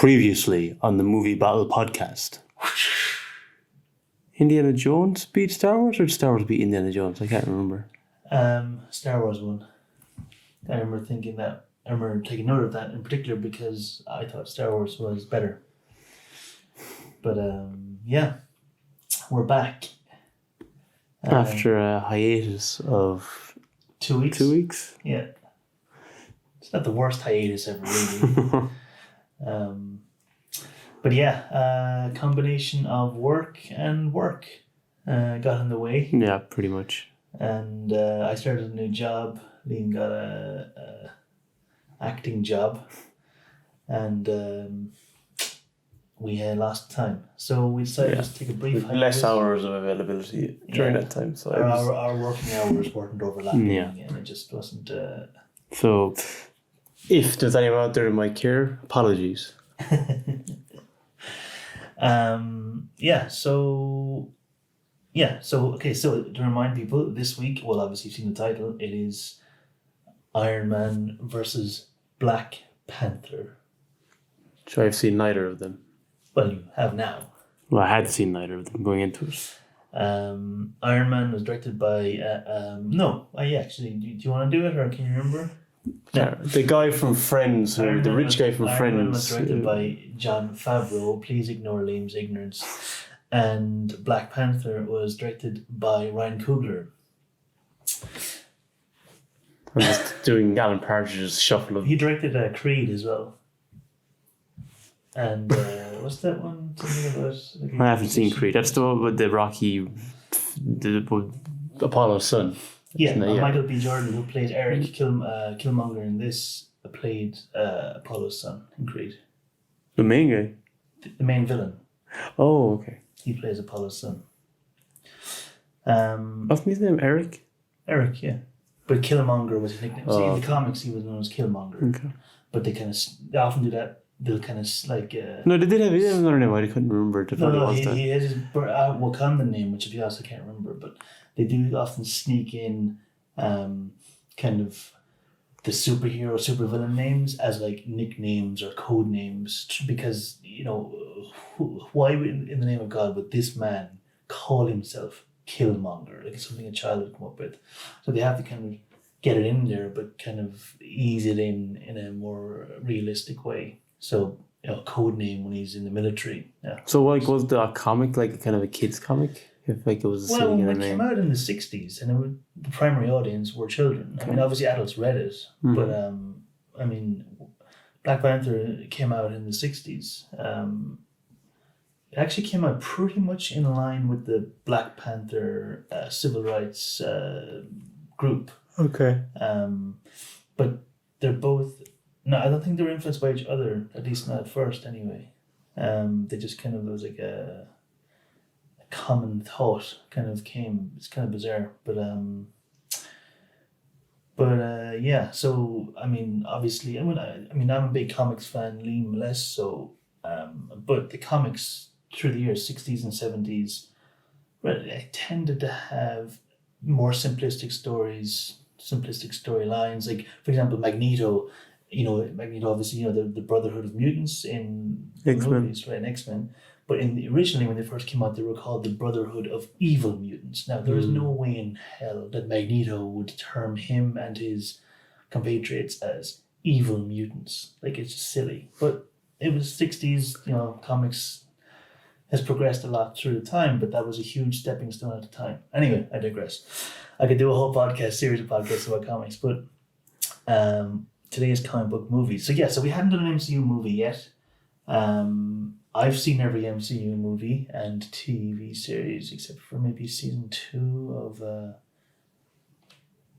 Previously on the Movie Battle podcast. Indiana Jones beat Star Wars, or did Star Wars beat Indiana Jones? I can't remember. Star Wars won. I remember taking note of that in particular because I thought Star Wars was better. But yeah, we're back. After a hiatus of 2 weeks. 2 weeks? Yeah. It's not the worst hiatus ever, really. But yeah, combination of work got in the way. Yeah, pretty much. And I started a new job. Liam got a acting job, and we had lost time. So we decided to just take a brief hiatus. Less hours of availability during that time. So our working hours weren't overlapping, and it just wasn't. So, if there's anyone out there who might care, apologies. So to remind people, this week, well, obviously you've seen the title, it is Iron Man versus Black Panther. So I've seen neither of them. Well, you have now. Well, I had seen neither of them going into it. Iron Man was directed by, actually, do you want to do it, or can you remember? No. The guy from Friends, the rich guy from Friends. Iron Man was directed by Jon Favreau. Please ignore Liam's ignorance. And Black Panther was directed by Ryan Coogler. I'm just doing Alan Partridge's shuffle of... He directed Creed as well. And what's that one? Something about... I haven't seen Creed. That's the one with the Rocky... the Apollo's son. Yeah, Michael B. Jordan, who played Eric Killmonger in this, played Apollo's son in Creed. The main guy? The main villain. Oh, okay. He plays Apollo's son. Wasn't his name Eric? Eric, yeah. But Killmonger was his nickname. See, in the comics, he was known as Killmonger. Okay. But they often do that. They'll kind of like... No, they did have another name. I couldn't remember. He has his Wakandan name, which, to be honest, I can't remember. But they do often sneak in kind of the superhero, supervillain names as like nicknames or code names, because, why in the name of God would this man call himself Killmonger? Like it's something a child would come up with. So they have to kind of get it in there, but kind of ease it in a more realistic way. So, code name when he's in the military. Yeah. So, was the comic like kind of a kid's comic? If it was it came out in the 60s, and the primary audience were children. Okay. I mean, obviously adults read it, but Black Panther came out in the 60s. It actually came out pretty much in line with the Black Panther civil rights group. Okay. But they're both... No, I don't think they were influenced by each other, at least not at first anyway. They just kind of, it was like a common thought kind of came. It's kind of bizarre. But yeah, so, I mean, obviously, I'm a big comics fan, Liam less so, but the comics through the years, 60s and 70s, tended to have more simplistic stories, simplistic storylines. Like, for example, Magneto, obviously, the Brotherhood of Mutants in X-Men. Movies, right, in X-Men. But originally, when they first came out, they were called the Brotherhood of Evil Mutants. Now, there is no way in hell that Magneto would term him and his compatriots as evil mutants. Like, it's just silly. But it was 60s, comics has progressed a lot through the time, but that was a huge stepping stone at the time. Anyway, I digress. I could do a whole series of podcasts about comics, but today is comic book movies. So we hadn't done an MCU movie yet. I've seen every MCU movie and TV series except for maybe season 2 of a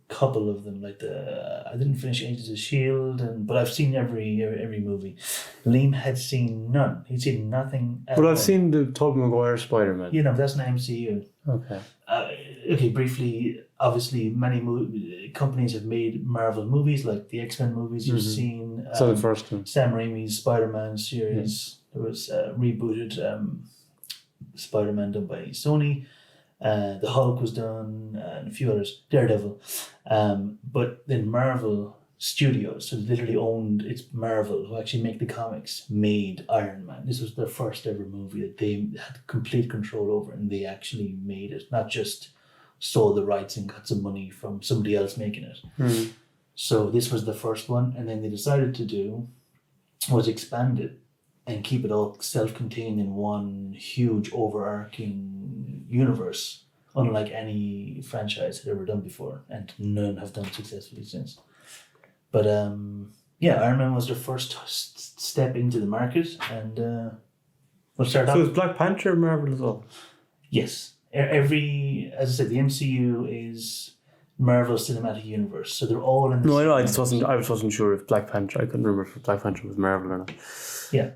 couple of them. Like I didn't finish Agents of S.H.I.E.L.D., but I've seen every movie. Liam had seen none. He'd seen nothing. But I've seen the Tobey Maguire Spider-Man. That's an MCU. Okay. Okay, briefly, obviously many companies have made Marvel movies, like the X-Men movies you've seen. So the first one. Sam Raimi's Spider-Man series. There was rebooted Spider-Man done by Sony. The Hulk was done, and a few others. Daredevil. But then Marvel Studios, so they literally owned, it's Marvel, who actually make the comics, made Iron Man. This was their first ever movie that they had complete control over, and they actually made it, not just sold the rights and got some money from somebody else making it. So this was the first one, and then they decided to do was expand it and keep it all self-contained in one huge overarching universe, unlike any franchise had ever done before, and none have done successfully since. But Iron Man was their first step into the market, and we'll start off. So is Black Panther Marvel as well? Yes, every, as I said, the MCU is Marvel Cinematic Universe, so they're all in. No, I know. I just wasn't sure if Black Panther. I couldn't remember if Black Panther was Marvel or not. Yeah.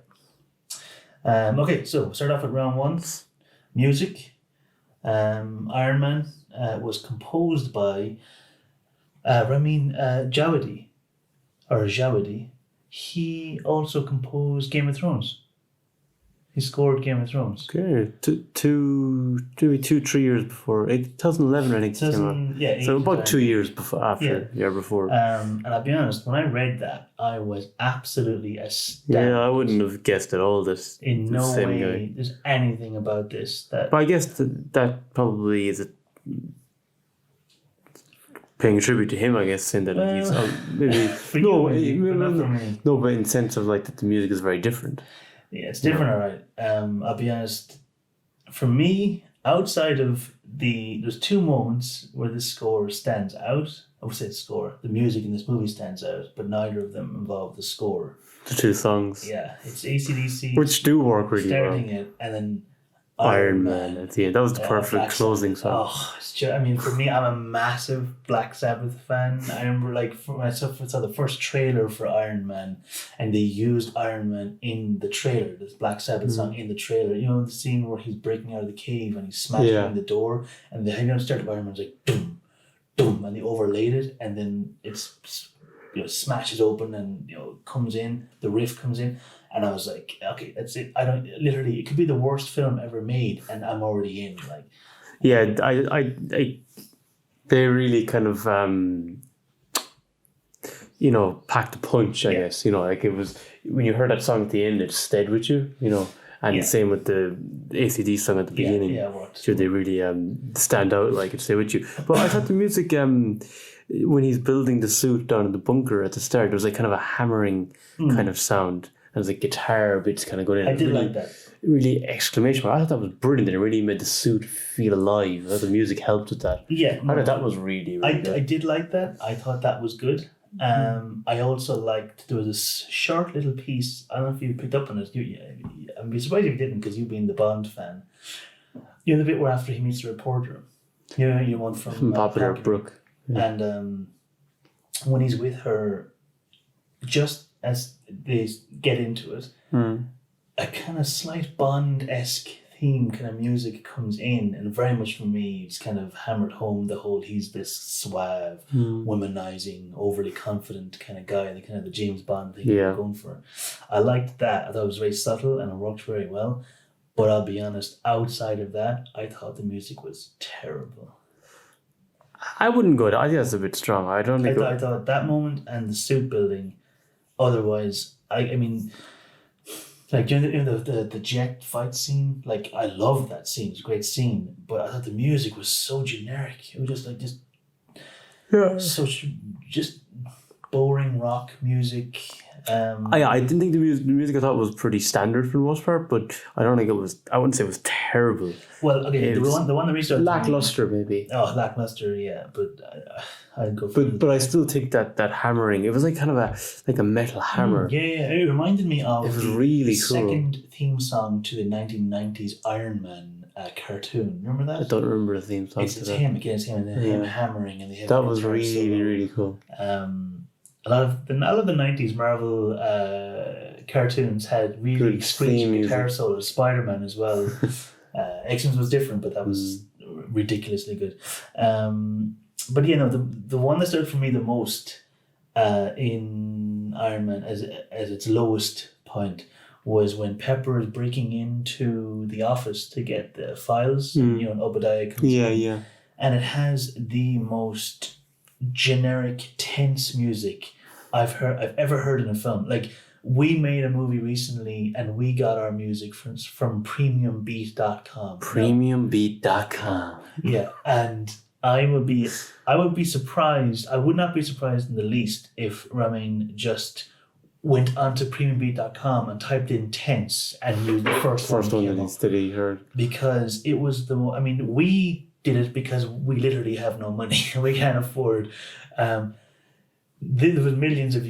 Okay, so we'll start off at round one. Music. Iron Man was composed by Ramin Djawadi. He also composed Game of Thrones. He scored Game of Thrones. Okay, 2-3 years before 2011, I think. It came out. Yeah, so about 2 years before, year before. And I'll be honest, when I read that, I was absolutely astounded. Yeah, I wouldn't have guessed at all this. In no same way guy. there's anything about this that. But I guess that probably is paying a tribute to him, I guess, saying that he's maybe no, but in sense of like that the music is very different. Yeah, it's different, alright. I'll be honest. For me, outside of there's two moments where the score stands out. I would say the music in this movie stands out, but neither of them involve the score. The two songs. Yeah, it's AC/DC, which do work really starting well. it, and then Iron Man at the end. That was the perfect closing song. Oh, it's just, I mean, for me, I'm a massive Black Sabbath fan. I remember, like, for myself, I saw the first trailer for Iron Man, and they used Iron Man in the trailer, this Black Sabbath song in the trailer. You know, the scene where he's breaking out of the cave and he's smashing the door, and the start of Iron Man's like, boom, boom, and they overlaid it, and then it's, smashes open and, comes in, the riff comes in. And I was like, okay, that's it. It could be the worst film ever made, and I'm already in. Like, yeah, they really kind of, packed a punch, I guess. Like it was, when you heard that song at the end, it stayed with you, and same with the ACD song at the beginning. Yeah, it worked. So they really stand out, like it stay with you. But I thought the music, when he's building the suit down in the bunker at the start, there was like kind of a hammering kind of sound. And there's like guitar bits kind of going in. I did like that. Really exclamation mark. I thought that was brilliant. And it really made the suit feel alive. I thought the music helped with that. Yeah. I thought that was really, really good. I did like that. I thought that was good. I also liked, there was this short little piece, I don't know if you picked up on it. I'd be surprised if you didn't, because you being the Bond fan. The bit where after he meets the reporter. You want from Popular Brook. Yeah. And when he's with her, just as they get into it, a kind of slight Bond-esque theme kind of music comes in, and very much for me, it's kind of hammered home the whole, he's this suave, womanizing, overly confident kind of guy, the James Bond thing you're going for. I liked that. I thought it was very subtle and it worked very well. But I'll be honest, outside of that, I thought the music was terrible. I wouldn't go there. I think that's a bit strong. I thought that moment and the suit building. Otherwise, I mean, like the jet fight scene. Like, I love that scene. It's a great scene. But I thought the music was so generic. It was just like such just boring rock music. I didn't think the music I thought was pretty standard for the most part, but I don't think it was. I wouldn't say it was terrible. Well, okay, the one that research lackluster maybe. Oh, lackluster, yeah, but I'd go. But I still think that hammering, it was like kind of a metal hammer. Yeah, it reminded me of. It was really cool. Second theme song to the 1990s Iron Man cartoon. Remember that? I don't remember the theme song. It's him again. It's him and then him hammering, and they have that was really really cool. A lot of the 90s Marvel cartoons had really screechy guitar solos. Spider-Man as well. X-Men was different, but that was ridiculously good. But the one that stood for me the most in Iron Man as its lowest point was when Pepper is breaking into the office to get the files. And Obadiah comes in. And it has the most generic, tense music I've ever heard in a film. Like, we made a movie recently and we got our music from premiumbeat.com. Premiumbeat.com. Yeah, and I would be surprised. I would not be surprised in the least if Ramin just went onto premiumbeat.com and typed in tense and used the first one that he heard. Because it was we did it because we literally have no money. We can't afford. There was millions of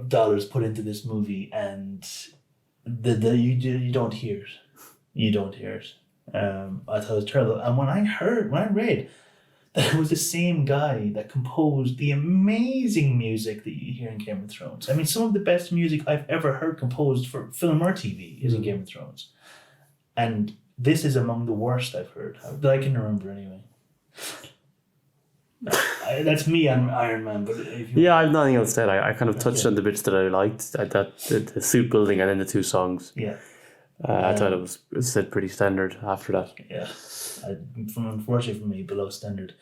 dollars put into this movie, and you don't hear it. You don't hear it. I thought it was terrible. And when I read that it was the same guy that composed the amazing music that you hear in Game of Thrones. I mean, some of the best music I've ever heard composed for film or TV is in Game of Thrones. And this is among the worst I've heard, that I can remember anyway. That's me on Iron Man. But I have nothing else to say. I kind of touched on the bits that I liked, the suit building and then the two songs. Yeah. I thought it was said pretty standard after that. Yeah. Unfortunately for me, below standard.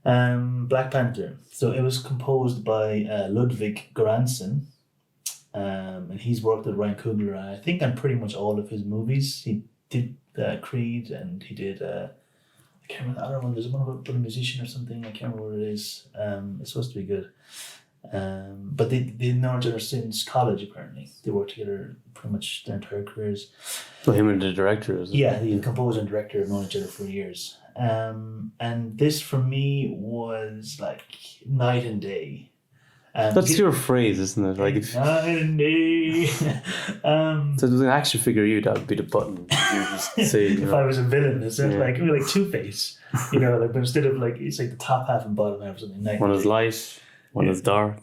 Black Panther. So it was composed by Ludwig Göransson, and he's worked with Ryan Coogler, I think, on pretty much all of his movies. He did Creed, and he did I can't remember the other one. There's one about a musician or something. I can't remember what it is. It's supposed to be good. But they've known each other since college, apparently. They worked together pretty much their entire careers. Well, him and the director, is it? Yeah, the composer and director have known each other for years. And this, for me, was like night and day. That's your phrase, isn't it? Like, night and day. So if there was an action figure, that would be the button. You just say, if I was a villain, it's like Two-Face. But instead of it's like the top half and bottom half or something. One is light, one is dark.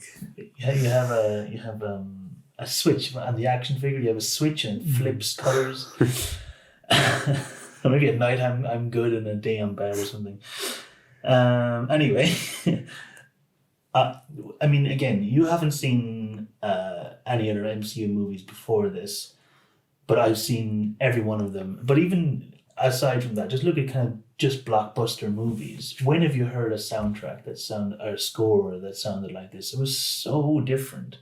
Yeah, you have a switch on the action figure. You have a switch and it flips colors. Or maybe at night I'm good and at day I'm bad or something. Anyway, I mean, again, you haven't seen any other MCU movies before this, but I've seen every one of them. But even aside from that, just look at kind of just blockbuster movies. When have you heard a soundtrack or a score that sounded like this? It was so different,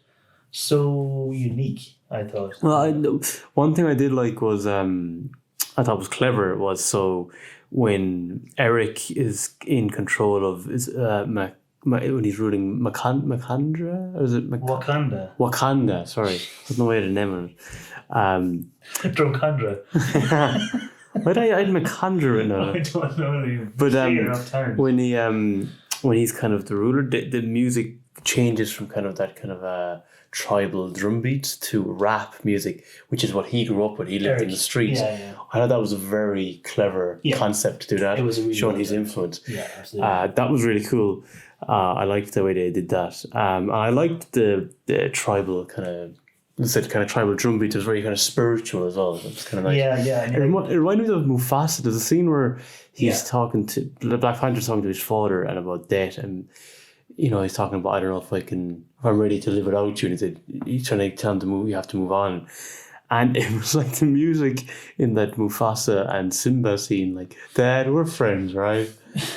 so unique, I thought. Well, one thing I did like was, I thought was clever, was so when Eric is in control of when he's ruling Makandra, or is it Wakanda? Wakanda, sorry. I don't know why I had a name on it. Drumcandra. Why did I had Makandra written on it? I don't know. But when he's kind of the ruler, the music changes from kind of that kind of tribal drum beats to rap music, which is what he grew up with. He lived in the streets. Yeah. I thought that was a very clever concept to do that, it was really showing his influence. Yeah, absolutely. That was really cool. I liked the way they did that. And I liked the tribal kind of tribal drum beat. It was very kind of spiritual as well. It was kind of nice. Yeah. It reminded me of Mufasa. There's a scene where he's talking to Black Panther's talking to his father and about death, and he's talking about, I don't know if I'm ready to live without you. And he's trying to tell him to move. You have to move on. And it was like the music in that Mufasa and Simba scene, like, Dad, we're friends, right?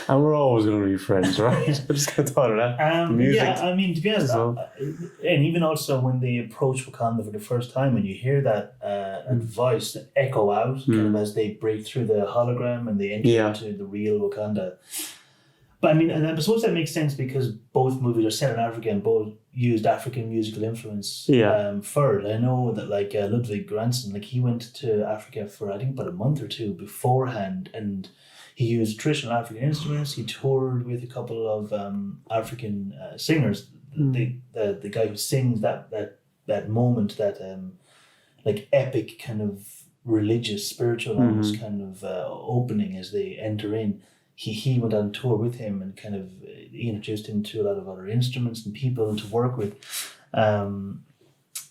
And we're always going to be friends, right? I just kind of thought of that. Music. Yeah, I mean, to be honest, and even also when they approach Wakanda for the first time, and you hear that voice echo out kind of as they break through the hologram and they enter into the real Wakanda. But I mean, and I suppose that makes sense because both movies are set in Africa and both used African musical influence for it. I know that Ludwig Göransson, he went to Africa for I think about a month or two beforehand, and he used traditional African instruments. He toured with a couple of African singers. The guy who sings that moment, that epic kind of religious, spiritual, almost kind of opening as they enter in. He went on tour with him and kind of introduced him to a lot of other instruments and people to work with. And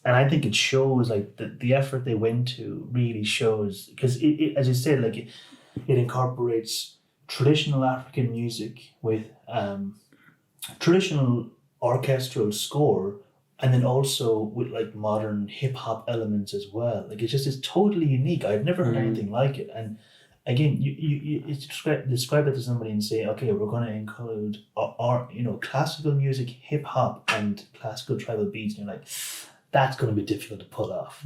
I think it shows the effort they went to really shows, because it as you said, it incorporates traditional African music with traditional orchestral score, and then also with modern hip hop elements as well. It's totally unique. I've never heard anything like it. And again, you describe it to somebody and say, okay, we're going to include our classical music, hip hop, and classical tribal beats, and you're like, that's going to be difficult to pull off.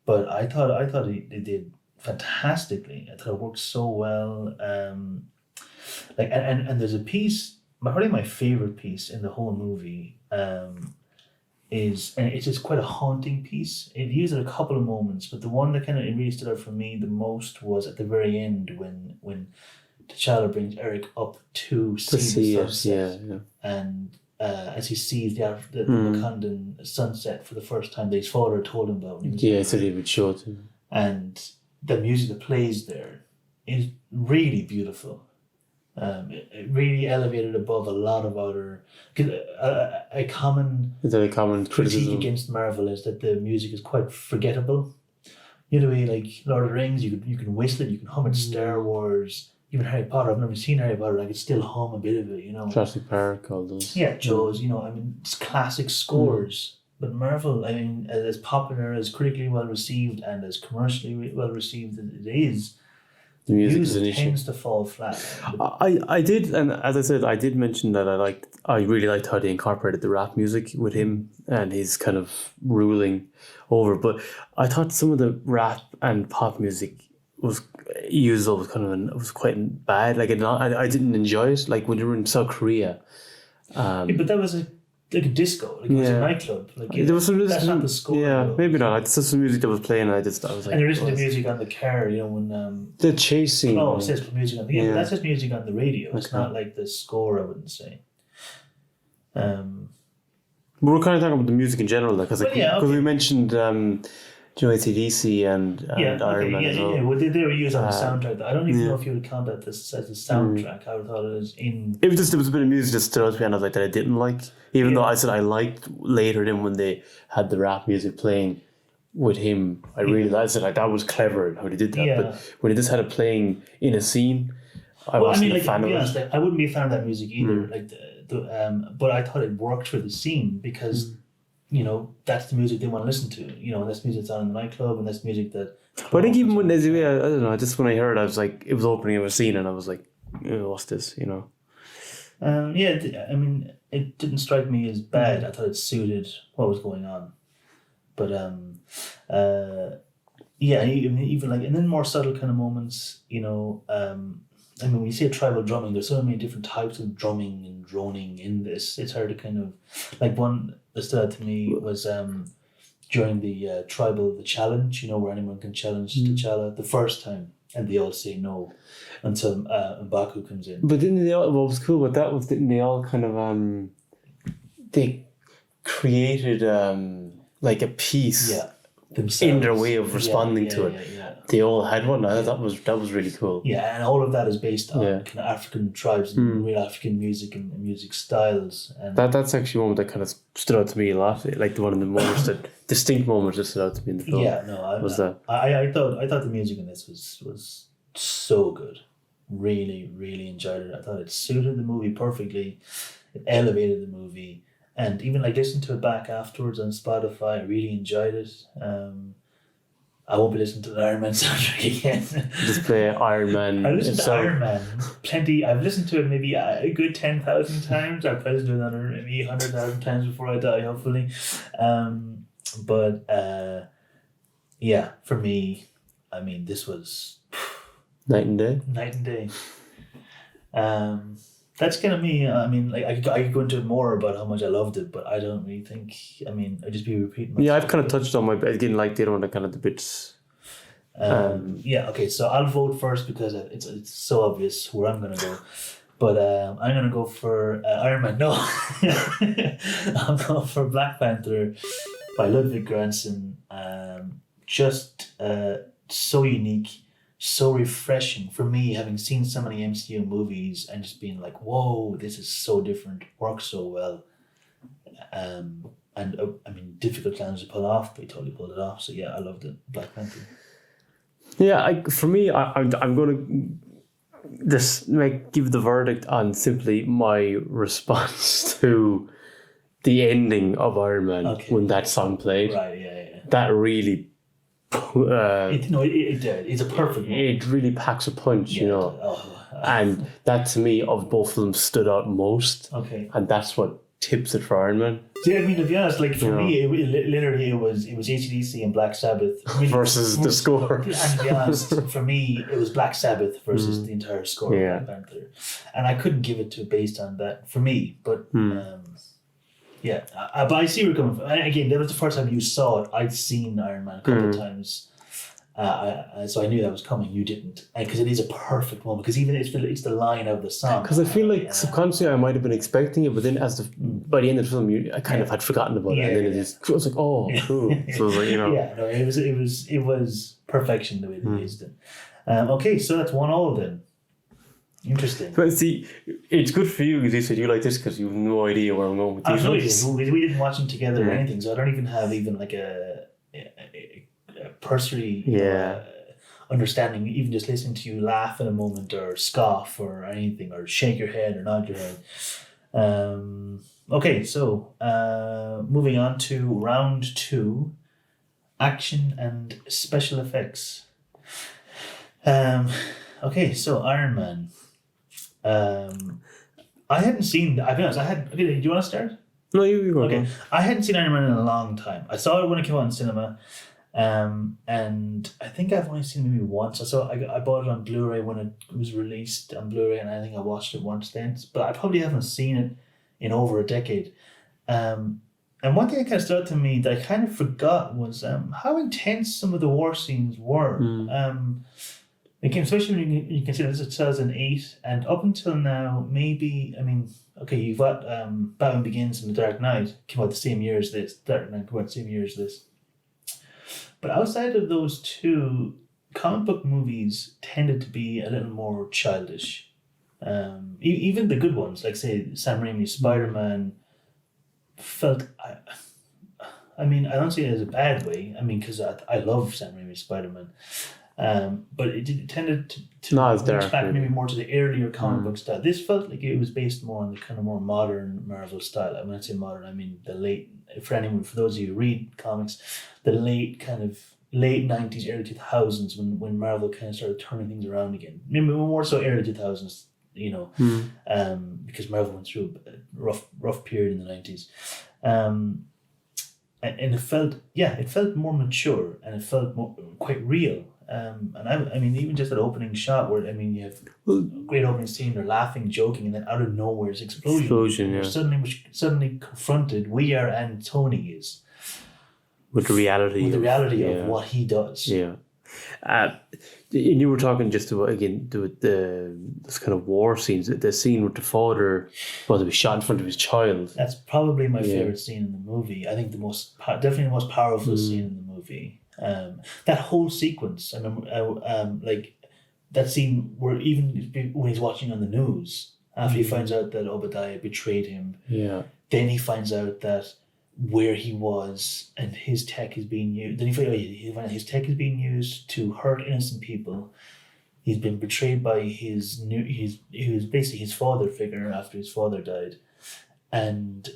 But I thought they did fantastically. I thought it worked so well. And there's a piece, probably my favorite piece in the whole movie. And it's just quite a haunting piece. It used it a couple of moments, but the one that kind of really stood out for me the most was at the very end when T'Challa brings Eric up to see the sunset, and as he sees the Wakandan sunset for the first time that his father told him about. So he would show it to him. And the music that plays there is really beautiful. It really elevated above a lot of other. A common critique criticism against Marvel is that the music is quite forgettable. You know, like Lord of the Rings, you can whistle it, you can hum it. Star Wars, even Harry Potter. I've never seen Harry Potter. I could still hum a bit of it. Jurassic Park, all those. Yeah, Jaws. It's classic scores. But Marvel, as popular, as critically well received, and as commercially well received as it is, the music tends to fall flat. I did, and as I said, I did mention that I really liked how they incorporated the rap music with him and his kind of ruling over. But I thought some of the rap and pop music was used was was quite bad. Like I didn't enjoy it. Like when you were in South Korea. But that was a disco. It was a nightclub. There was that's not the score. Yeah, though. Maybe not. It's just some music that was playing. I was like, and there isn't the music on the car. When the chasing. No, it says music on the. Yeah, but that's just music on the radio. It's not like the score. I wouldn't say. We're kind of talking about the music in general, because we mentioned AC/DC and Iron Man as well. Yeah. Well, they were used on the soundtrack. I don't even know if you would count that as a soundtrack. I would thought it was in. It was a bit of music that stood out to me, and I was like that I didn't like. Even though I said I liked later then when they had the rap music playing with him, I really liked it. Like that was clever how they did that. Yeah. But when they just had it playing in a scene, I wasn't a fan of it. I wouldn't be a fan of that music either. But I thought it worked for the scene because. That's the music they want to listen to. That's music that's on in the nightclub, and that's music that. But I think even when I don't know, just when I heard it, I was like, it was opening of a scene, and I was like, what's this? It didn't strike me as bad. I thought it suited what was going on, but even like, and then more subtle kind of moments. When you say tribal drumming, there's so many different types of drumming and droning in this. It's hard to kind of like one that stood out to me was during the the challenge. Where anyone can challenge T'Challa the first time, and they all say no until M'Baku comes in. But didn't they all? What was cool with that was didn't they all kind of they created like a piece themselves in their way of responding to it. Yeah. They all had one. I thought that was really cool. Yeah, and all of that is based on kind of African tribes and real African music and music styles. And that's actually one that kind of stood out to me a lot. Like the one of the moments distinct moments that stood out to me in the film. Yeah, no, I thought the music in this was so good. Really, really enjoyed it. I thought it suited the movie perfectly. It elevated the movie. And even like listening to it back afterwards on Spotify, I really enjoyed it. I won't be listening to the Iron Man soundtrack again. Just play Iron Man. I listened to Iron Man plenty. I've listened to it maybe a good 10,000 times. I've probably listened to it another maybe 100,000 times before I die, hopefully. For me, this was night and day. Night and day. That's kind of me. I could go into it more about how much I loved it, but I don't really think. I'd just be repeating myself. Yeah, I've kind of touched on again, like the other one, the kind of the bits. Okay, so I'll vote first because it's so obvious where I'm gonna go, but I'm gonna go for Iron Man. No, I'll go for Black Panther by Ludwig Göransson. Just so unique. So refreshing for me, having seen so many MCU movies and just being like, whoa, this is so different, works so well. Difficult challenge to pull off, but he totally pulled it off. So yeah, I loved it. Black Panther. Yeah, I'm going to just give the verdict on simply my response to the ending of Iron Man when that song played. Right, yeah. That really It's a perfect movie. it really packs a punch, you know. And that to me, of both of them, stood out most. Okay. And that's what tips it for Iron Man. See, I mean, to be honest, like for me, it was AC/DC and Black Sabbath versus the score. And to be honest, for me, it was Black Sabbath versus the entire score of Black Panther, and I couldn't give it to based on that for me. But but I see where you're coming from. And again, that was the first time you saw it. I'd seen Iron Man a couple of times. So I knew that was coming. You didn't, because it is a perfect moment. Because even it's the line of the song. Because I feel like subconsciously I might have been expecting it, but then by the end of the film, I kind of had forgotten about it, and then I was like, "Oh, cool!" So it was like, it was perfection the way they used it. Okay, so that's 1-1 then. Interesting. But see, it's good for you because you said you like this because you have no idea where I'm going with these. We didn't watch them together or anything, so I don't even have like a cursory understanding, even just listening to you laugh in a moment or scoff or anything or shake your head or nod your head. Okay, so moving on to round 2, action and special effects. Okay, so Iron Man. I hadn't seen. I'll be honest. Okay, do you want to start? No, you go. Okay, I hadn't seen Iron Man in a long time. I saw it when it came out in cinema. And I think I've only seen it maybe once. I bought it on Blu-ray when it was released on Blu-ray, and I think I watched it once then. But I probably haven't seen it in over a decade. And one thing that kind of stood out to me that I kind of forgot was how intense some of the war scenes were. Especially when you consider this is 2008, and up until now, maybe, I mean, okay, you've got Batman Begins and The Dark Knight came out the same year as this. Dark Knight came out the same year as this. But outside of those two, comic book movies tended to be a little more childish. Even the good ones, like say Sam Raimi's Spider-Man, felt. I mean, I don't say it as a bad way. I mean, because I love Sam Raimi's Spider-Man, but it tended to reach back maybe more to the earlier comic book style. This felt like it was based more on the kind of more modern Marvel style. When I say modern, I mean the late. For those of you who read comics, the late 90s, early 2000s when Marvel kind of started turning things around again. Maybe more so early 2000s, because Marvel went through a rough period in the 90s. And it felt more mature and it felt quite real. And I mean, even just that opening shot where, I mean, you have a great opening scene, they're laughing, joking, and then out of nowhere is explosion. We're suddenly confronted, we are, and Tony is. With the reality of what he does. Yeah. And you were talking just about, again, this kind of war scenes, the scene with the father, to be shot in front of his child. That's probably my favorite scene in the movie. I think definitely the most powerful scene in the movie. That whole sequence, I remember, like that scene where even when he's watching on the news, after he finds out that Obadiah betrayed him, then he finds out that where he was and his tech is being used. Then he finds out his tech is being used to hurt innocent people. He's been betrayed by he was basically his father figure after his father died, and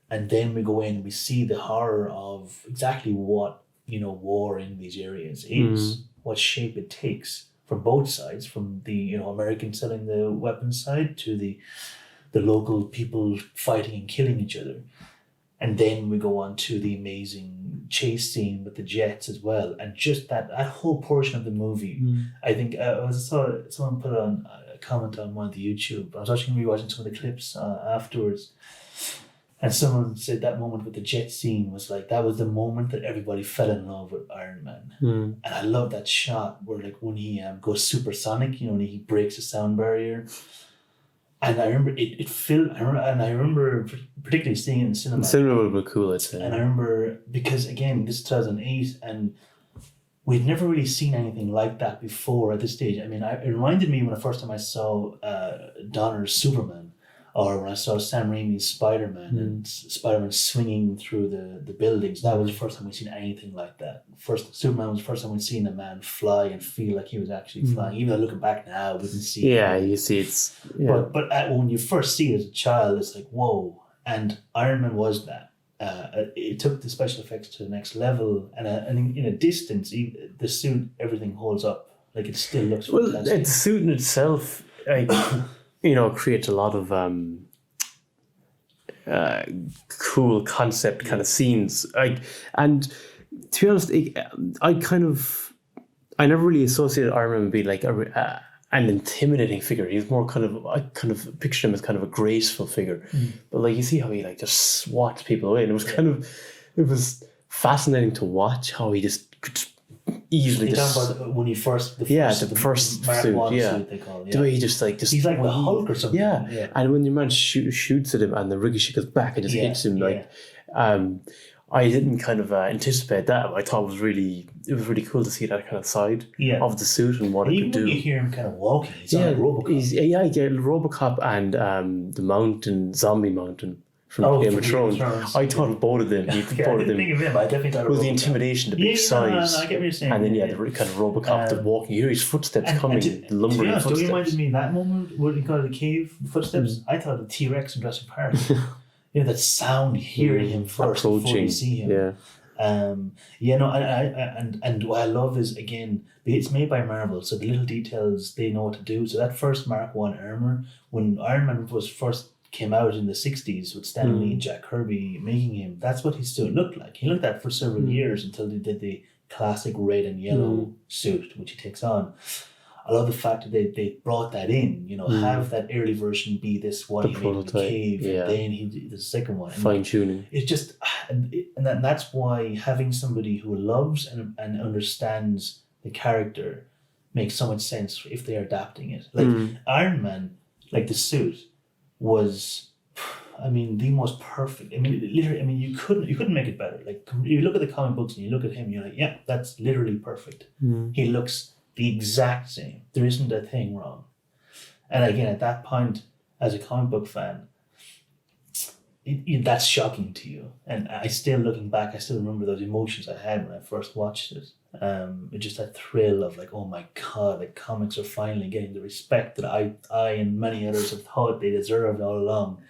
then we go in and we see the horror of exactly what war in these areas is, what shape it takes from both sides, from the Americans selling the weapons side to the local people fighting and killing each other. And then we go on to the amazing chase scene with the jets as well. And just that whole portion of the movie, I think I saw someone put on a comment on one of the YouTube. I was actually rewatching some of the clips afterwards. And someone said that moment with the jet scene was like, that was the moment that everybody fell in love with Iron Man. And I love that shot where like when he goes supersonic, when he breaks the sound barrier. And I remember it filled, and I remember particularly seeing it in cinema. The cinema would be cool, I'd say. And I remember, because again, this is 2008, and we'd never really seen anything like that before at this stage. I mean, it reminded me when the first time I saw Donner's Superman, or when I saw Sam Raimi's Spider-Man and Spider-Man swinging through the buildings. That was the first time we'd seen anything like that. Superman was the first time we'd seen a man fly and feel like he was actually flying. Even though looking back now, we can see you see it's... Yeah. But when you first see it as a child, it's like, whoa. And Iron Man was that. it took the special effects to the next level, and in a distance, the suit, everything holds up. Like it still looks fantastic. Well, the suit in itself, like, creates a lot of cool concept kind of scenes. And to be honest, I never really associated Iron Man with being like an intimidating figure. He's more I kind of pictured him as kind of a graceful figure. But like, you see how he like just swats people away, and it was it was fascinating to watch how he just could easily You're just... talking about when he first... the first Mark suit, I yeah. suit, they call it, The way he just he's like the Hulk or something. Yeah. And when the man shoots at him and the ricochet goes back and just hits him, I didn't kind of anticipate that. I thought it was really cool to see that kind of side of the suit and what it could do. You hear him kind of walking. He's like Robocop. Robocop and the zombie mountain from Game of Thrones. I thought of both of them. I didn't think of him. I definitely thought of the intimidation, the big size. I get what you're saying. And then the kind of Robocop, the walking. You hear his footsteps coming, the lumbering footsteps. Don't you remind me of that moment when he called it the cave footsteps? I thought of T-Rex in Jurassic Park. That sound, hearing him first approaching, before you see him. And what I love is, again, it's made by Marvel, so the little details, they know what to do. So that first Mark I armor, when Iron Man came out in the 60s with Stan Lee and Jack Kirby making him, that's what he still looked like. He looked that for several years until they did the classic red and yellow suit, which he takes on. I love the fact that they brought that in, have that early version be this what he made in the cave, and then he did the second one. Fine tuning. It's just, and that's why having somebody who loves and understands the character makes so much sense if they're adapting it. Like Iron Man, like the suit, was, the most perfect. Literally, you couldn't make it better. Like, you look at the comic books and you look at him, you're like, yeah, that's literally perfect. He looks the exact same. There isn't a thing wrong. And again, at that point, as a comic book fan, that's shocking to you. And looking back, I still remember those emotions I had when I first watched it. Just that thrill of like, oh my God, like comics are finally getting the respect that I and many others have thought they deserved all along.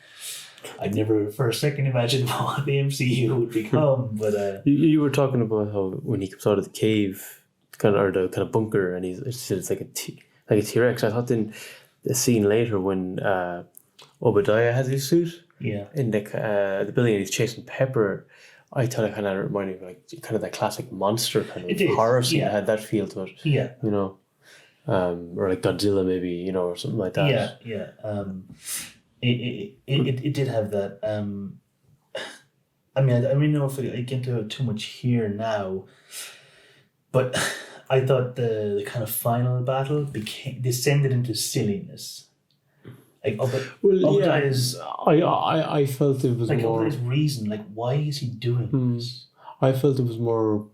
I never for a second imagined what the MCU would become, but you were talking about how when he comes out of the cave, or the kind of bunker, and it's like a T-Rex. I thought in the scene later when Obadiah has his suit in the building and he's chasing Pepper, I thought it kind of reminded me of like kind of that classic monster kind of horror scene. It had that feel to it. Or like Godzilla maybe, or something like that. It did have that. I don't know if I get into it too much here now, but I thought the kind of final battle descended into silliness. Like, Obadiah's, I felt it was like more... Obadiah's reason, like, why is he doing this? I felt it was more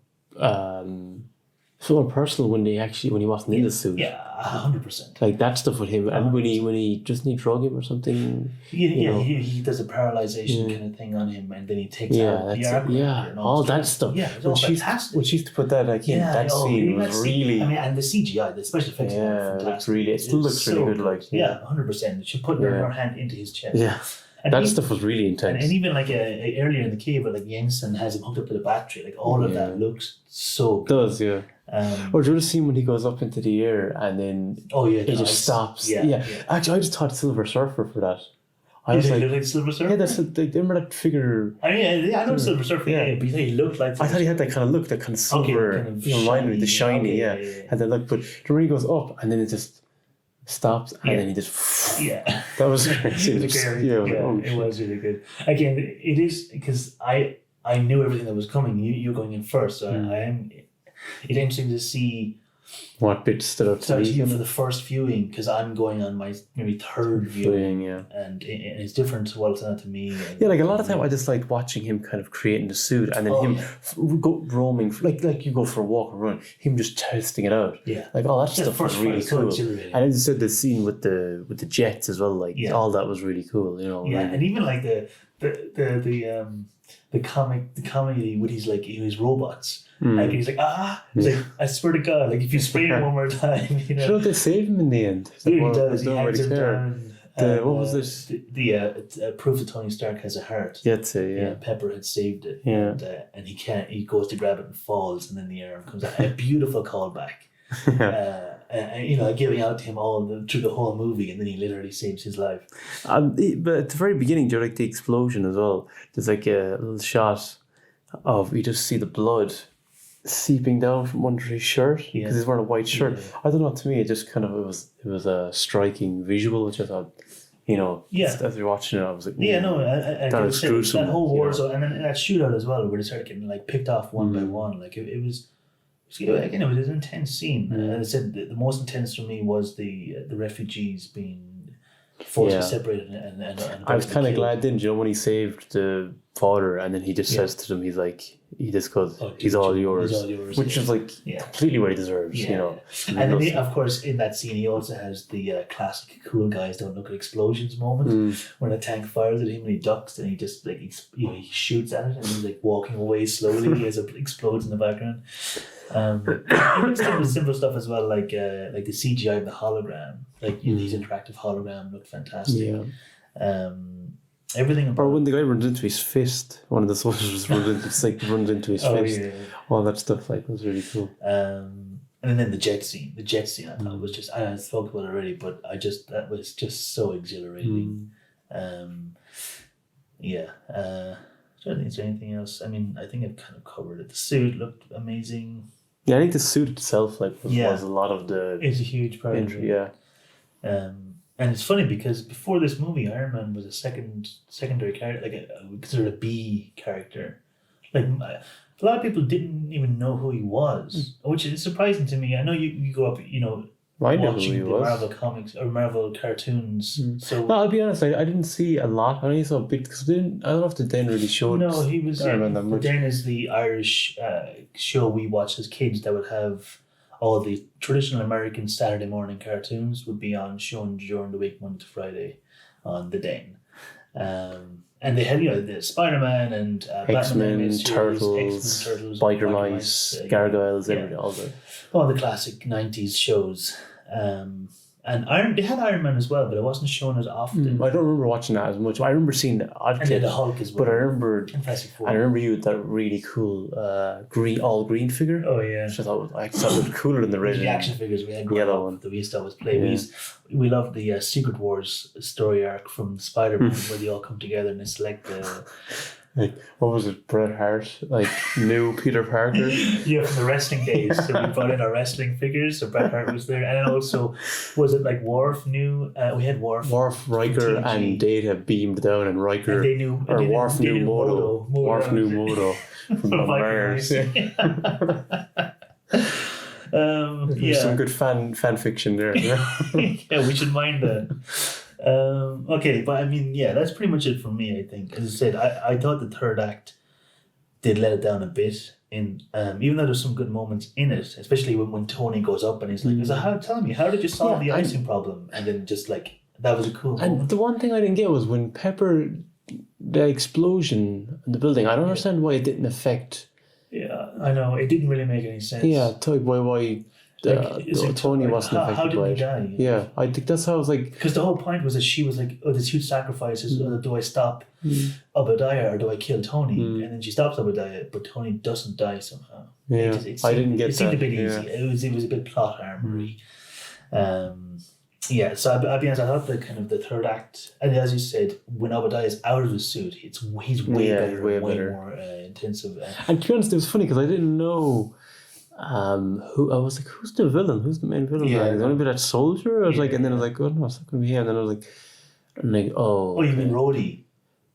so personal when he wasn't in the suit. Yeah, 100%. Like that stuff with him, and when he doesn't he drug him or something. He does a paralyzation kind of thing on him, and then he takes out the arc. All that stuff. Yeah, it's all fantastic. When she used to put that in, that scene was really. And the CGI, the special effects, are fantastic. It still looks really good. Like 100%. She put her hand into his chest. Yeah. And that stuff was really intense. And even like earlier in the cave, where like Jensen has him hooked up to the battery, like all of that looks so good. It does, yeah. Or do you ever see when he goes up into the air and then he just stops? Yeah. Actually, I just thought Silver Surfer for that. I was like Silver Surfer? Yeah, remember that figure? I know Silver Surfer, but he looked like... I thought he had that kind of look, that kind of silver, reminded me, the shiny, had that look. But when he goes up and then it just stops and then he just... Yeah. That was crazy. It was really good. Again, it is, because I knew everything that was coming. You're going in first, so it's interesting to see what bits stood out to me for the first viewing, because I'm going on my maybe third viewing, and it's different to what it's not to me. Like a lot of time I just liked watching him kind of creating the suit, and then go roaming, like you go for a walk or run, him just testing it out. Like all that stuff was really cool. And as you said, the scene with the jets as well, like all that was really cool. And even like the comedy with his robots. Like he's like, he's like, I swear to God, like if you spray him one more time, Sure, they save him in the end. He does. He hangs him down. What was this? The proof that Tony Stark has a heart. Yeah, that's it, yeah. Pepper had saved it. Yeah. And he can't. He goes to grab it and falls, and then the arm comes out. A beautiful callback. Giving out to him through the whole movie, and then he literally saves his life. But at the very beginning, during the explosion as well, there's like a little shot of you just see the blood seeping down from under his shirt because he's wearing a white shirt. Yeah. I don't know. To me, it just kind of it was a striking visual, which I thought, as you're watching it, I was like, that is gruesome. That whole war zone, and then that shootout as well, where they started getting like picked off one by one. Like it was again, it was an intense scene. As I said, the most intense for me was the refugees being forcibly separated and I was kind of glad, didn't you know, when he saved the father, and then he just says to them, he just goes, he's all yours, which is like completely what he deserves, you know. And then of course, in that scene, he also has the classic cool guys don't look at explosions moment when a tank fires at him and he ducks and he just like he shoots at it and he's like walking away slowly as it explodes in the background. Even simple stuff as well, like the CGI of the hologram, like his interactive hologram looked fantastic. Everything about, or when the guy runs into his fist, one of the soldiers runs into his fist. All that stuff was really cool. And then the jet scene I thought was just, I spoke about it already, but that was just so exhilarating. I don't think there's anything else. I mean, I think I've kind of covered it. The suit looked amazing. Yeah, I think the suit itself was a lot of the. It's a huge part of it. Yeah. And it's funny because before this movie, Iron Man was a secondary character, like considered a B character. Like a lot of people didn't even know who he was, which is surprising to me. I know you grew up, watching the Marvel comics or Marvel cartoons. So no, I'll be honest, I didn't see a lot. I only saw a bit because I don't know if the Den really showed. No, he was. The Den is the Irish show we watched as kids that would have all the traditional American Saturday morning cartoons would be shown during the week, Monday to Friday, on the Den. And they had, the Spider-Man and X-Men, Turtles, Biker Mice, Gargoyles, all the classic 90s shows. And they had Iron Man as well, but it wasn't shown as often. I don't remember watching that as much. I remember seeing the odd clips. And the Hulk as well. But I remember you with that really cool all green figure. Oh yeah. Which I thought was cooler than the original. The action figures we had yellow one that we used to always play. Yeah. We loved the Secret Wars story arc from Spider-Man where they all come together and they select the. Like, what was it? Bret Hart, new Peter Parker. Yeah, from the wrestling days. So we brought in our wrestling figures. So Bret Hart was there, and then also was it like Worf knew? We had Worf, Riker, and Data beamed down, and Riker Worf knew Modo. Worf knew Modo from Mars. There's some good fan fiction there. Yeah, we should mind that. Okay, but I mean, that's pretty much it for me, I think. As I said, I thought the third act did let it down a bit, even though there's some good moments in it, especially when Tony goes up and he's like, tell me, how did you solve the icing problem? And then just that was a cool moment. And the one thing I didn't get was when Pepper, the explosion in the building, I don't understand why it didn't affect. Yeah, I know, it didn't really make any sense. Yeah, why Tony wasn't affected how did by he it. Die? Yeah, I think that's how I was like. Because the whole point was that she was like, "Oh, this huge sacrifice is do I stop Obadiah or do I kill Tony?" And then she stops Obadiah, but Tony doesn't die somehow. Yeah, I didn't get that. It seemed a bit easy. It was a bit plot armory. So I'll be honest. I thought the third act, and as you said, when Obadiah is out of the suit, he's way better, way more intensive. And to be honest, it was funny because I didn't know. Who I was like, who's the villain? Who's the main villain? Yeah, is it going to be that soldier? I was like, and then I was like, oh no, it's not going to be him. And then I was like, oh, you mean Rhodey?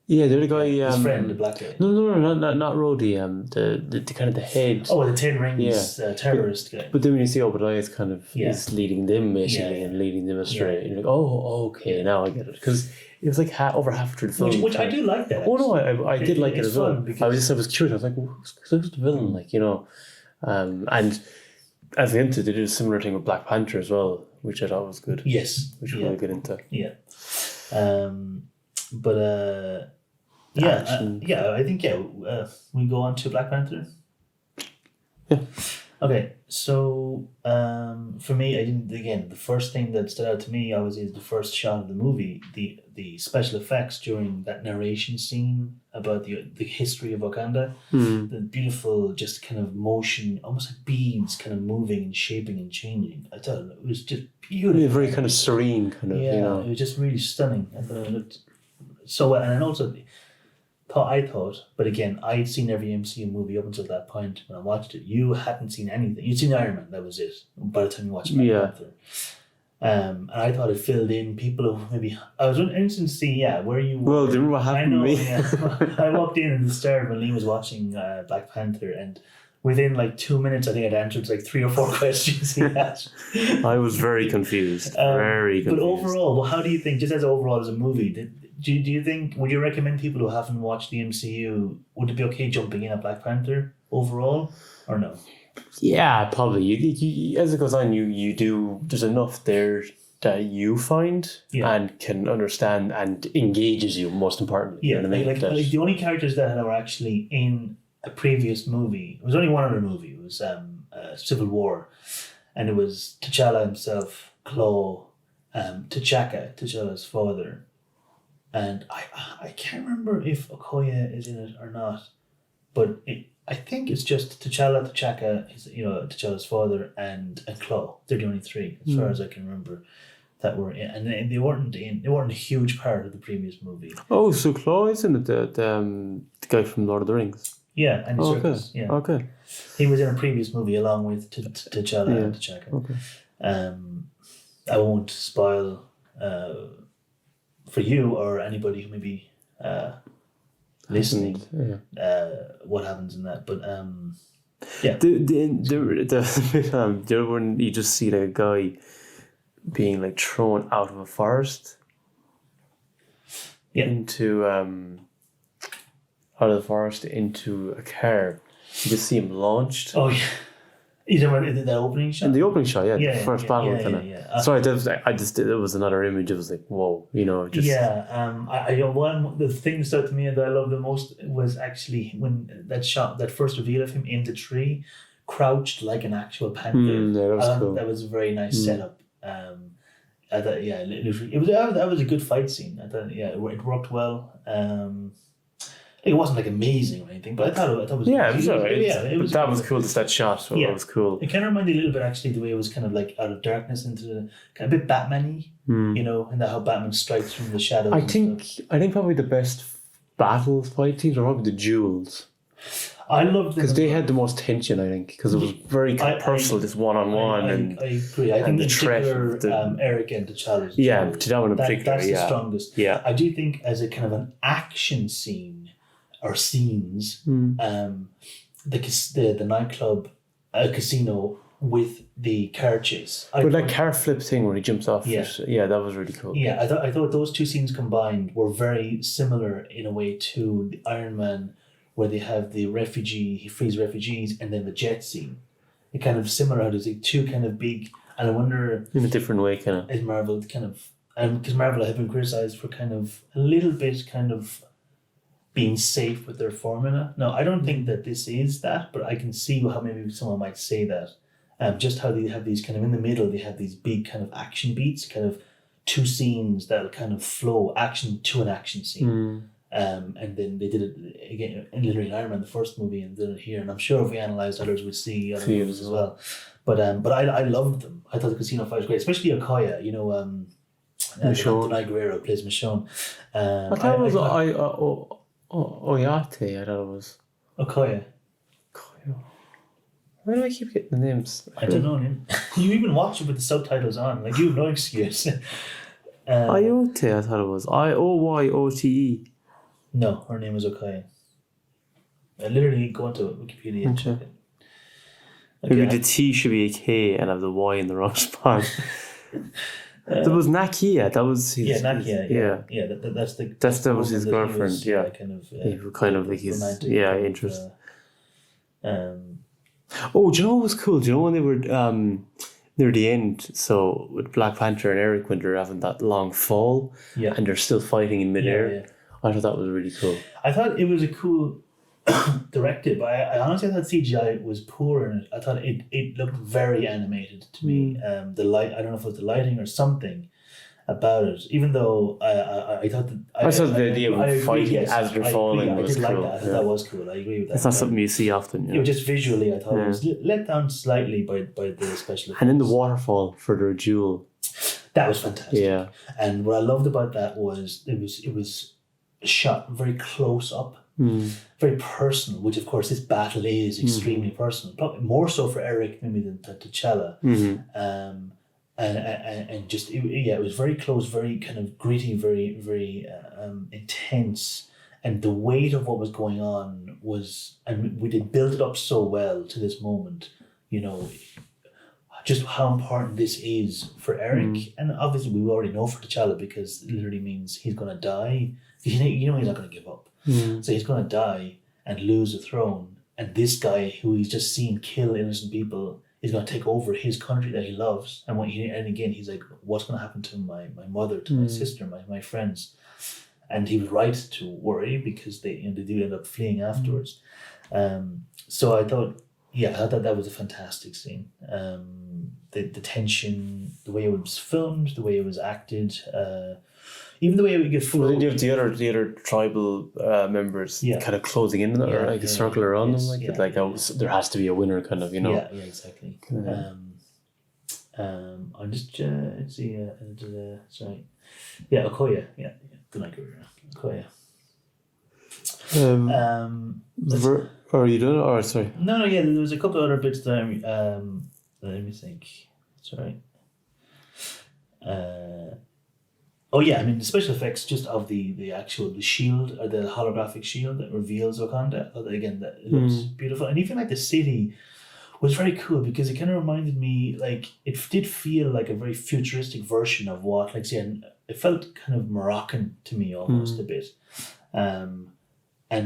Yeah, the other guy. His friend, the black guy. No, not Rhodey. The kind of the head. Oh, the Ten Rings terrorist guy. But then when you see Obadiah, it's kind of is leading them basically and leading them astray. And you're like, oh, okay, now I get it, because it was like over half through the film. Which I do like that. Oh no, I did like it as well. I was curious. I was like, who's the villain? And as they hinted, they did a similar thing with Black Panther as well, which I thought was good. Yes. Which we'll get into. Yeah. I think we go on to Black Panther. Yeah. Okay, so for me, I didn't. Again, the first thing that stood out to me always is the first shot of the movie, the special effects during that narration scene about the history of Wakanda, the beautiful just kind of motion, almost like beads, kind of moving and shaping and changing. I thought it was just beautiful. Yeah, very kind of serene, kind of. Yeah, it was just really stunning. I thought it looked so well, and also I thought, but again, I'd seen every MCU movie up until that point when I watched it. You hadn't seen anything. You'd seen Iron Man, that was it. By the time you watched Black Panther, and I thought it filled in people who maybe I was interested to see, where you were. Well, do you remember what happened to me? Yeah. I walked in at the start when Lee was watching Black Panther, and within like 2 minutes, I think I'd answered like 3 or 4 questions he asked. I was very confused. Very confused. But overall, well, how do you think, just as overall as a movie, do you think, would you recommend people who haven't watched the MCU, would it be okay jumping in at Black Panther overall, or no? Yeah, probably. You as it goes on, you do, there's enough there that you find and can understand and engages you, most importantly. Yeah, you know what I mean? like the only characters that were actually in a previous movie, it was only one other movie, it was Civil War, and it was T'Challa himself, Claw, T'Challa's father, and I can't remember if Okoye is in it or not, but I think it's just T'Challa, T'Challa's father, and Claw. They're the only 3, as far as I can remember, that were in, and they weren't a huge part of the previous movie. Oh, so Claw is in it, the guy from Lord of the Rings. Yeah, and Circus. Yeah. Okay. He was in a previous movie along with T'Challa and T'Chaka. Okay. I won't spoil for you or anybody who may be listening what happens in that, but yeah. The other one, you just see like a guy being like thrown out of a forest into out of the forest into a car. You just see him launched. Oh yeah. Is it that opening shot? In the opening shot, the first battle. Sorry, it was another image. It was like, whoa, just... One of the things that to me that I love the most was actually when that first reveal of him in the tree, crouched like an actual panther. That was cool. That was a very nice setup. I thought, literally, that was a good fight scene. I thought, it worked well. It wasn't like amazing or anything, but I thought it was. Yeah, it was alright. It was. That was cool. Just that shot. So it was cool. It kind of reminded me a little bit actually the way it was kind of like out of darkness into the kind of a bit Batman-y, and how Batman strikes from the shadows. I think probably the best battle fight scenes were probably the duels. I loved because they had the most tension. I think because it was very personal, this one-on-one, and I agree. I think the threat of Eric and T'Challa. Yeah, to that one in particular. That's the strongest. Yeah, I do think as a kind of an action scene. Or scenes, the nightclub, casino with the car chase. But that car flip thing where he jumps off, that was really cool. Yeah, I thought those 2 scenes combined were very similar in a way to the Iron Man, where they have he frees refugees, and then the jet scene. It kind of similar. There's like 2 kind of big, and I wonder in a different way, kind of. Is Marvel kind of, because Marvel have been criticized for kind of a little bit kind of being safe with their formula. No, I don't think that this is that, but I can see how maybe someone might say that. Just how they have these kind of in the middle, they have these big kind of action beats, kind of 2 scenes that'll kind of flow action to an action scene. And then they did it again in literally Iron Man, the first movie, and did it here. And I'm sure if we analysed others, we'd see other movies as well. But I loved them. I thought the casino fight was great, especially Okoye. Anthony Guerrero plays Michonne. I thought it was Oyate, I thought it was. Okoye. Why do I keep getting the names? I don't know. You even watch it with the subtitles on. Like, you have no excuse. Iote, I thought it was. Ioyote. No, her name is Okoye. I literally go into Wikipedia and check it. Maybe the T should be a K and have the Y in the wrong spot. There was Nakia. That was his. Nakia. Yeah. That was his girlfriend. Was, kind of like his interest. Oh, do you know what was cool? Do you know when they were near the end? So with Black Panther and Eric, when they're having that long fall, and they're still fighting in midair. I thought that was really cool. I thought it was a cool. directed, but I honestly thought CGI was poor in it. I thought it looked very animated to me. The light, I don't know if it was the lighting or something about it. Even though I thought that I thought the idea I of agree, fighting yes, as they're I falling agree. I was did cool. like that. I thought that was cool. I agree with that. It's not something you see often. You know, just visually, I thought it was let down slightly by the special effects. And in the waterfall for their duel. That was fantastic. Yeah. And what I loved about that was it was shot very close up, very personal. Which of course this battle is extremely personal, probably more so for Eric maybe than T'Challa. And just it was very close, very kind of gritty, very intense, and the weight of what was going on was, and we did build it up so well to this moment, you know, just how important this is for Eric, and obviously we already know for T'Challa because it literally means he's going to die. You know he's not going to give up, so he's going to die and lose the throne, and this guy who he's just seen kill innocent people is going to take over his country that he loves. And and again, he's like, what's going to happen to my mother, to my sister, my friends? And he was right to worry because they do end up fleeing afterwards. So I thought that was a fantastic scene. The tension, the way it was filmed, the way it was acted, even the way we get Well, then you have the other tribal members kind of closing in on it, or like a circle around them, there has to be a winner, kind of, you know. Yeah, exactly. I'm just let's see. Sorry, Okoye. Yeah, good night, Okoye. Are you doing it? Or sorry? No, yeah. There was a couple of other bits that let me think. Sorry. Oh yeah, I mean the special effects just of the actual the shield or the holographic shield that reveals Wakanda. Again, that it looks beautiful, and even like the city was very cool because it kind of reminded me, like, it did feel like a very futuristic version of what, like, say, and it felt kind of Moroccan to me almost a bit, and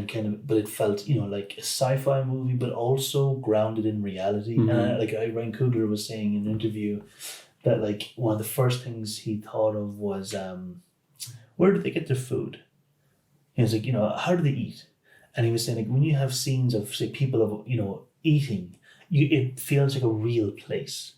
kind of, but it felt, you know, like a sci-fi movie, but also grounded in reality. Like Ryan Coogler was saying in an interview that, like, one of the first things he thought of was, where did they get their food? He was like, you know, how do they eat? And he was saying, like, when you have scenes of, say, people of, you know, eating, it feels like a real place.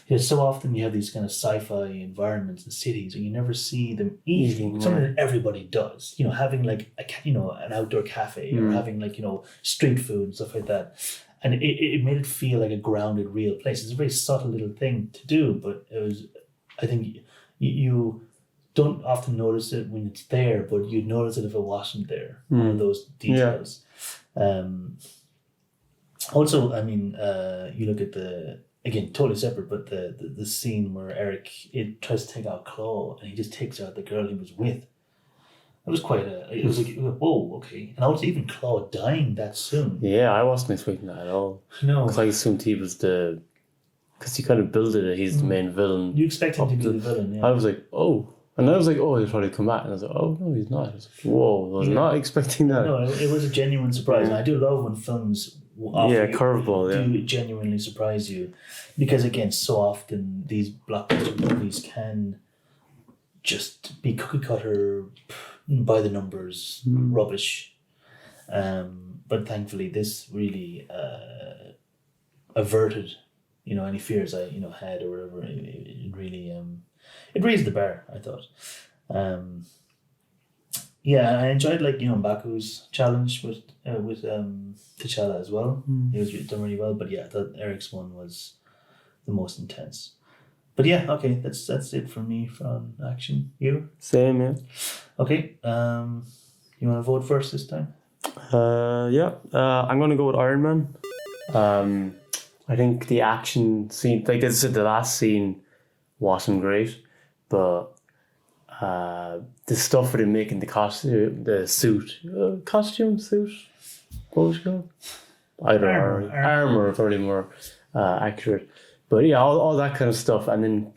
Because so often you have these kind of sci-fi environments and cities, and you never see them eating. Something that everybody does, you know, having like an outdoor cafe, or having, like, you know, street food and stuff like that. And it made it feel like a grounded, real place. It's a very subtle little thing to do, but it was, I think, you don't often notice it when it's there, but you'd notice it if it wasn't there. One of those details. Also, I mean, you look at again, totally separate, but the scene where Eric tries to take out Claw, and he just takes out the girl he was with. It was it was like, whoa, okay. And also even Claw dying that soon. Yeah, I wasn't expecting that at all. No. Because I assumed he was because he kind of builded it, he's the main villain. You expect him to be the villain, yeah. I was like, oh. And I was like, oh, he'll probably come back. And I was like, oh, no, he's not. I was like, whoa, I was not expecting that. No, it was a genuine surprise. And I do love when films curveball, do genuinely surprise you. Because, again, so often these blockbuster movies can just be cookie cutter, by the numbers, rubbish. But thankfully, this really averted, you know, any fears I, you know, had or whatever. It really it raised the bar, I thought. Yeah, I enjoyed, like, you know, Mbaku's challenge with T'Challa as well. He was done really well, but yeah, I thought Eric's one was the most intense. But yeah, okay, that's it for me from action. You? Same, yeah. Okay, you want to vote first this time? I'm going to go with Iron Man. I think the action scene, like I said, the last scene wasn't great, but the stuff with him making the costume, the suit, what was it called? Armor, probably more accurate. But yeah, all that kind of stuff, and then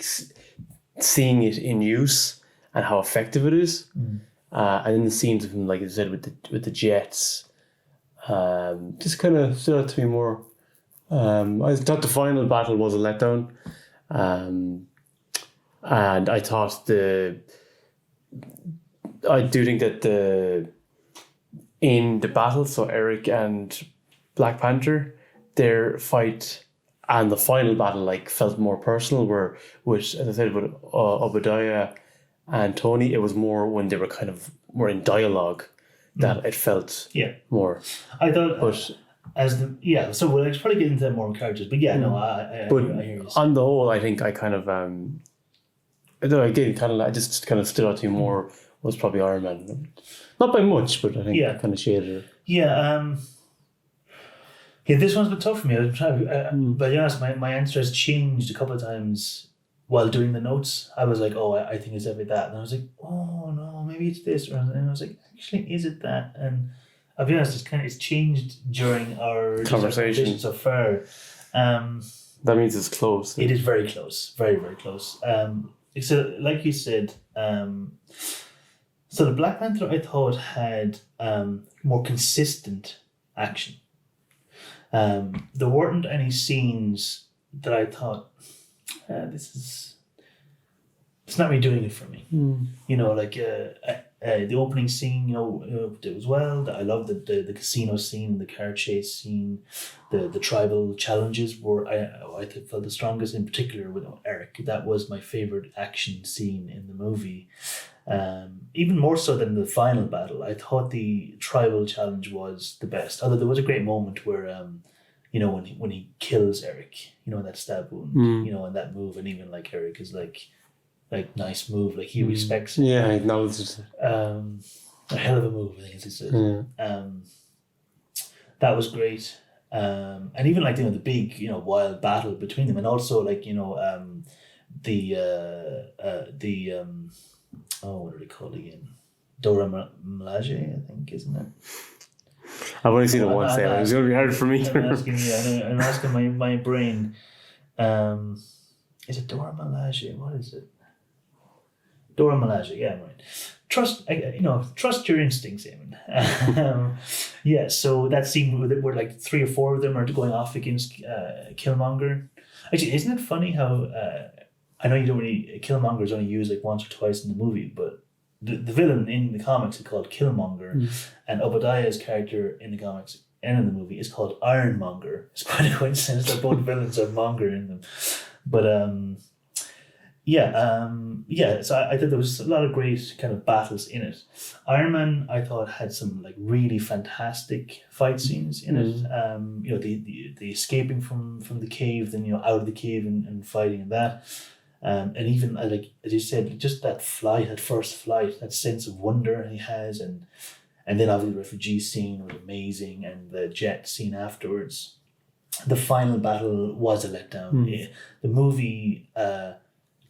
seeing it in use and how effective it is, and then the scenes of him, like I said, with the jets, just kind of stood out to me more. I thought the final battle was a letdown, and I thought I do think that in the battle, so Eric and Black Panther, their fight and the final battle like felt more personal. Where with, as I said, with Obadiah and Tony, it was more when they were kind of more in dialogue that it felt more. I thought, but so we'll probably get into that more characters, but I hear you. On the whole, I think I kind of I just kind of stood out to me more was probably Iron Man, not by much, but I think I kind of shaded it. This one's been tough for me. I was trying, but to be honest, my answer has changed a couple of times while doing the notes. I was like, I think it's definitely that, and I was like, oh no, maybe it's this, and I was like, actually, is it that? And I'll be honest, it's changed during our conversation so far. That means it's close. It is very close, very very close. So, like you said, so the Black Panther I thought had more consistent action. There weren't any scenes that I thought, it's not really doing it for me. Like the opening scene, did as well. I love the casino scene, the car chase scene, the tribal challenges were I felt the strongest, in particular with Eric. That was my favorite action scene in the movie. Even more so than the final battle, I thought the tribal challenge was the best. Although there was a great moment where, when he kills Eric, that stab wound, and that move, and even like Eric is like nice move, like he respects it. Yeah, I acknowledge it. A hell of a move, I think, as he said. That was great. And even like the big wild battle between them, and also like what are they called again? Dora Milaje, I think, isn't it? I've only seen it once. It's going to be hard for me. I'm asking my brain. Is it Dora Milaje? What is it? Dora Milaje. Yeah, I'm right. Trust your instincts, Eamon. So that scene where like 3 or 4 of them are going off against Killmonger. Actually, isn't it funny how I know you don't really Killmonger is only used like once or twice in the movie, but the villain in the comics is called Killmonger, and Obadiah's character in the comics and in the movie is called Ironmonger. It's quite a coincidence that both villains have monger in them, but so I thought there was a lot of great kind of battles in it. Iron Man, I thought, had some like really fantastic fight scenes in it. The escaping from the cave, then out of the cave and fighting in that. And even like as you said, just that first flight, that sense of wonder he has, and then obviously the refugee scene was amazing, and the jet scene afterwards. The final battle was a letdown. The movie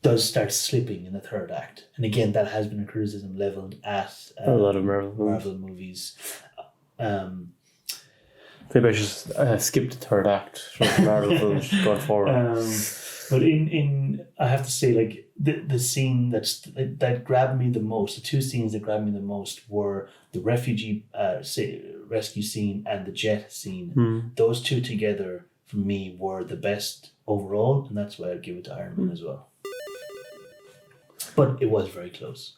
does start slipping in the third act, and again that has been a criticism leveled at a lot of Marvel movies. Maybe I should skip the third act from Marvel films going forward. But in I have to say, like the scene that grabbed me the most, the 2 scenes that grabbed me the most were the refugee rescue scene and the jet scene. Those 2 together for me were the best overall, and that's why I'd give it to Iron Man as well. But it was very close.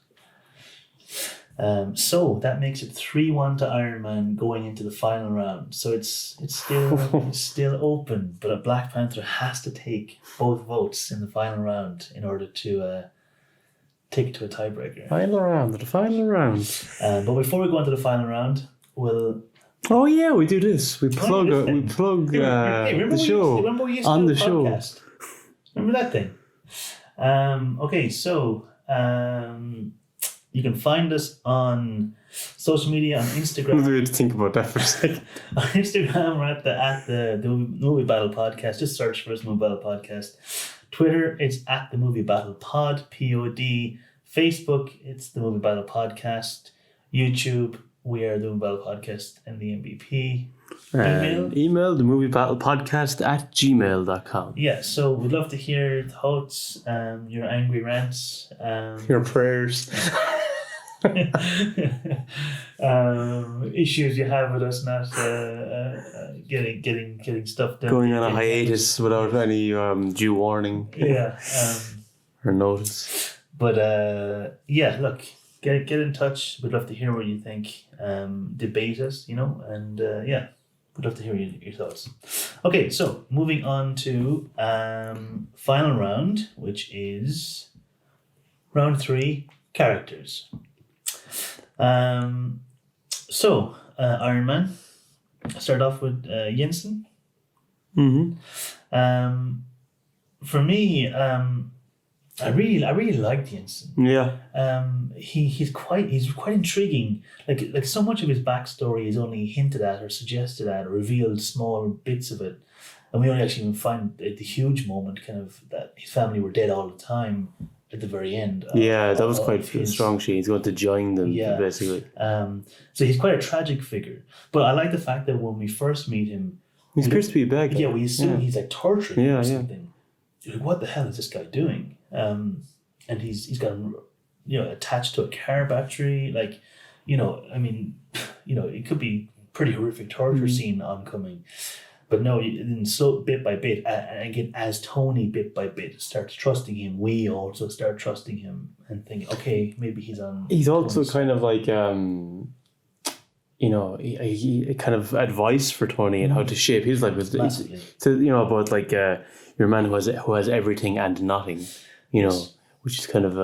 So that makes it 3-1 to Iron Man going into the final round. So it's still open, but a Black Panther has to take both votes in the final round in order to take it to a tiebreaker. Final round. But before we go into the final round, we'll. Oh yeah, we do this. We plug the show on the show. Podcast? Remember that thing? Okay, so. You can find us on social media, on Instagram. We had to think about that for a second. On Instagram, we're at the Movie Battle Podcast. Just search for us, Movie Battle Podcast. Twitter, it's at the Movie Battle Pod, POD. Facebook, it's the Movie Battle Podcast. YouTube, we are the Movie Battle Podcast and the MVP. Email the Movie Battle Podcast at gmail.com. Yeah, so we'd love to hear your thoughts, your angry rants, your prayers. Issues you have with us not getting stuff done. Going on a hiatus without any due warning. Yeah. Or notice. But look, get in touch. We'd love to hear what you think. Debate us, and yeah, we'd love to hear your thoughts. Okay, so moving on to final round, which is round 3, characters. Iron Man. Start off with Jensen. For me, I really liked Jensen. Yeah. He's quite intriguing. Like so much of his backstory is only hinted at or suggested at or revealed small bits of it, and we only actually even find the huge moment, kind of that his family were dead all the time at the very end. Yeah, that was quite a strong shit. He's going to join them, basically. So he's quite a tragic figure, but I like the fact that when we first meet him, he appears to be a bad guy. Yeah, we assume he's like torturing or something. You're like, what the hell is this guy doing? And he's got attached to a car battery. Like, I mean, it could be pretty horrific torture scene oncoming. But no, then so bit by bit, and again, as Tony bit by bit starts trusting him, we also start trusting him and think, okay, maybe he's on. He's also kind of like, he kind of advice for Tony and how to shape his life. About like your man who has everything and nothing, which is kind of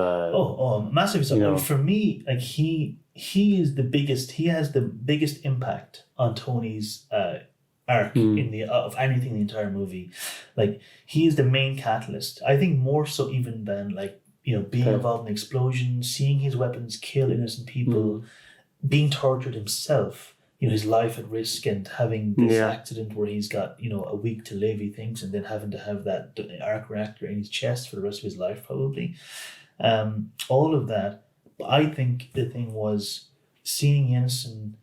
massive. So for me, like he is the biggest. He has the biggest impact on Tony's arc in of anything in the entire movie. Like he is the main catalyst. I think more so even than like being involved in explosions, seeing his weapons kill innocent people, being tortured himself. His life at risk and having this accident where he's got a week to live, he thinks, and then having to have that arc reactor in his chest for the rest of his life probably. All of that. But I think the thing was seeing Jensen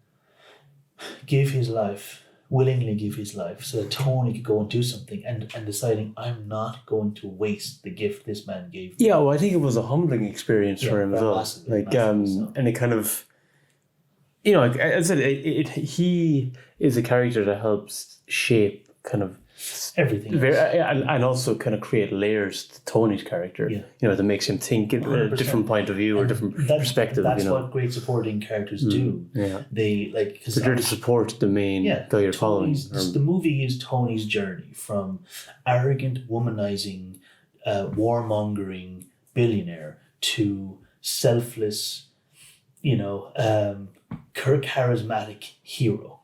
willingly give his life so that Tony could go and do something and deciding, I'm not going to waste the gift this man gave me. Yeah, well, I think it was a humbling experience for him as well. And it kind of, like I said, he is a character that helps shape kind of everything and also kind of create layers to Tony's character. That makes him think in a different point of view or different perspective. That's what great supporting characters do. They because they're there to support the main guy you're following. The movie is Tony's journey from arrogant, womanizing, warmongering billionaire to selfless, charismatic hero.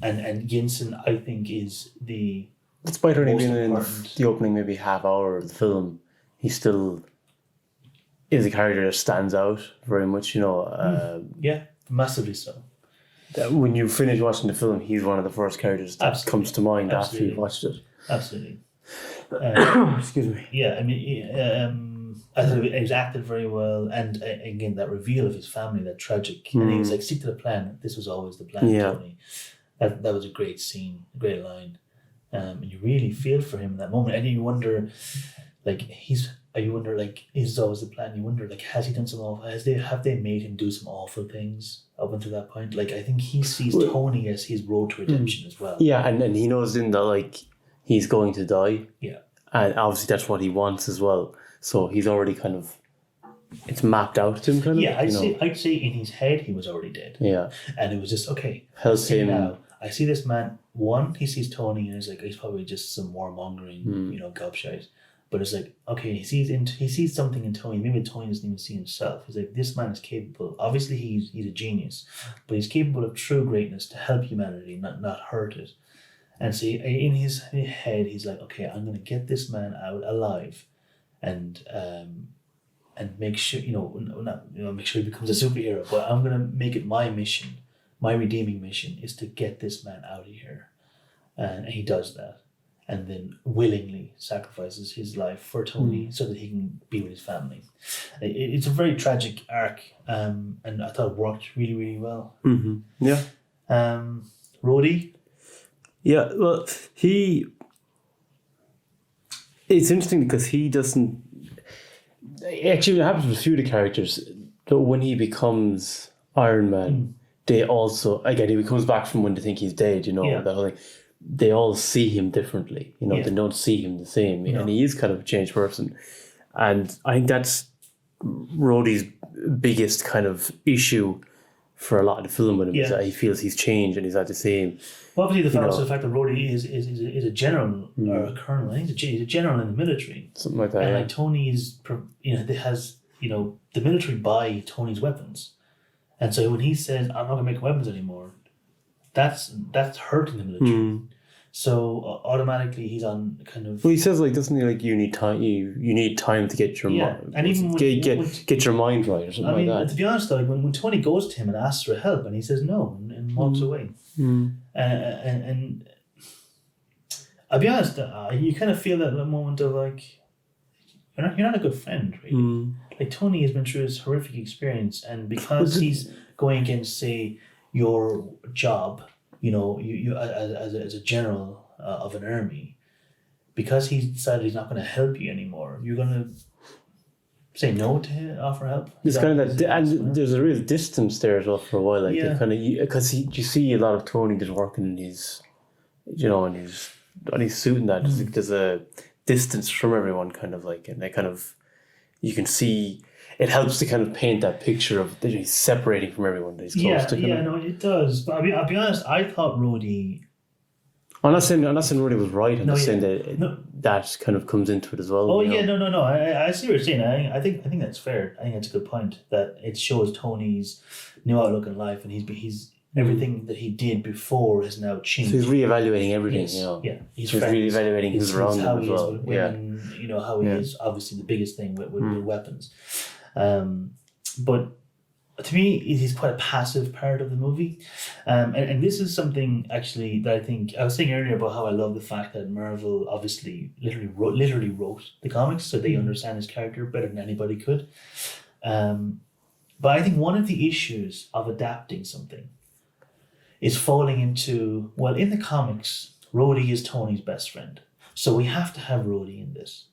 And Jensen, I think, is the despite only being in the opening maybe half hour of the film, he still is a character that stands out very much. Massively so. That when you finish watching the film, he's one of the first characters that comes to mind after you've watched it. Absolutely. Excuse me. Yeah, I mean, I thought he was acted very well, and again that reveal of his family, that tragic, and he was like, "Stick to the plan. This was always the plan, Tony." That was a great scene, a great line, and you really feel for him in that moment, and you wonder, is always the plan? You wonder, has he done some awful? Have they made him do some awful things up until that point? Like I think he sees Tony as his road to redemption as well. Yeah, and he knows in that he's going to die. Yeah, and obviously that's what he wants as well. So he's already kind of. It's mapped out to him, kind of. Yeah, I'd say in his head he was already dead. Yeah, and it was just okay. Help him now. I see this man. One, he sees Tony and he's like, he's probably just some warmongering, gobshite. But it's like, okay, he sees something in Tony. Maybe Tony doesn't even see himself. He's like, this man is capable. Obviously, he's a genius, but he's capable of true greatness to help humanity, not hurt it. And so in his head, he's like, okay, I'm going to get this man out alive, and make sure make sure he becomes a superhero. But I'm going to make it my mission. My redeeming mission is to get this man out of here. And he does that. And then willingly sacrifices his life for Tony so that he can be with his family. It's a very tragic arc. And I thought it worked really, really well. Mm-hmm. Yeah. Rhodey? Yeah, well, it's interesting because he doesn't... Actually, it happens with a few of the characters. That when he becomes Iron Man... They also, again, he comes back from when they think he's dead, that whole thing. They all see him differently, they don't see him the same. No. And he is kind of a changed person. And I think that's Rhodey's biggest kind of issue for a lot of the film with him is Yeah. that he feels he's changed and he's not the same. Well, obviously, know. the fact that Rhodey is a general or a colonel. I think he's a general in the military. Something like that. And Yeah. like Tony's, has the military buy Tony's weapons, and so when he says, "I'm not gonna make weapons anymore," that's hurting the military. So automatically he's on kind of Well, he says like, doesn't he, like, you need time? You need time to get your mind, and even get your mind right or something I mean, like to be honest, though, like when Tony goes to him and asks for help, and he says no and walks away, and I'll be honest, you kind of feel that moment of like you're not a good friend, really. Like Tony has been through this horrific experience, and because he's going against, say, your job, you as a general of an army, because he's decided he's not going to help you anymore, you're going to say no to offer help. It's kind of that, and there's a real distance there as well for a while. Like, kind of, because you see a lot of Tony just working in his, in his suit and that. There's a distance from everyone, kind of like, and they kind of, you can see. It helps to kind of paint that picture of that he's separating from everyone that he's close to. No, it does. But I'll be honest, I thought Rhodey... I'm not saying Rhodey was right. I'm just saying that that kind of comes into it as well. Oh, yeah, no. I see what you're saying. I think that's fair. I think that's a good point, that it shows Tony's new outlook in life, and he's everything that he did before has now changed. So he's reevaluating everything, Yeah, he's reevaluating who's around him as well. With women, how he is obviously the biggest thing with weapons. But to me, he's quite a passive part of the movie. And this is something actually that I think, I was saying earlier about how I love the fact that Marvel obviously literally wrote the comics, so they understand his character better than anybody could. But I think one of the issues of adapting something is falling into, well, in the comics, Rhodey is Tony's best friend. So we have to have Rhodey in this.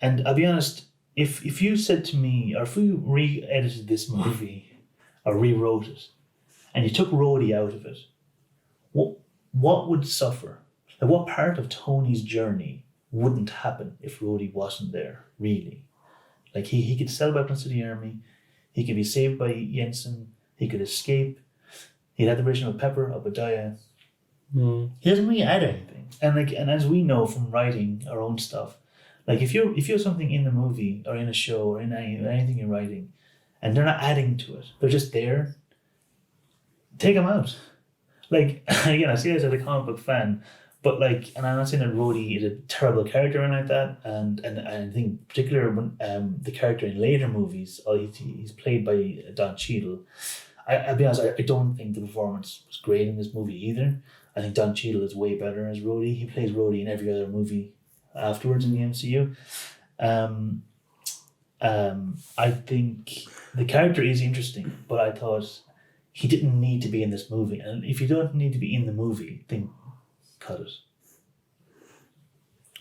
And I'll be honest, if you said to me, or if we re-edited this movie or rewrote it, and you took Rhodey out of it, what would suffer? Like, what part of Tony's journey wouldn't happen if Rhodey wasn't there, really? Like, he could sell weapons to the army, he could be saved by Jensen, he could escape, he'd have the original Pepper, Obadiah. He doesn't really add anything. And as we know from writing our own stuff, like if you're something in the movie or in a show or in anything you're writing, and they're not adding to it, they're just there, take them out. Like, again, I see this as a comic book fan, but like, and I'm not saying that Rhodey is a terrible character or anything like that, and I think in particular when the character in later movies, he's played by Don Cheadle. I'll be honest, I don't think the performance was great in this movie either. I think Don Cheadle is way better as Rhodey. He plays Rhodey in every other movie afterwards in the MCU. I think the character is interesting, but I thought he didn't need to be in this movie. And if you don't need to be in the movie, then cut it.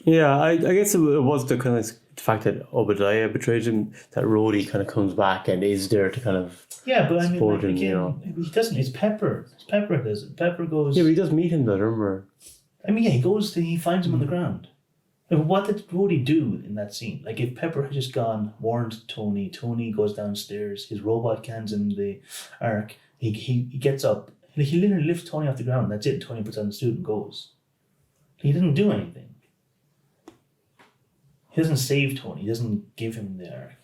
Yeah, I guess it was the kind of fact that Obadiah betrayed him, that Rhodey kind of comes back and is there to kind of but I mean, support him, again, he doesn't. It's Pepper. It's Pepper who does it. Pepper goes... Yeah, but he does meet him though, remember? I mean, he goes he finds him on the ground. Like, what did Rhodey do in that scene? Like, if Pepper had just warned Tony goes downstairs, his robot cans in the ark, he gets up, he literally lifts Tony off the ground, that's it, Tony puts on the suit and goes. He didn't do anything. He doesn't save Tony, he doesn't give him the ark.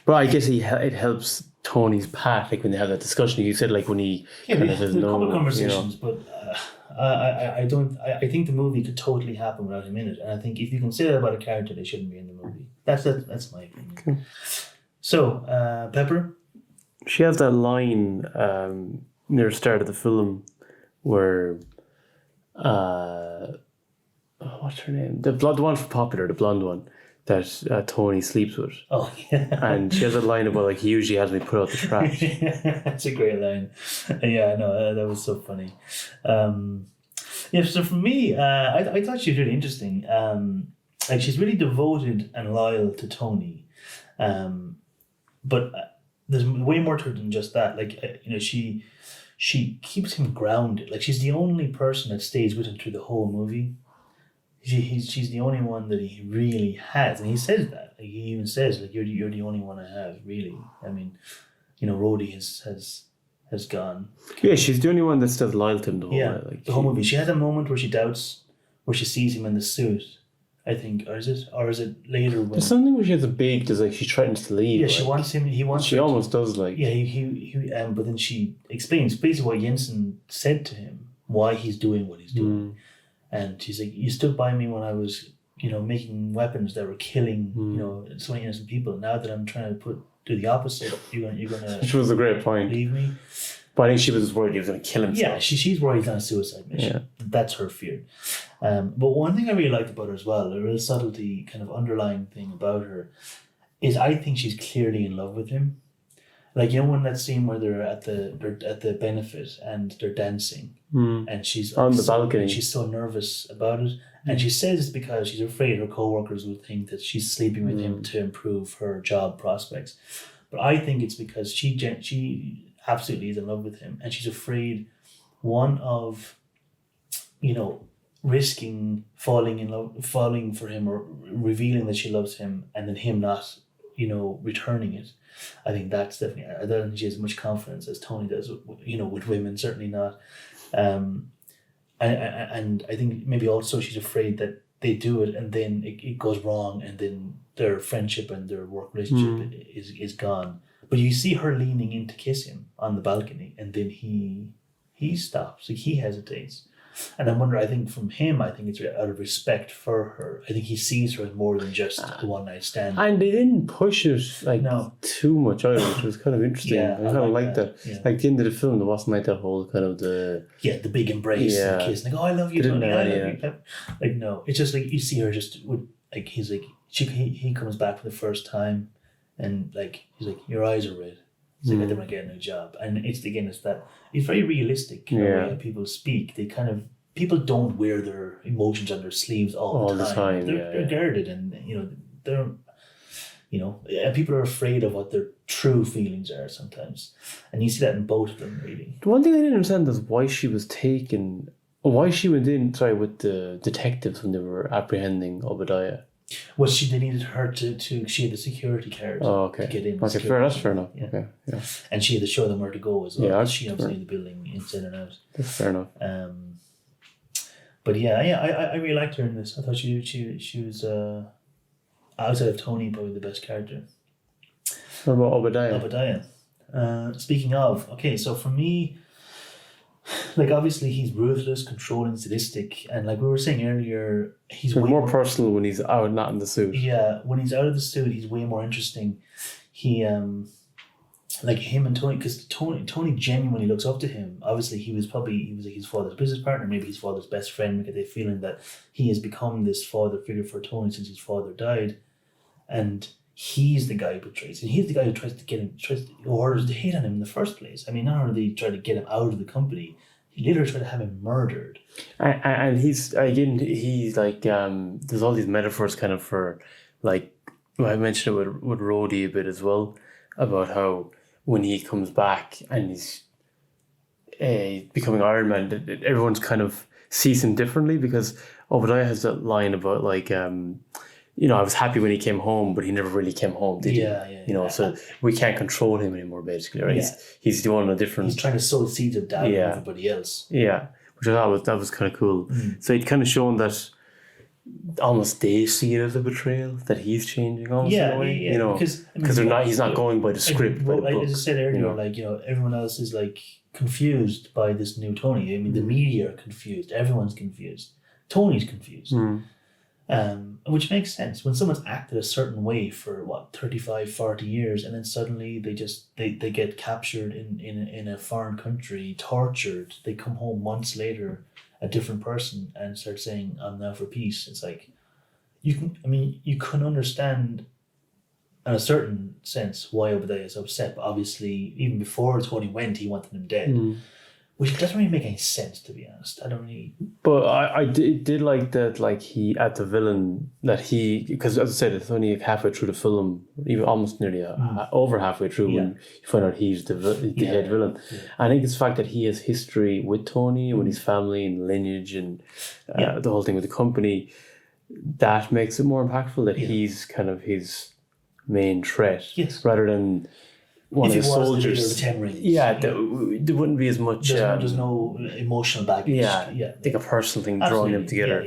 But I guess it helps Tony's path, like when they have that discussion. You said like when he kind of says no, a couple of conversations, but I don't. I think the movie could totally happen without him in it, and I think if you can say that about a character, they shouldn't be in the movie. That's my opinion. Okay. So Pepper, she has that line near the start of the film where what's her name? The one from Popular, the blonde one that Tony sleeps with. Oh, yeah. And she has a line about like he usually has me put out the trash. That's a great line. Yeah, no, that was so funny. So for me, I thought she was really interesting. Like, she's really devoted and loyal to Tony, but there's way more to her than just that. Like, she keeps him grounded. Like, she's the only person that stays with him through the whole movie. she's the only one that he really has, and he says that. Like, he even says, like, you're the only one I have, really. I mean, Rhodey has gone. Yeah, she's the only one that's still loyal to him the whole way. Like, the whole movie. She has a moment where she doubts, where she sees him in the suit, I think, or is it later when? There's something where she has a big. There's like she threatens to leave. Yeah, she wants him. He wants. She her almost does like. Yeah, he but then she explains basically what Jensen said to him, why he's doing what he's doing, and she's like, "You stood by me when I was, making weapons that were killing, so many innocent people. Now that I'm trying to do the opposite, you're gonna." Which was a great point. Leave me. But I think she was just worried he was going to kill himself. Yeah, she's worried he's on a suicide mission. Yeah. That's her fear. But one thing I really liked about her as well, a real subtlety, kind of underlying thing about her, is I think she's clearly in love with him. Like, when that scene where they're at the benefit and they're dancing, and she's on the balcony, and she's so nervous about it, and she says it's because she's afraid her co-workers will think that she's sleeping with him to improve her job prospects. But I think it's because she absolutely is in love with him, and she's afraid, one, of risking falling for him, or revealing that she loves him, and then him not returning it. I think that's definitely, I don't think she has as much confidence as Tony does with women, certainly not. And I think maybe also she's afraid that they do it and then it goes wrong, and then their friendship and their work relationship is gone. But you see her leaning in to kiss him on the balcony, and then he stops. Like, he hesitates. And I think from him, I think it's out of respect for her. I think he sees her as more than just the one night stand. And they didn't push it too much either, which was kind of interesting. Yeah, I kind of like that. Yeah. Like, at the end of the film, there wasn't like that whole kind of the big embrace and kiss. Like, oh, I love you, Tony. I love you. Like, no, it's just like you see her just with, like, he's like, he comes back for the first time, and like he's like, your eyes are red. It's like, I don't want to get a new job. And it's that it's very realistic way people speak. They kind of, people don't wear their emotions on their sleeves all the time. They're guarded, and they're and people are afraid of what their true feelings are sometimes. And you see that in both of them, really. The one thing I didn't understand is why she went in with the detectives when they were apprehending Obadiah. Well, they needed her to she had the security card to get in. Okay, that's fair enough. Yeah. Okay, yeah. And she had to show them where to go as well. Yeah, she obviously in the building inside and out. That's fair enough. But I really liked her in this. I thought she was outside of Tony, probably the best character. What about Obadiah? Speaking of, okay, so for me, like, obviously he's ruthless, controlling, sadistic, and like we were saying earlier, he's way more personal when he's out, not in the suit. Yeah, when he's out of the suit, he's way more interesting. He like him and Tony, because Tony genuinely looks up to him. Obviously, he was like his father's business partner, maybe his father's best friend. We get the feeling that he has become this father figure for Tony since his father died, and he's the guy who betrays, and he's the guy who orders to hit on him in the first place. I mean, not only did he try to get him out of the company, he literally tried to have him murdered. And he's like, there's all these metaphors kind of for, like, I mentioned it with Rhodey a bit as well, about how when he comes back and he's becoming Iron Man, everyone's kind of sees him differently, because Obadiah has that line about, like, I was happy when he came home, but he never really came home, did he? Yeah. So we can't control him anymore, basically, right? Yeah. He's doing a different... He's trying to sow seeds of doubt in everybody else. Yeah, which I thought that was kind of cool. So he'd kind of shown that almost they see it as a betrayal, that he's changing almost in a way, because he's not going by the script, by the book. As I said earlier, everyone else is like confused by this new Tony. I mean, the media are confused. Everyone's confused. Tony's confused. Which makes sense. When someone's acted a certain way for 35, 40 years, and then suddenly they get captured in a foreign country, tortured, they come home months later, a different person, and start saying, I'm now for peace. It's like, you can understand in a certain sense why Obadiah is upset, but obviously even before Tony went, he wanted him dead. which doesn't really make any sense, to be honest. I don't really. But I did like that, like he at the villain that he, because as I said, it's only like halfway through the film, even almost nearly over halfway through when you find out he's the head villain. Yeah. I think it's the fact that he has history with Tony, with his family and lineage and the whole thing with the company, that makes it more impactful that he's kind of his main threat, rather than one of the soldiers. The Ten Rings. Yeah, there wouldn't be as much. There's no emotional baggage. Yeah, like a personal thing drawing them together.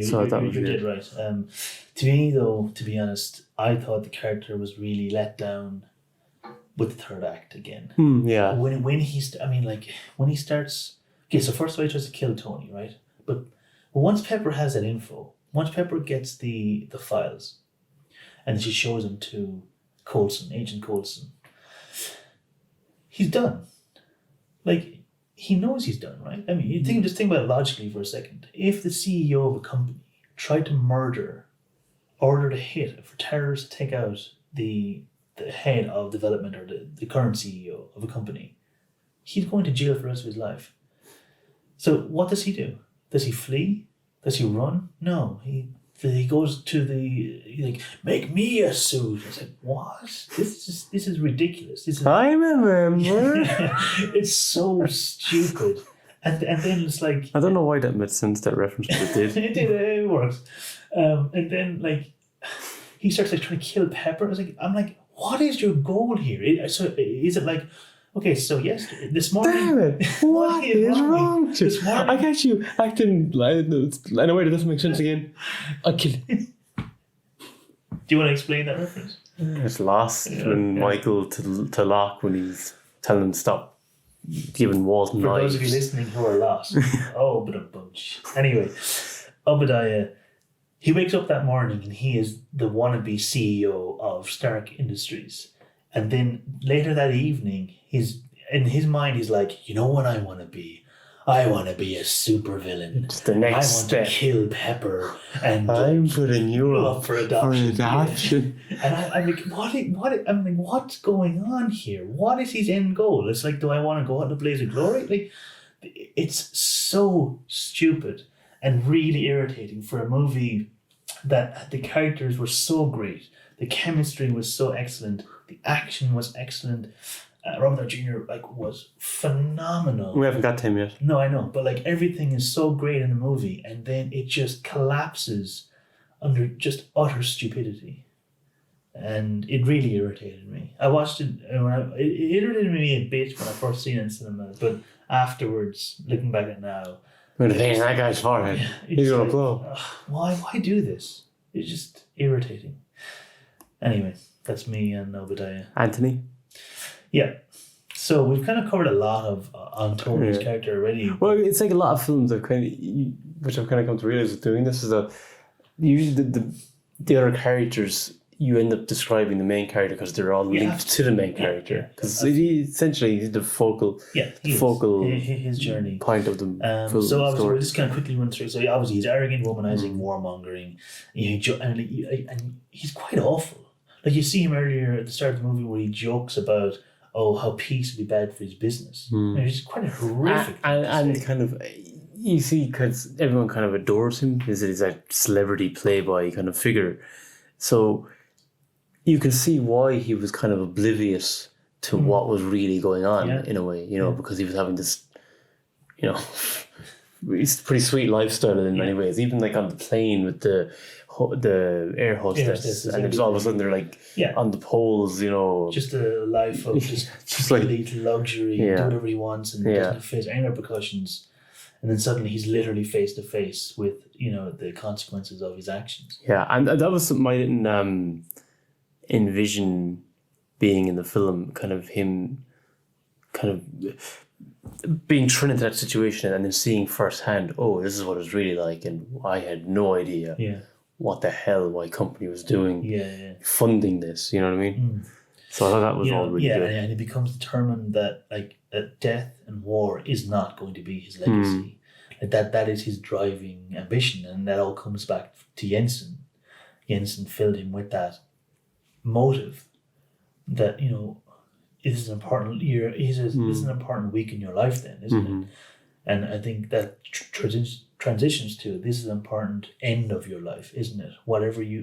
So I thought you did right. To me, though, to be honest, I thought the character was really let down with the third act again. When he starts. Okay, so first of all, he tries to kill Tony, right? But once Pepper has that info, once Pepper gets the files, and she shows him to Coulson, Agent Coulson, he's done. Like, he knows he's done, right? I mean, just think about it logically for a second. If the CEO of a company tried to ordered a hit for terrorists to take out the head of development or the current CEO of a company, he's going to jail for the rest of his life. So what does he do? Does he flee? Does he run? No, he goes to make me a suit. It's like, what? This is ridiculous. I remember. It's so stupid. And then it's like, I don't know why that made sense, that reference, but it did. It works. And then he starts trying to kill Pepper. I'm like, what is your goal here? So is it like, okay, so yes, this morning. Damn it! What is wrong with you? This morning, I catch you acting in a way that doesn't make sense again. I kill you. Do you want to explain that reference? It's lost when Michael to Locke when he's telling him to stop giving Walton knives. For those of you listening who are lost, but a bunch. Anyway, Obadiah, he wakes up that morning and he is the wannabe CEO of Stark Industries. And then later that evening, in his mind, he's like, you know what I want to be? I want to be a supervillain. It's the next step. I want to kill Pepper. And I'm putting you up for adoption. Yeah. And I'm like, what's going on here? What is his end goal? It's like, do I want to go out in a blaze of glory? Like, it's so stupid and really irritating for a movie that the characters were so great. The chemistry was so excellent. The action was excellent. Robert Downey Jr. was phenomenal. We haven't got to him yet. No, I know, but everything is so great in the movie, and then it just collapses under just utter stupidity, and it really irritated me. I watched it. It irritated me a bit when I first seen it in cinema, but afterwards, looking back at it now, We're thinking that guy's forehead. He's gonna blow. Why do this? It's just irritating. Anyway, that's me and Obadiah. Anthony? Yeah. So we've kind of covered a lot of on Tony's character already. Well, it's like a lot of films which I've kind of come to realize with doing this is that usually the other characters, you end up describing the main character because they're all linked to the main character. Because essentially he's the focal his journey point of the film. So obviously story. we'll just kind of quickly run through. So obviously he's arrogant, womanizing, warmongering, and he's quite awful. Like you see him earlier at the start of the movie where he jokes about how peace would be bad for his business. It's quite a horrific. And kind of, you see, because everyone kind of adores him. He's a celebrity playboy kind of figure. So you can see why he was kind of oblivious to what was really going on in a way, because he was having this, it's a pretty sweet lifestyle in many ways. Even on the plane with the air hostess, and it's all of a sudden they're on the poles, Just a life of just complete luxury, do whatever he wants, and doesn't face any repercussions. And then suddenly he's literally face to face with the consequences of his actions. Yeah, and that was something I didn't envision being in the film. Kind of him, kind of being thrown into that situation and then seeing firsthand, oh, this is what it's really like, and I had no idea what the hell my company was doing, funding this. You know what I mean? So I thought that was all really good. And he becomes determined that that death and war is not going to be his legacy. That is his driving ambition, and that all comes back to Jensen. Jensen filled him with that motive that this is an important year. This is an important week in your life, then, isn't it? And I think that transitions to this is an important end of your life, isn't it?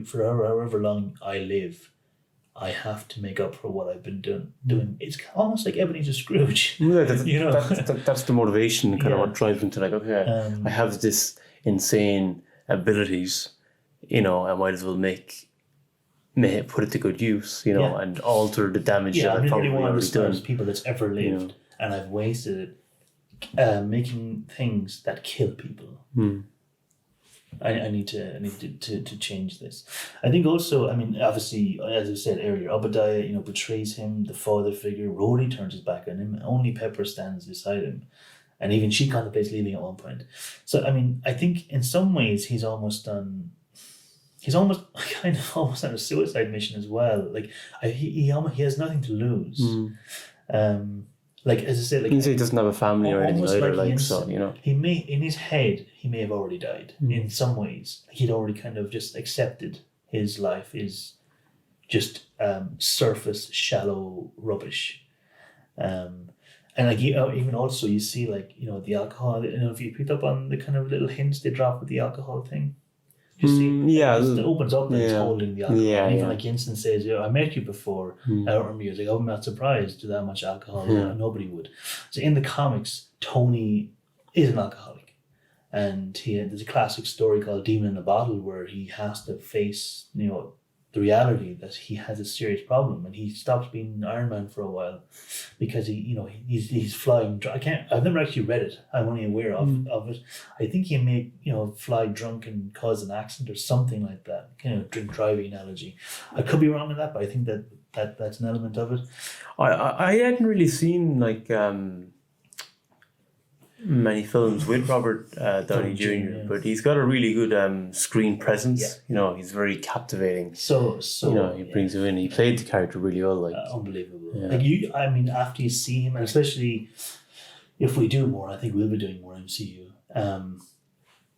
For however long I live, I have to make up for what I've been doing. It's almost like Ebenezer Scrooge. Yeah, that's the motivation, kind of what drives me to like, okay, I have this insane abilities, I might as well put it to good use, and alter the damage that I've probably one of the already done. smartest people that's ever lived, and I've wasted it making things that kill people. I need to change this. I think also, obviously, as I said earlier, Obadiah, betrays him, the father figure. Rhodey turns his back on him. Only Pepper stands beside him. And even she contemplates leaving at one point. So, I think in some ways he's almost on a suicide mission as well. Like, he has nothing to lose. Like, as I said, like, you say he doesn't have a family or anything either, He may, in his head, he may have already died in some ways. He'd already kind of just accepted his life is just surface, shallow rubbish. And like, even also you see, like, the alcohol, if you picked up on the kind of little hints they drop with the alcohol thing. You see, it opens up and it's holding the alcohol. Even like Jensen says, I met you before. I don't remember. He's like, I'm not surprised to that much alcohol. Nobody would. So in the comics, Tony is an alcoholic, and there's a classic story called Demon in a Bottle where he has to face the reality that he has a serious problem, and he stops being Iron Man for a while because he's flying. I've never actually read it. I'm only aware of it. I think he may fly drunk and cause an accident or something like that. Drink driving analogy. I could be wrong in that, but I think that's an element of it. I hadn't really seen like many films with Robert Downey Jr., but he's got a really good screen presence. He's very captivating. So he brings you in. He played the character really well. Like, unbelievable. Yeah. Like after you see him, and especially if we do more, I think we'll be doing more MCU.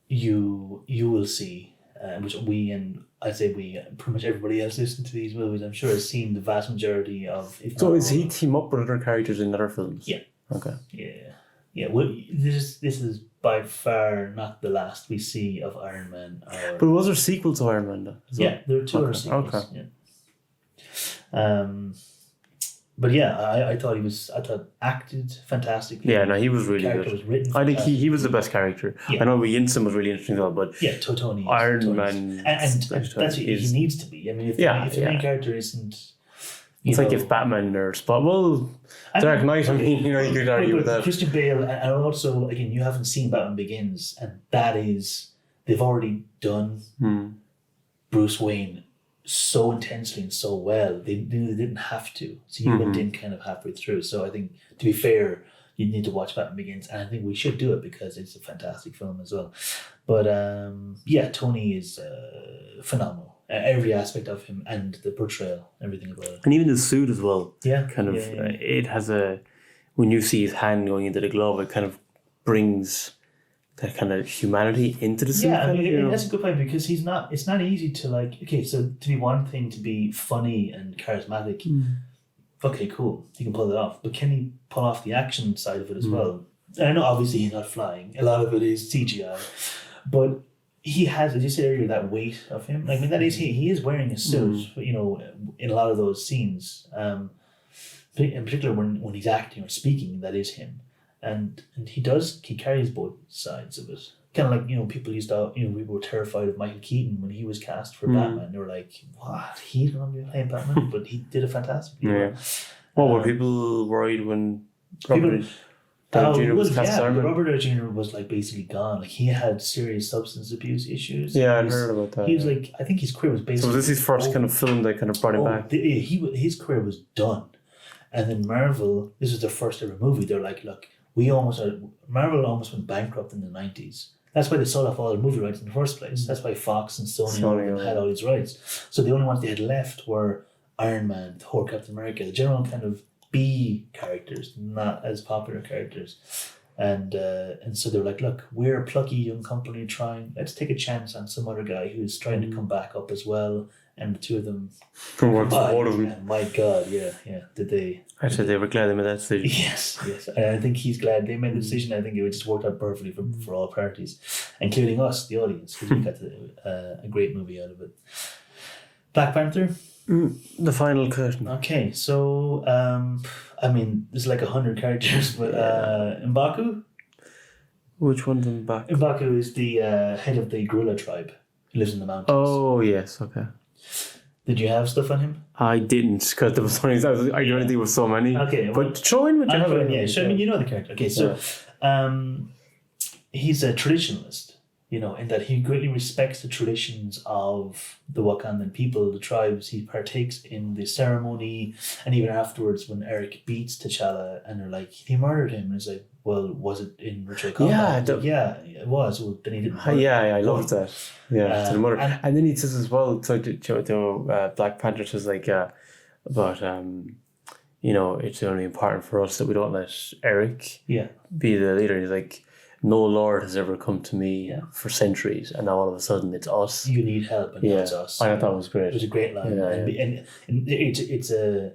You will see, which we and I say we, pretty much everybody else listening to these movies, I'm sure has seen the vast majority of. So is he team up with other characters in other films? Yeah. Okay. Yeah. Yeah, well, this is by far not the last we see of Iron Man. But was there a sequel to Iron Man though? Yeah, there are two other sequels. Okay. Yeah. But yeah, I thought acted fantastically. Yeah, no, he was really good. Was written I think he was the best character. Yeah. I know Yinsen was really interesting though, but Tony Iron Man, and that's what he needs to be. If the main character isn't. It's like if Batman or Dark Knight, you could argue with that. Christian Bale, and also, again, you haven't seen Batman Begins, and they've already done Bruce Wayne so intensely and so well. They didn't have to. So you went in kind of halfway through. So I think, to be fair, you need to watch Batman Begins, and I think we should do it because it's a fantastic film as well. But Tony is phenomenal. Every aspect of him and the portrayal, everything about it. And even the suit as well. Yeah. It has when you see his hand going into the glove, it kind of brings that kind of humanity into the suit. Yeah, that's a good point because it's not easy to so to be one thing to be funny and charismatic, okay, cool, he can pull it off. But can he pull off the action side of it as well? And I know obviously he's not flying. A lot of it is CGI. But he has, as you said earlier, that weight of him. That is he is wearing a suit, in a lot of those scenes. In particular when he's acting or speaking, that is him. And he carries both sides of it. Kind of like, people used to, we were terrified of Michael Keaton when he was cast for Batman. They were like, what? He's going to be playing Batman? But he did it fantastically. Yeah. What were people worried when Robert Downey Jr. was cast as Iron Man? Robert Downey Jr. was basically gone. He had serious substance abuse issues. Yeah, I heard about that. He was I think his career was basically. So was this his first kind of film that kind of brought him back? His career was done. And then Marvel, this was their first ever movie. They're like, look, Marvel almost went bankrupt in the 90s. That's why they sold off all the movie rights in the first place. That's why Fox and Sony had all these rights. So the only ones they had left were Iron Man, Thor, Captain America, the general kind of B characters, not as popular characters. And so they're like, look, we're a plucky young company let's take a chance on some other guy who's trying to come back up as well and the two of them. Worked for combined, all of them. and my God, yeah. Did they? Actually, they were glad they made that decision. Yes. I think he's glad they made the decision. I think it just worked out perfectly for all parties, including us, the audience, because we got a great movie out of it. Black Panther. The final curtain. Okay, so there's like 100 characters, but M'Baku. Which one's in back? M'Baku is the head of the gorilla tribe. He lives in the mountains. Oh yes, okay. Did you have stuff on him? I didn't, because there was only, I don't think there was so many. Okay, but throw in what you have. You know the character. Okay, so he's a traditionalist, in that he greatly respects the traditions of the Wakandan people, the tribes. He partakes in the ceremony, and even afterwards when Eric beats T'Challa and they're like, he murdered him, and he's like, well, was it in ritual combat? Yeah, it was. Well, then he didn't. I loved that. Yeah, to the mother. And then he says as well, so Black Panther says like about it's only important for us that we don't let Eric be the leader. He's like, no lord has ever come to me for centuries, and now all of a sudden it's us. You need help, and now it's us. I thought that was great. It was a great line, and it's a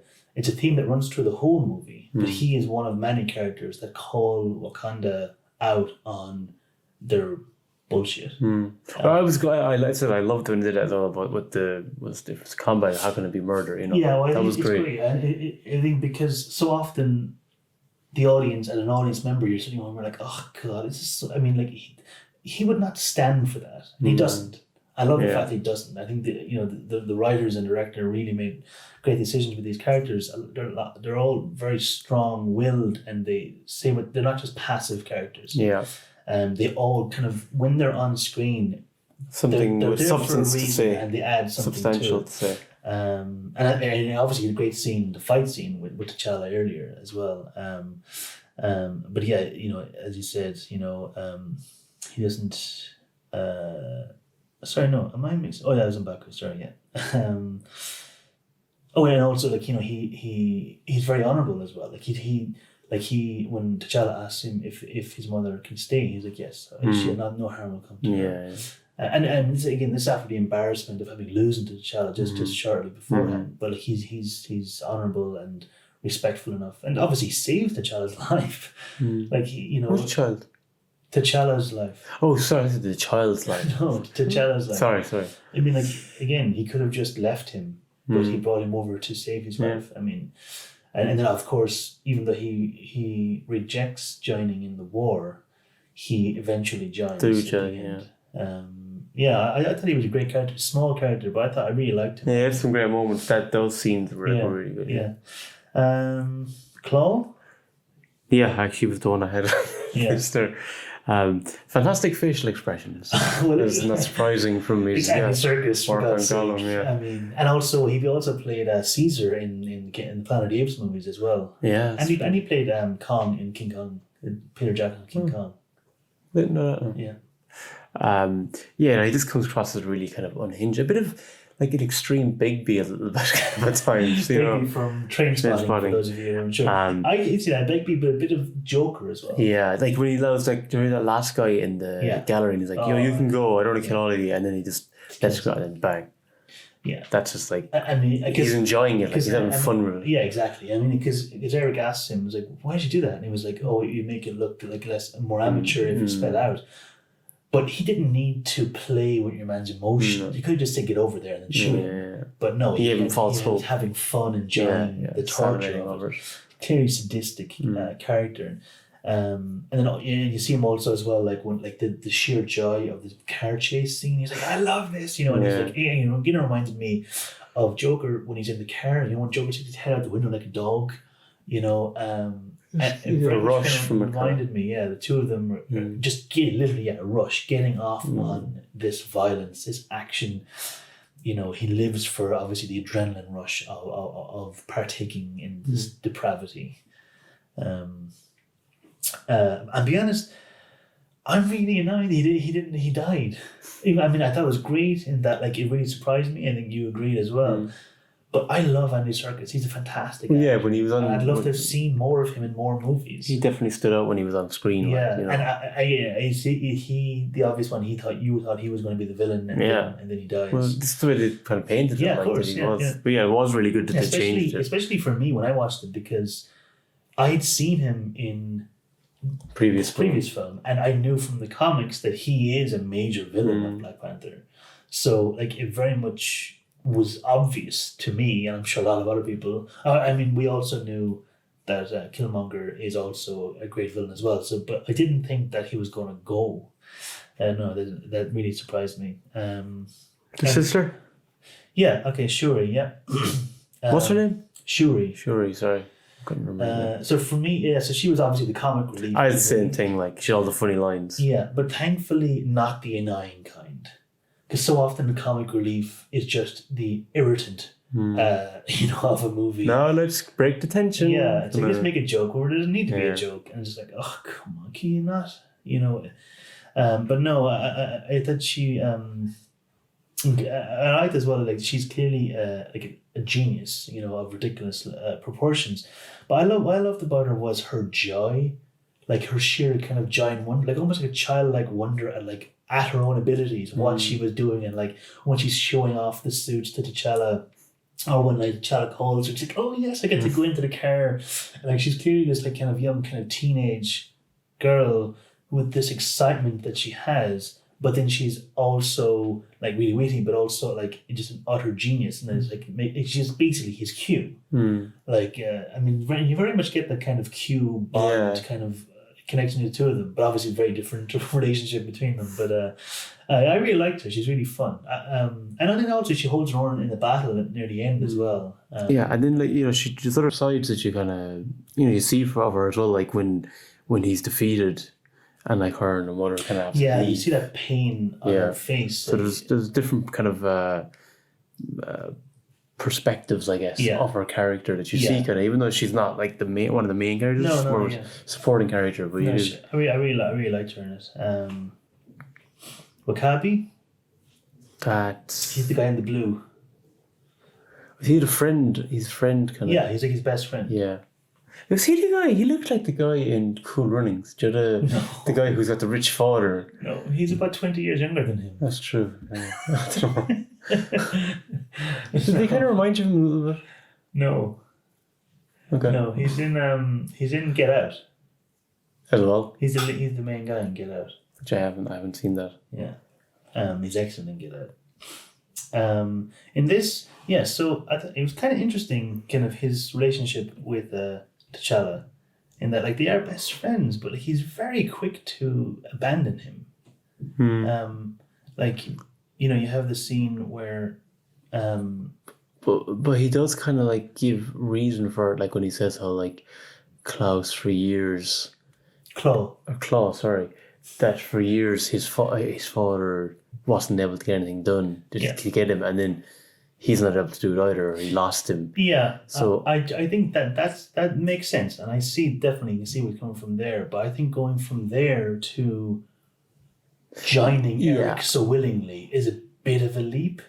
theme that runs through the whole movie. But he is one of many characters that call Wakanda out on their bullshit. I was glad. I said I loved when they did that though about what was the combat. How can it be murder? That was great. And I think because so often the audience and an audience member, you're sitting on, we're like, oh God, this is so, he would not stand for that. And he doesn't. I love the fact that he doesn't. I think the writers and director really made great decisions with these characters. They're all very strong-willed, and they say what they're not just passive characters. Yeah. They all kind of, when they're on screen, something they're with substance to say, and they add something substantial to say. And obviously a great scene, the fight scene with T'Challa earlier as well. But yeah, as you said, he doesn't. Sorry, no, am I mixed? Oh yeah, I was in Baku. Sorry, yeah. And also he's very honorable as well. Like he when T'Challa asks him if his mother can stay, he's like, yes, no harm will come to her. Yeah. And this after the embarrassment of having losing to T'Challa just shortly beforehand. But he's honourable and respectful enough, and obviously saved T'Challa's life. Which child? T'Challa's life. Oh, sorry, the child's life. No, T'Challa's life. Sorry. Again, he could have just left him, but he brought him over to save his wife. And then of course, even though he rejects joining in the war, he eventually joins. I thought he was a great character, small character, but I really liked him. Yeah, he had some great moments. Those scenes were really good. Yeah. Claw? Yeah, actually was the one I had. There. Fantastic facial expressions. It's not surprising from me. Exactly, circus. Work on Gollum, and also he also played Caesar in the Planet of the Apes movies as well. Yeah, and he played Kong in King Kong, Peter Jackson King Kong. Didn't know that. Yeah. He just comes across as really kind of unhinged, a bit of like an extreme Bigby a little bit at times. Bigby from Trainspotting, for those of you who aren't sure. I can see that Bigby, but a bit of Joker as well. Yeah, like when he loves that last guy in the gallery, and he's like, you can go, I don't want to kill all of you, and then he just lets go and then bang. Yeah, that's just like he's enjoying it, like he's having fun with it. Yeah, exactly. Because Eric asked him, was like, "Why'd you do that?" And he was like, "Oh, you make it look like more amateur if you spell out." But he didn't need to play with your man's emotions. You could just say, "Get over there," and then shoot him. But no, he gave him false hope. Having fun, enjoying the torture of it. Clearly sadistic character. And then you see him also as well, like when the sheer joy of the car chase scene. He's like, I love this, and he's like, reminded me of Joker when he's in the car. When Joker sticks his head out the window like a dog, and a rush from reminded me, the two of them just literally a rush, getting off on this violence, this action. He lives for obviously the adrenaline rush of partaking in this depravity. And be honest, I'm really annoyed he died. I thought it was great in that it really surprised me. I think you agreed as well. But I love Andy Serkis. He's a fantastic actor. Yeah, when he was on, And I'd love to have seen more of him in more movies. He definitely stood out when he was on screen. Yeah, like, and I see he the obvious one. You thought he was going to be the villain, and then he dies. Well, this is the way they kind of painted Yeah, him. of Like, course, that he yeah, was. yeah. But yeah, it was really good that they changed it. Especially for me when I watched it, because I'd seen him in Previous film, and I knew from the comics that he is a major villain of Black Panther. So like it very much was obvious to me, and I'm sure a lot of other people. I mean, we also knew that Killmonger is also a great villain as well. So, but I didn't think that he was going to go. No, that really surprised me. The sister? Yeah. Okay. Shuri. Yeah. What's her name? Shuri. Shuri. Sorry, I couldn't remember. So for me, yeah. So she was obviously the comic relief. I had the same thing. Like she had all the funny lines. Yeah, but thankfully not the annoying kind, because so often the comic relief is just the irritant. Of a movie. No, let's break the tension. Yeah, it's like, let's make a joke where there doesn't need to be a joke, and it's just like, oh come on, can you not? But no, I thought she. I liked as well. Like she's clearly like a genius, of ridiculous proportions. But what I loved about her was her joy, like her sheer kind of joy and wonder, like almost like a childlike wonder at her own abilities, what she was doing, and like when she's showing off the suits to T'Challa. Or when like T'Challa calls her, she's like, "Oh yes, I get to go into the car," and like she's clearly this like kind of young, kind of teenage girl with this excitement that she has. But then she's also like really witty, but also like just an utter genius, and it's like she's basically his Q. Like I mean, you very much get that kind of Q bond kind of connection to the two of them, but obviously very different relationship between them. But I really liked her. She's really fun. And I think also she holds her own in the battle near the end as well. And then there's other sides that you kind of you see from her as well, like when he's defeated, and like her and her mother kind of you see that pain on her face. So there's different kind of perspectives, I guess, of her character that you see kind of, even though she's not like one of the main characters, she's more of a supporting character. But I really liked her in it. Wakabi. He's the guy in the blue. Was he the friend? His friend kind of. Yeah, he's like his best friend. Yeah. Was he the guy? He looked like the guy in Cool Runnings. Do you know the guy who's got the rich father? No, he's about 20 years younger than him. That's true. I don't know. Did they kind of remind you of him a little bit? No. Okay. No, he's in Get Out. As well? He's the main guy in Get Out. Which I haven't seen that. Yeah. He's excellent in Get Out. In this, so it was kind of interesting, kind of his relationship with T'Challa, in that like they are best friends, but like, he's very quick to abandon him. You have the scene where, but he does kind of like give reason for it, like when he says how like Klaus for years, Klaus, sorry, that for years his father wasn't able to get anything done to get him, and then he's not able to do it either. He lost him. Yeah. So I think that makes sense, and I definitely can see what's coming from there. But I think going from there to joining Eric so willingly is a bit of a leap,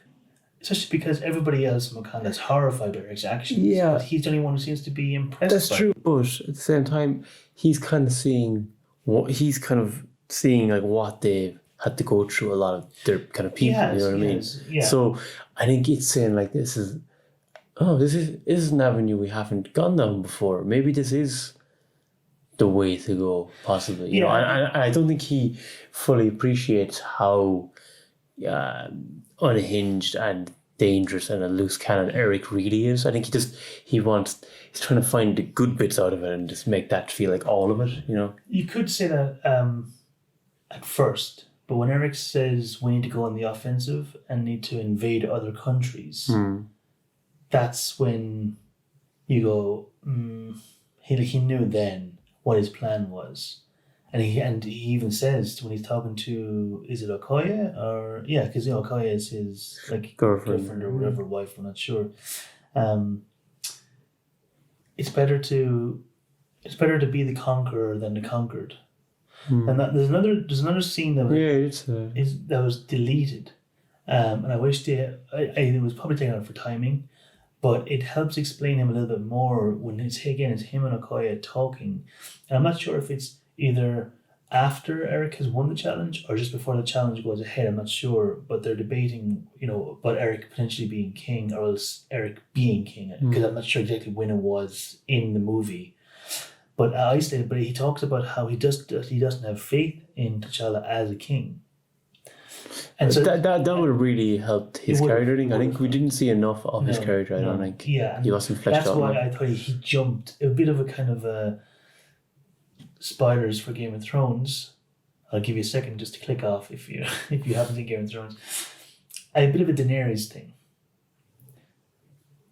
especially because everybody else in Wakanda is horrified by Eric's actions. Yeah. But he's the only one who seems to be impressed. That's true, but at the same time, he's kind of seeing like what they've had to go through, a lot of their kind of people. You know what I mean? Yeah. So I think it's saying like this is an avenue we haven't gone down before. Maybe this is the way to go, possibly. You know, and I don't think he fully appreciates how unhinged and dangerous and a loose cannon Eric really is. I think he's trying to find the good bits out of it and just make that feel like all of it, you know? You could say that at first, but when Eric says we need to go on the offensive and need to invade other countries, that's when you go, he knew then what his plan was. And he even says when he's talking to, is it Okoye? Or yeah, because Okoye is his like girlfriend or whatever, wife, I'm not sure. It's better to be the conqueror than the conquered. And there's another scene that was deleted, and I wish it was probably taken out for timing, but it helps explain him a little bit more when it's him and Okoye talking. And I'm not sure if it's either after Eric has won the challenge or just before the challenge goes ahead. I'm not sure, but they're debating, about Eric potentially being king or else Eric being king, because I'm not sure exactly when it was in the movie. But but he talks about how he doesn't have faith in T'Challa as a king. And so that would have really helped his character. I think we didn't see enough of his character. I don't think. Yeah, he wasn't fleshed out. That's why I thought he jumped a bit of a kind of a spoilers for Game of Thrones. I'll give you a second just to click off if you haven't seen Game of Thrones. A bit of a Daenerys thing.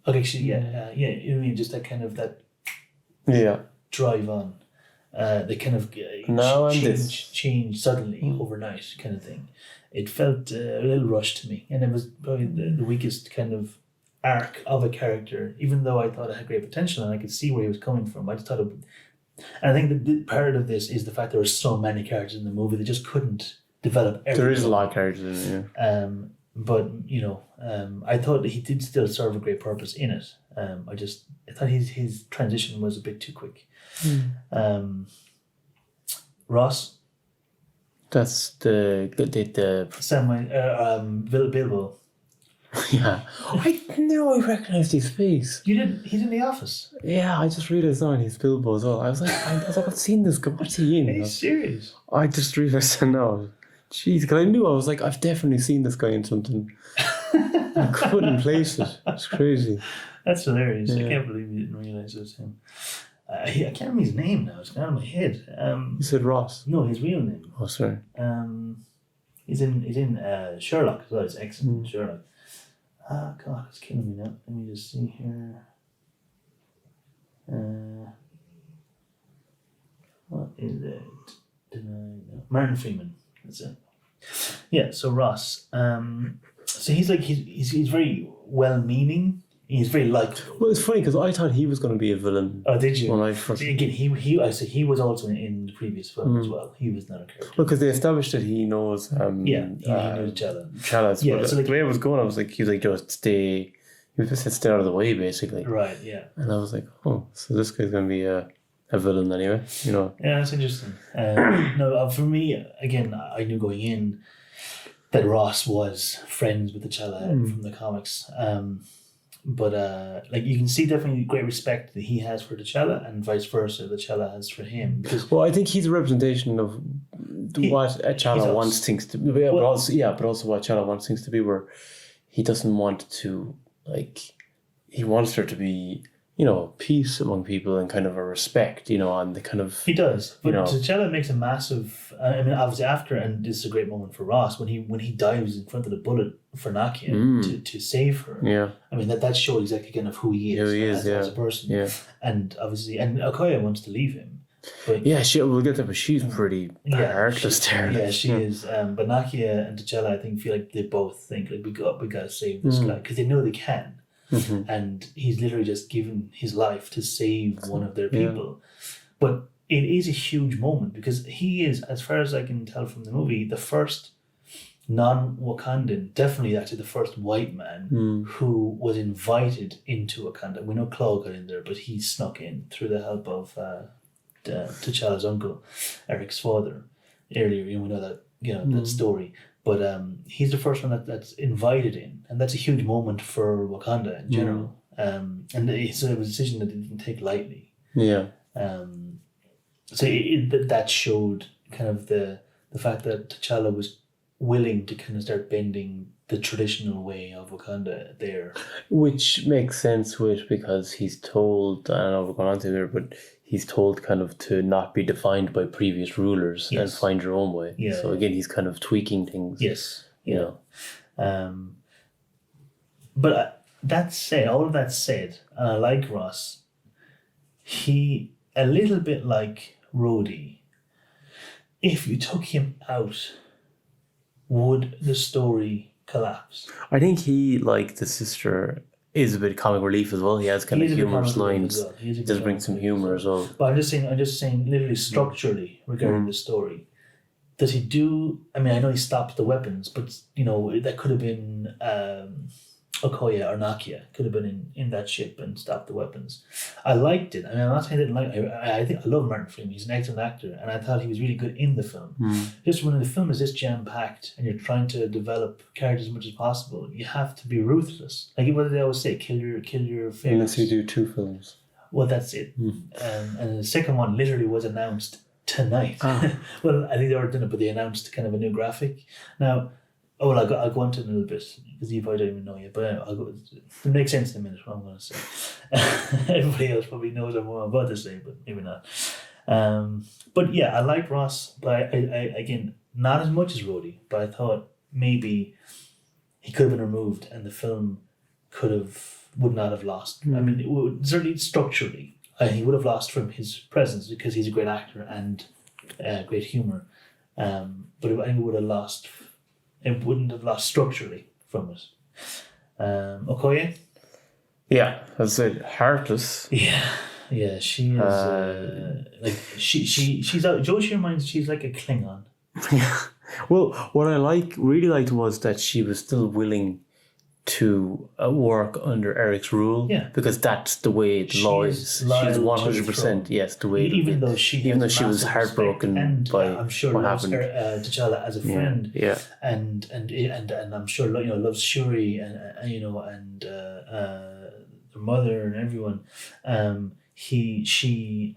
Okay, actually, you know what I mean, just that kind of that. Yeah. Drive on. They kind of change suddenly overnight, kind of thing. It felt a little rushed to me, and it was probably the weakest kind of arc of a character. Even though I thought it had great potential and I could see where he was coming from, I just thought and I think that part of this is the fact there were so many characters in the movie they just couldn't develop everything. There is a lot of characters in it. Yeah. But I thought he did still serve a great purpose in it. I thought his transition was a bit too quick. Ross. That's the Samuel Bilbo. Yeah, I know. I recognised his face. You did. He's in The Office. Yeah, I just realised now he's Bilbo as well. I was like, I've seen this guy. What's he in? Are you serious? I just realised now. Jeez, because I knew, I was like, I've definitely seen this guy in something. I couldn't place it. It's crazy. That's hilarious. Yeah. I can't believe you didn't realise it was him. I can't remember his name now. It's gone out of my head. You said Ross. No, his real name. Oh, sorry. He's in Sherlock as well. It's excellent. Sherlock. Oh God, it's killing me now. Let me just see here. What is it? Martin Freeman. That's it. Yeah. So Ross. So he's very well-meaning. He's very likable. Well, it's funny because I thought he was going to be a villain. Oh, did you? When I first... Again, he was also in the previous film as well. He was not a character. Well, because they established that he knows. He knows T'Challa. Yeah, so the way it was going, I was like, he was like, just stay. He just said, stay out of the way, basically. Right. Yeah. And I was like, oh, so this guy's going to be a villain anyway, Yeah, that's interesting. No, for me, again, I knew going in that Ross was friends with T'Challa from the comics. But you can see definitely great respect that he has for T'Challa and vice versa T'Challa has for him. Well, I think he's a representation of what T'Challa wants things to be, but also what T'Challa wants things to be, where he doesn't want to, he wants there to be, peace among people and kind of a respect, and the kind of... He does, but T'Challa makes a massive... obviously after, and this is a great moment for Ross, when he dives in front of the bullet for Nakia to save her. Yeah. That showed exactly kind of who he is, as a person. Yeah. And obviously, and Okoye wants to leave him. But yeah, we'll get there, but she's pretty heartless there. Yeah, she is. But Nakia and T'Challa, I think, feel like they both think, we got to save this guy, because they know they can. Mm-hmm. And he's literally just given his life to save one of their people. But it is a huge moment because he is, as far as I can tell from the movie, the first non-Wakandan, definitely actually the first white man who was invited into Wakanda. We know Claw got in there, but he snuck in through the help of T'Challa's uncle, Eric's father. Earlier, we know that that story. But he's the first one that's invited in, and that's a huge moment for Wakanda in general. And it's a decision that they didn't take lightly. Yeah. So that showed kind of the fact that T'Challa was willing to kind of start bending the traditional way of Wakanda there. Which makes sense because he's told, I don't know if we're going on to here, but he's told kind of to not be defined by previous rulers and find your own way. Yeah, so again, he's kind of tweaking things. Yes. But that said, all of that said, and I like Ross, he, a little bit like Rhodey, if you took him out, would the story collapse? I think he, like the sister, is a bit of comic relief as well. He has kind of humorous lines. Well. He does bring some humour as well. But I'm just saying, literally structurally regarding the story. Does he do? I know he stops the weapons, but that could have been Okoye or Nakia could have been in that ship and stopped the weapons. I liked it. I mean, I'm not saying I didn't like it. I think I love Martin Freeman. He's an excellent actor, and I thought he was really good in the film. Just when the film is this jam-packed and you're trying to develop characters as much as possible, you have to be ruthless. Like what do they always say? Kill your favorites. Unless you do 2 films. Well, that's it. And the second one literally was announced tonight. Well, I think they already done it, but they announced kind of a new graphic. Now, I'll go into it in a little bit because you probably don't even know yet. But I'll go. It makes sense in a minute what I'm going to say. Everybody else probably knows what I'm about to say, but maybe not. But yeah, I like Ross, but I again not as much as Rhodey. But I thought maybe he could have been removed, and the film would not have lost. I mean, certainly structurally, he would have lost from his presence because he's a great actor and great humor. But I think it would have lost. It wouldn't have lost structurally from it. Okoye? Yeah, as I said, heartless. Yeah, she is like she's out. Joshi reminds she's like a Klingon. Yeah. Well, what I really liked was that she was still willing to work under Eric's rule. Yeah. Because that's the way the law is. She's 100%, yes, the way. Even though she was heartbroken by I'm sure what loves happened. T'Challa as a friend. Yeah. And I'm sure loves Shuri and her mother and everyone. She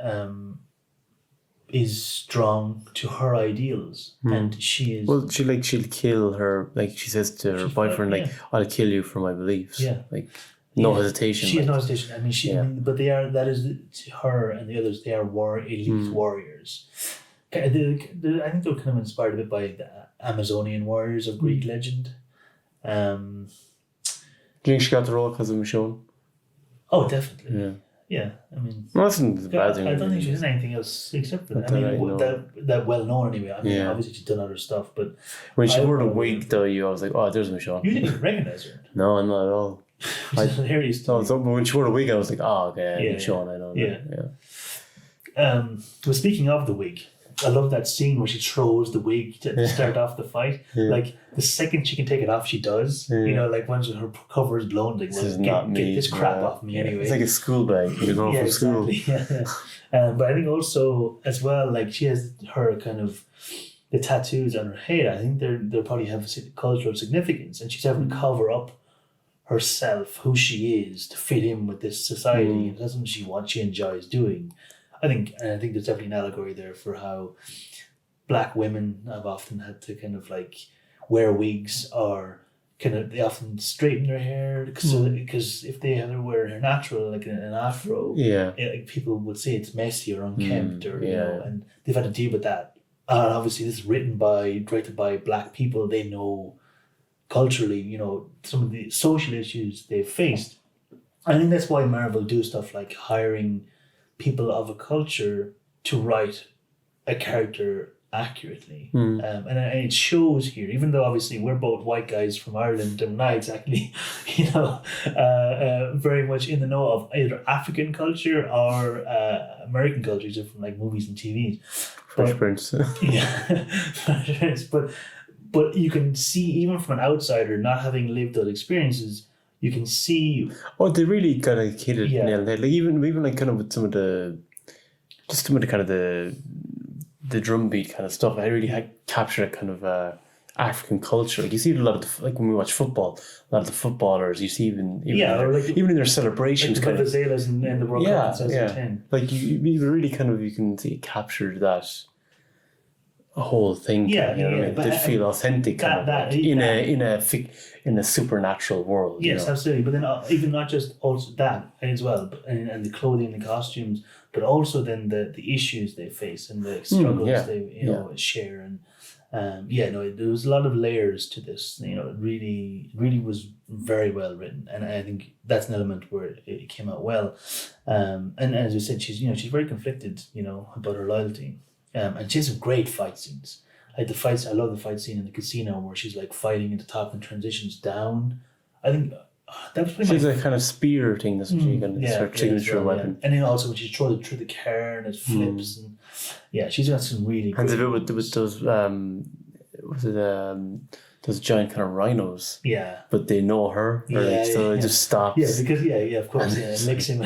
is strong to her ideals, and she is. Well, she'll kill her. Like she says to her boyfriend, "I'll kill you for my beliefs." Yeah, no hesitation. She has no hesitation. I mean, but they are. That is her and the others. They are elite warriors. I think they're kind of inspired a bit by the Amazonian warriors of Greek legend. Do you think she got the role because of Michonne? Oh, definitely. Yeah. Yeah, I mean, that's a bad thing. I don't think she has anything else except for that. I mean, that well known anyway. I mean, obviously she's done other stuff, but when she wore the wig, though, I was like, "Oh, there's Michonne." You didn't even recognize her. No, not at all. But when she wore the wig, I was like, "Oh, okay, Michonne." I know. Yeah. But speaking of the wig, I love that scene where she throws the wig to start off the fight. Yeah. Like the second she can take it off, she does. Yeah. Like once her cover is blown, like, get this crap off me anyway. It's like a school bag. You're going from school. Yeah. But I think also as well, like she has her kind of the tattoos on her head. I think they probably have a cultural significance, and she's having to cover up herself, who she is, to fit in with this society. And that's something she enjoys doing. I think there's definitely an allegory there for how black women have often had to kind of like wear wigs, or they often straighten their hair because if they ever wear hair natural, like an afro, people would say it's messy or unkempt, or and they've had to deal with that. And obviously, this is directed by black people. They know culturally, some of the social issues they've faced. I think that's why Marvel do stuff like hiring people of a culture to write a character accurately. And it shows here, even though obviously we're both white guys from Ireland and not exactly, very much in the know of either African culture or American culture, just from like movies and TVs. Fresh Prince. Fresh Prince. But you can see, even from an outsider, not having lived those experiences, you can see. Oh, they really kind of hit it nail on the head. Like even like kind of with some of the kind of the drumbeat kind of stuff. I really had captured a kind of African culture. Like you see a lot of like when we watch football, a lot of the footballers you see even in their celebrations, like the Venezuelas in the World Cup in 2010. Like you really kind of you can see captured that whole thing. It did feel authentic, in a supernatural world. Yes, absolutely. But then even not just also that as well, but and the clothing and the costumes, but also then the issues they face and the struggles they share, and there was a lot of layers to this. It really was very well written, and I think that's an element where it came out well. And as you said, she's very conflicted, about her loyalty. And she has some great fight scenes. Like the fights, I love the fight scene in the casino where she's like fighting at the top and transitions down. I think that was pretty she's a kind of spear thing. That's what she can her signature weapon. And then also when she throws it through the car and it flips, and she's got some really. And a bit with those those giant kind of rhinos, Yeah. but they know her, or so it just stops. Yeah, because of course, it licks her in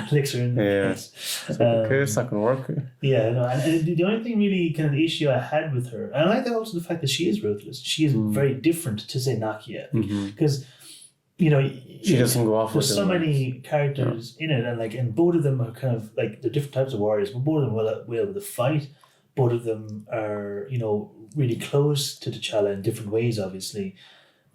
the face. It's like, okay, it's not going to work. Yeah, no, and the only thing really kind of the issue I had with her, and I like that also the fact that she is ruthless. She is very different to say Nakia, because she doesn't go off. There's so many characters in it, and both of them are kind of like they're different types of warriors, but both of them will able to fight. Both of them are really close to T'Challa in different ways, obviously.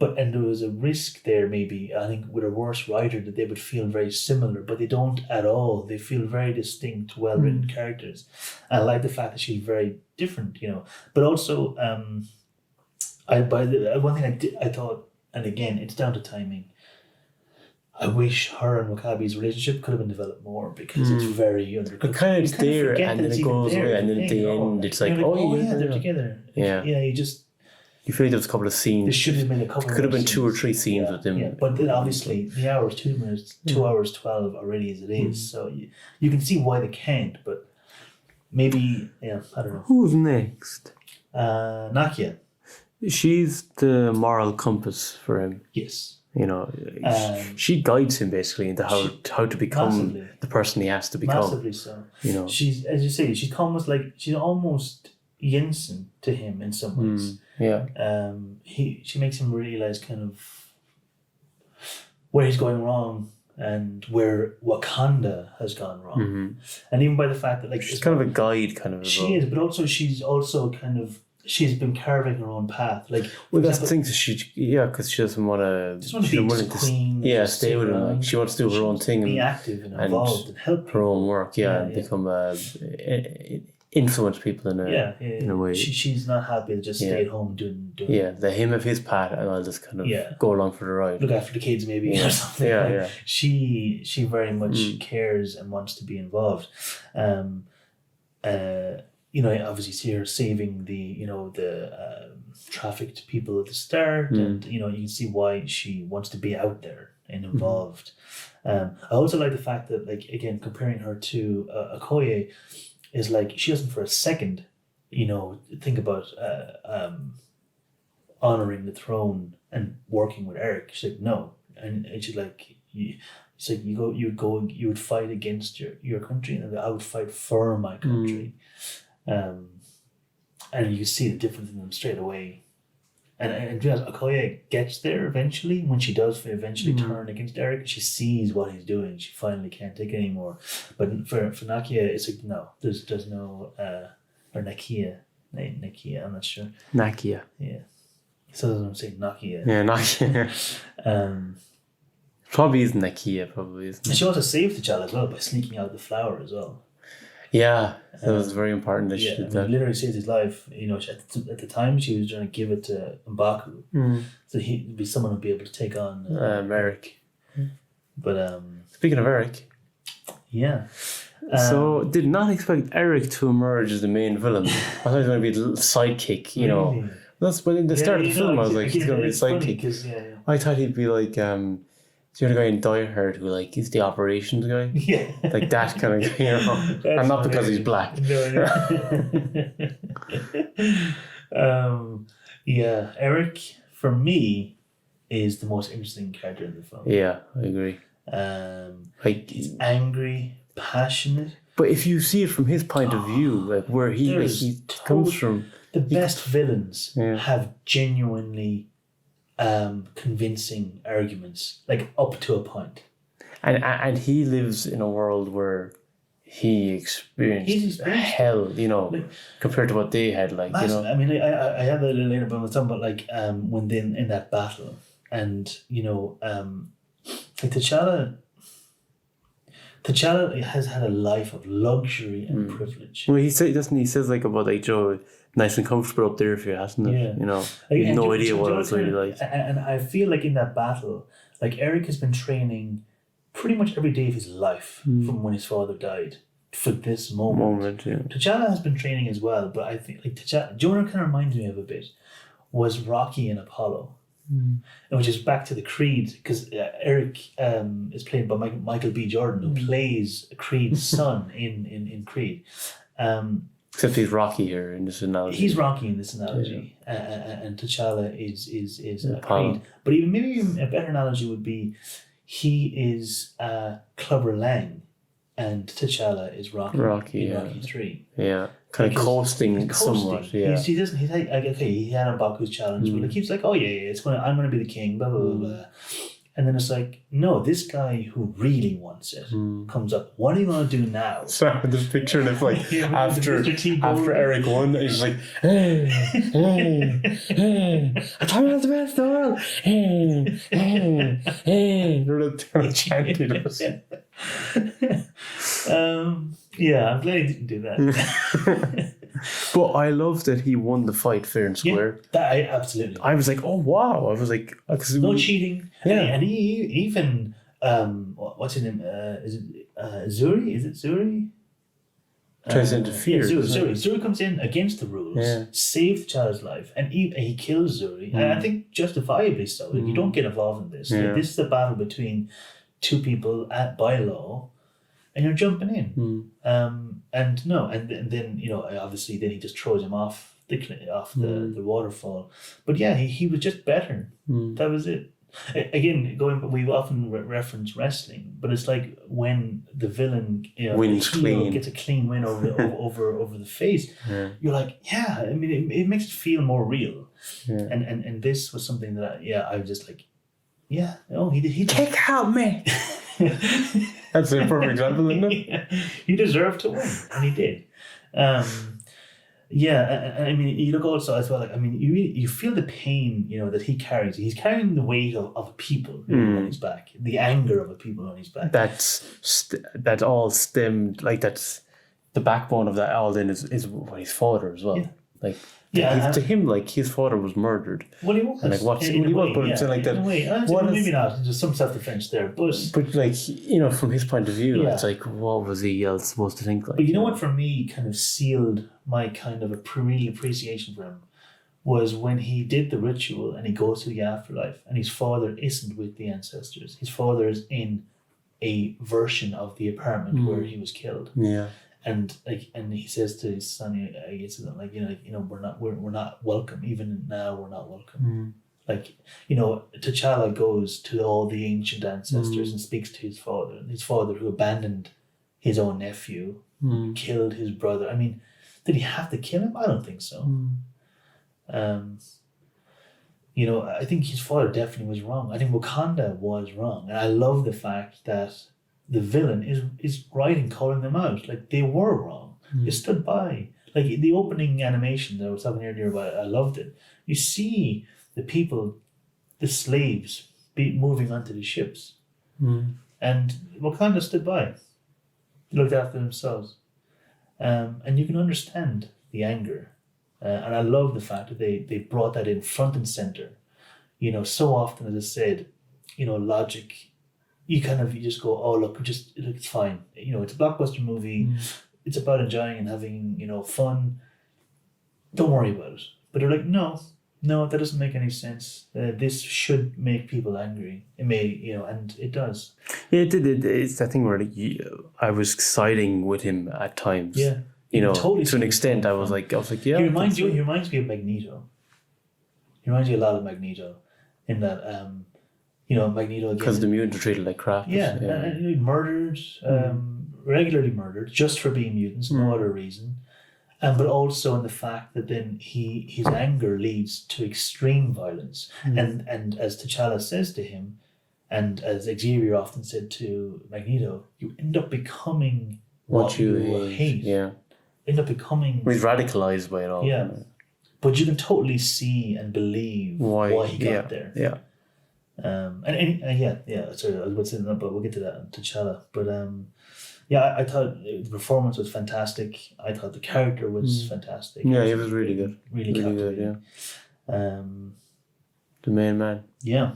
And there was a risk there, maybe, I think, with a worse writer that they would feel very similar, but they don't at all. They feel very distinct, well-written characters. And I like the fact that she's very different, But also, one thing I thought, and again, it's down to timing, I wish her and Wakabi's relationship could have been developed more because it's very undercooked. It kind of is there, and then it goes away, and then at the end, it's like, they're together. Yeah. Yeah, you feel like there was a couple of scenes. There should have been a couple. Could have been 2 or 3 scenes with them. Yeah, but then obviously the hour is 2 minutes, 2 hours 12 already as it is. So you can see why they can't, but maybe I don't know. Who's next? Nakia. She's the moral compass for him. Yes. She guides him basically into how to become massively. The person he has to become. Massively so. She's, as you say, she's almost Jensen to him in some ways. Yeah. She makes him realize kind of where he's going wrong and where Wakanda has gone wrong, and even by the fact that she's kind of a guide, kind of. She is, but also she's also kind of. She's been carving her own path. That's the thing. Because she doesn't want to. Just want to be the queen. Yeah, stay with him. She wants to do her own thing, be active and involved and help her own work. And become influence people in a way. She's not happy to just stay at home doing. Let him have his part, and I'll just kind of go along for the ride. Look after the kids, maybe or something. Yeah. She very much cares and wants to be involved. Obviously see her saving the trafficked people at the start, and you can see why she wants to be out there and involved. I also like the fact that, like, again, comparing her to Okoye is like she doesn't for a second, think about honoring the throne and working with Eric. She's like, no, and she's like, it's like you would fight against your country, and I would fight for my country. And you see the difference in them straight away. And Okoye gets there eventually, when she does eventually turn against Eric, she sees what he's doing. She finally can't take it anymore. But for Nakia, it's like, no, there's no, or Nakia, I'm not sure. Nakia. Yeah. So I'm saying Nakia. Yeah, Nakia. Probably is Nakia, probably isn't it? And she also saved T'Challa as well by sneaking out the flower as well. Yeah, that was very important that she did that. Literally saved his life. At the time she was trying to give it to M'Baku, so he'd be someone who'd be able to take on Eric. But speaking of Eric, so did not expect Eric to emerge as the main villain. I thought he was going to be a little sidekick. Really? That's when in the start of the film I was like, he's going to be a sidekick. I thought he'd be like the other guy in Die Hard who is the operations guy. Yeah. Like that kind of guy, and not because he's black. No. Eric, for me, is the most interesting character in the film. Yeah, I agree. He's angry, passionate. But if you see it from his point of view, where he comes from. The best villains have genuinely convincing arguments, up to a point. And he lives in a world where he experienced hell, compared to what they had, massive. I mean, I have that a little later, but I was talking about when they in that battle, and T'Challa has had a life of luxury and privilege. Well, he says about Joe, nice and comfortable up there for you, hasn't it? No idea what it was really like. And I feel like in that battle, Eric has been training pretty much every day of his life from when his father died for this moment. T'Challa has been training as well, but I think T'Challa, Jonah kind of reminds me of a bit, was Rocky and Apollo. Which is back to the Creed, because Eric is played by Michael B. Jordan, who plays Creed's son in Creed. Except he's Rocky here in this analogy. He's Rocky in this analogy, and T'Challa is Apollo. Creed. But even a better analogy would be he is Clubber Lang, and T'Challa is Rocky in Rocky 3. Yeah, kind of coasting somewhat. Yeah, he doesn't. He's like, okay, he had M'Baku's challenge, but like he's like, oh yeah, I'm gonna be the king, blah blah blah blah. And then it's like, no, this guy who really wants it comes up. What are you gonna do now? So I'm just picturing it like after Eric won, he's like, hey, I thought I was the best in the world. Hey. They're the kind of chant he does. Yeah, I'm glad he didn't do that. But I love that he won the fight fair and square. Yeah, absolutely. I was like, oh wow! I was like, no cheating. Yeah, and he even what's his name? Is it Zuri? Is it Zuri? Tries to interfere. Yeah, Zuri comes in against the rules, saves T'Challa's life, and he kills Zuri. And I think justifiably so. Like, you don't get involved in this. Yeah. Like, this is a battle between two people by law, and you're jumping in. And then obviously then he just throws him off the waterfall. But yeah, he was just better. That was it. Again, we often reference wrestling, but it's like when the villain wins clean, gets a clean win over the face. Yeah. You're like, yeah. I mean, it makes it feel more real. Yeah. And this was something that I was just like, yeah. Oh, he take out me. That's a perfect example, isn't it? Yeah. He deserved to win, and he did. I mean, you look also as well. Like, I mean, you feel the pain, that he carries. He's carrying the weight of a people on his back, the anger of a people on his back. That's all stemmed. Like that's the backbone of that. All then is his father as well. Yeah. Like. Yeah, to him, like his father was murdered. Well, he was. And like what's he was, but it's like that. In a way, maybe not. There's some self-defense there, but like from his point of view, it's like what was he else supposed to think? Like, but you know what, for me, kind of sealed my kind of a real appreciation for him was when he did the ritual and he goes to the afterlife, and his father isn't with the ancestors. His father is in a version of the apartment where he was killed. Yeah. And he says to his son, we're not welcome. Even now, we're not welcome. Like, T'Challa goes to all the ancient ancestors and speaks to his father. And his father, who abandoned his own nephew, killed his brother. I mean, did he have to kill him? I don't think so. I think his father definitely was wrong. I think Wakanda was wrong, and I love the fact that the villain is right in calling them out. Like, they were wrong. They stood by. Like, the opening animation that I was talking earlier about, I loved it. You see the people, the slaves, moving onto the ships. And Wakanda stood by. They looked after themselves. And you can understand the anger. And I love the fact that they brought that in front and center. So often, as I said, logic... You just go, oh, look, it's fine. It's a blockbuster movie. It's about enjoying and having, fun. Don't worry about it. But they're like, no, that doesn't make any sense. This should make people angry. It may, and it does. Yeah, it did. It's that thing where I was siding with him at times. Yeah. Totally to an extent, I was like, yeah. He reminds me of Magneto. He reminds you a lot of Magneto in that, Magneto again. Because the mutants are treated like crap. Yeah, and murdered, regularly murdered, just for being mutants, no other reason. But also in the fact that then his anger leads to extreme violence. And as T'Challa says to him, and as Xavier often said to Magneto, you end up becoming what you hate. Yeah. End up becoming... He's radicalized by it all. Yeah. But you can totally see and believe why he got there. Yeah. Sorry, I was about to say that, but we'll get to that, T'Challa. But I thought the performance was fantastic. I thought the character was fantastic. Yeah, he was really good. Really good, yeah. The main man. Yeah.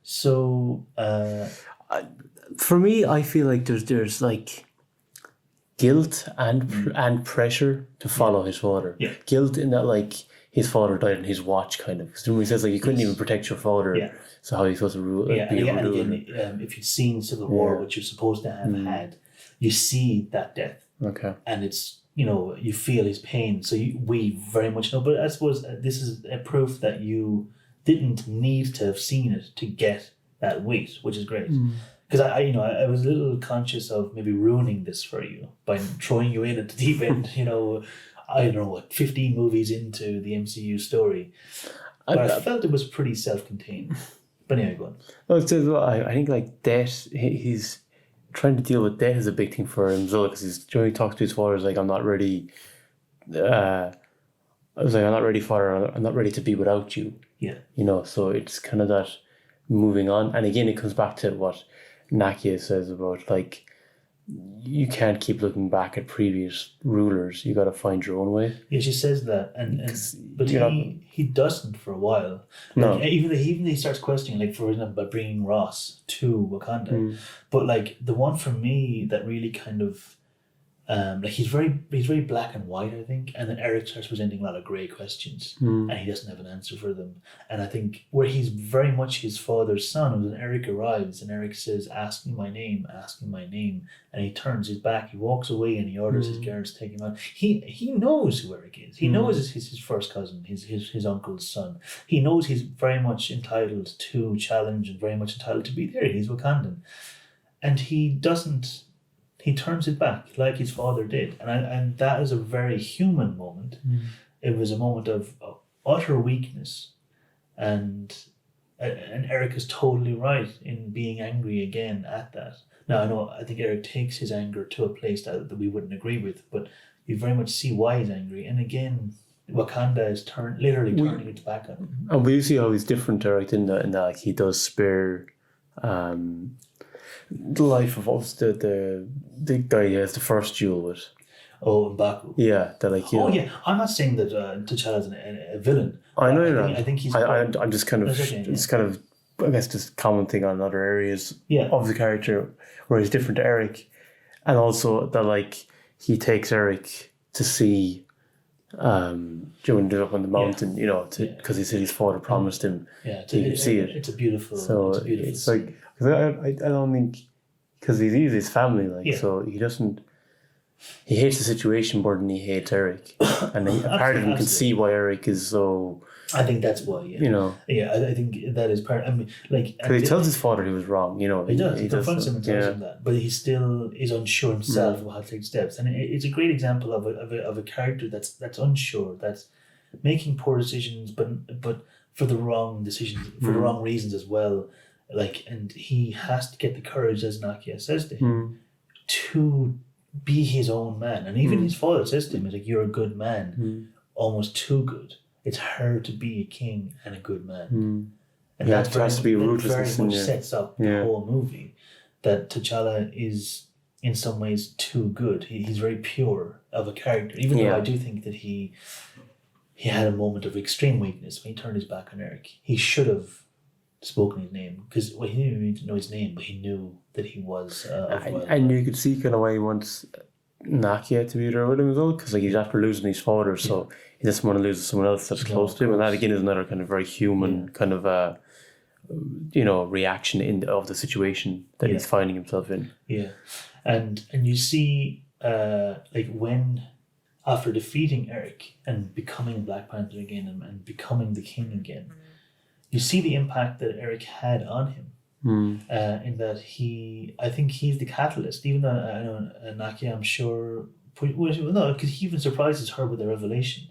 So for me, I feel like there's like guilt and pressure to follow his father. Yeah. Guilt in that, like, his father died on his watch, kind of. Because he says, like, you couldn't even protect your father, so how are you supposed to rule? Yeah, and again, if you've seen Civil War, which you're supposed to have had, you see that death. Okay. and it's, you feel his pain. So we very much know. But I suppose this is a proof that you didn't need to have seen it to get that weight, which is great. Because I was a little conscious of maybe ruining this for you by throwing you in at the deep end. I don't know what 15 movies into the MCU story, but I felt it was pretty self-contained. But anyway, go on. Well, I think like death. He's trying to deal with death is a big thing for him as well, because he's when he talks to his father, he's like, I'm not ready. I was like, I'm not ready, father. I'm not ready to be without you. Yeah. So it's kind of that moving on, and again, it comes back to what Nakia says about like, you can't keep looking back at previous rulers. You got to find your own way. Yeah, she says that, but he doesn't for a while. No. Even he starts questioning, like, for example, by bringing Ross to Wakanda. But like the one for me that really kind of, like he's very black and white, I think, and then Eric starts presenting a lot of grey questions, and he doesn't have an answer for them. And I think where he's very much his father's son, when Eric arrives and Eric says, "Ask me my name," and he turns his back, he walks away, and he orders his guards to take him out. He knows who Eric is. He knows he's his first cousin, his uncle's son. He knows he's very much entitled to challenge and very much entitled to be there. He's Wakandan, and he doesn't. He turns it back like his father did. And that is a very human moment. It was a moment of utter weakness. And Eric is totally right in being angry again at that. Now, I think Eric takes his anger to a place that we wouldn't agree with, but you very much see why he's angry. And again, Wakanda is literally turning its back on him. And we see how he's different, Eric, in that like, he does spare the life of the guy he has the first duel with. Oh, M'Baku. Yeah, that like. Yeah. I'm not saying that T'Challa's a villain. I know you're not. I think he's. I'm just kind of. Okay, it's kind of. I guess just commenting on other areas of the character where he's different to Eric, and also that like he takes Eric to see. When they're up on the mountain, because he said his father promised him. Yeah, he could see it. It's a beautiful. So it's like, because I don't think, because he's his family, like, so he doesn't. He hates the situation more than he hates Eric, and a part of him can see why Eric is so. I think that's why. Yeah. Yeah, I think that is part. I mean, like, because he tells his father he was wrong. He does. He confronts him and tells him that, but he still is unsure himself of how to take steps, and it's a great example of a character that's unsure, that's making poor decisions, but for the wrong decisions, for the wrong reasons as well. Like, and he has to get the courage, as Nakia says to him, to be his own man, and even his father says to him, "Like, you're a good man, almost too good. It's hard to be a king and a good man." And that has to be ruthless. Very much sets up the whole movie, that T'Challa is in some ways too good. He's very pure of a character, even though I do think that he had a moment of extreme weakness when he turned his back on Eric. He should have spoken his name, because he didn't need to know his name, but he knew that he was. And you could see kind of why he wants Nakia to be there with him as well, because like he's after losing his father, so he doesn't want to lose someone else that's close to him, and that again is another kind of very human kind of reaction of the situation that he's finding himself in. Yeah, and you see like when after defeating Eric and becoming Black Panther again and becoming the king again, you see the impact that Eric had on him. In that I think he's the catalyst, even though I know Nakia, I'm sure, no, because he even surprises her with the revelation.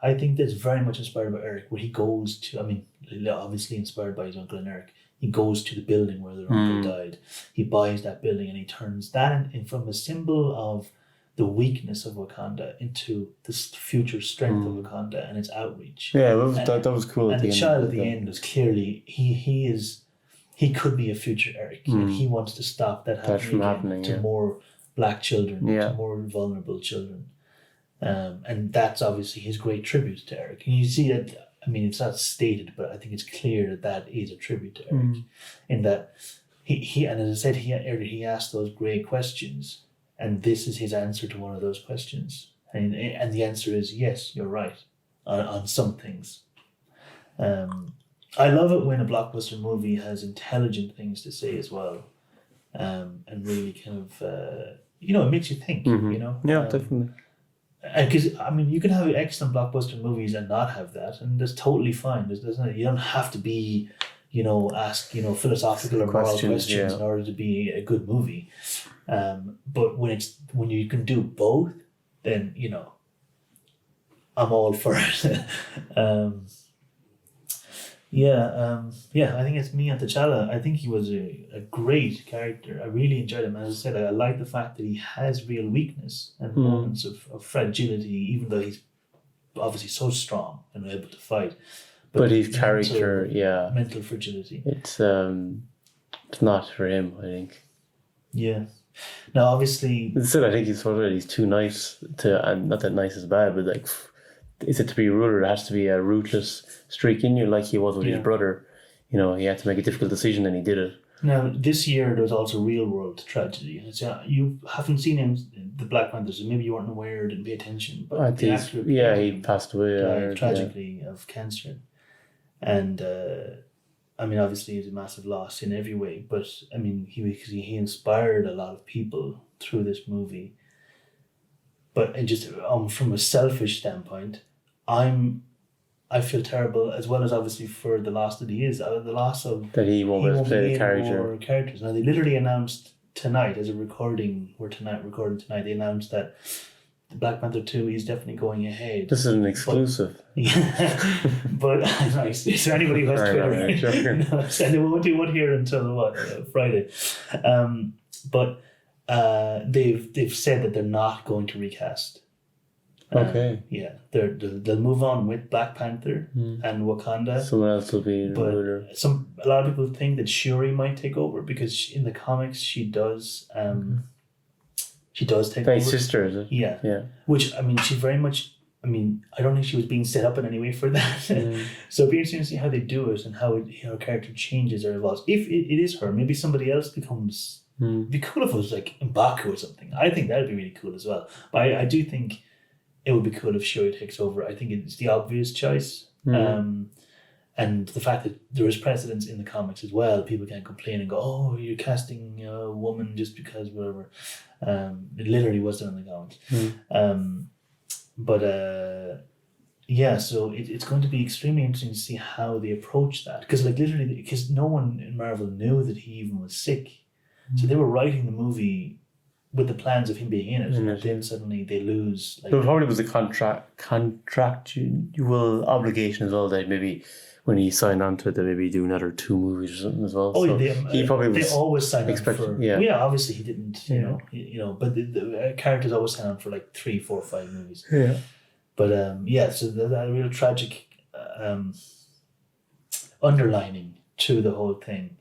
I think that's very much inspired by Eric, where he goes to, obviously inspired by his uncle and Eric, he goes to the building where their uncle died. He buys that building and he turns that in from a symbol of the weakness of Wakanda into this future strength of Wakanda and its outreach. Yeah, that was cool. And the child at the end was clearly, he could be a future Eric. And he wants to stop that happening to more black children, to more vulnerable children. And that's obviously his great tribute to Eric. And you see that, it's not stated, but I think it's clear that is a tribute to Eric. In that he and as I said, he asked those great questions, and this is his answer to one of those questions. And the answer is yes, you're right on some things. I love it when a blockbuster movie has intelligent things to say as well, and really kind of it makes you think. Yeah, definitely. Because you can have excellent blockbuster movies and not have that, and that's totally fine. You don't have to be, ask philosophical or moral questions in order to be a good movie. But when you can do both, then I'm all for it. I think it's Mia T'Challa. I think he was a great character. I really enjoyed him. As I said, I like the fact that he has real weakness and moments of fragility, even though he's obviously so strong and able to fight. But his character, mental fragility. It's not for him, I think. Yeah. Now, obviously, still, I think he's too nice to, and not that nice is bad, but like, is it to be a ruler? It has to be a ruthless streak in you, like he was with his brother. He had to make a difficult decision, and he did it. Now, this year there was also real world tragedy. You haven't seen him, the Black Panther, so maybe you weren't aware, didn't pay attention. But the actor, he passed away tragically of cancer, and obviously it's a massive loss in every way. But he inspired a lot of people through this movie. But just from a selfish standpoint, I feel terrible, as well as obviously for the loss that he is, the loss of that he won't be able to play the character. More characters. Now they literally announced tonight, as a recording, recording tonight, they announced that the Black Panther 2 is definitely going ahead. This is an exclusive. But is there anybody who has Twitter? And they won't hear it until Friday. But they've said that they're not going to recast. Okay. They'll move on with Black Panther and Wakanda. Someone else will be the ruler. A lot of people think that Shuri might take over, because in the comics she does. She does take over. Sister, is it? Yeah. Which she's very much. I don't think she was being set up in any way for that. So it'd be interesting to see how they do it and how her character changes or evolves. If it is her, maybe somebody else becomes. It'd be cool if it was like M'Baku or something. I think that'd be really cool as well. But I do think it would be cool if Shuri takes over. I think it's the obvious choice. And the fact that there is precedence in the comics as well. People can't complain and go, "Oh, you're casting a woman just because whatever." It literally was done in the comics. So it's going to be extremely interesting to see how they approach that. Because no one in Marvel knew that he even was sick. So they were writing the movie with the plans of him being in it, and then suddenly they lose. There probably was a contractual obligation as well, that maybe when he signed on to it, they maybe do another 2 movies or something as well. He probably was. They always sign on for. Yeah, obviously he didn't. But the characters always sign on for like 3, 4, 5 movies. Yeah. But so that real tragic underlining to the whole thing.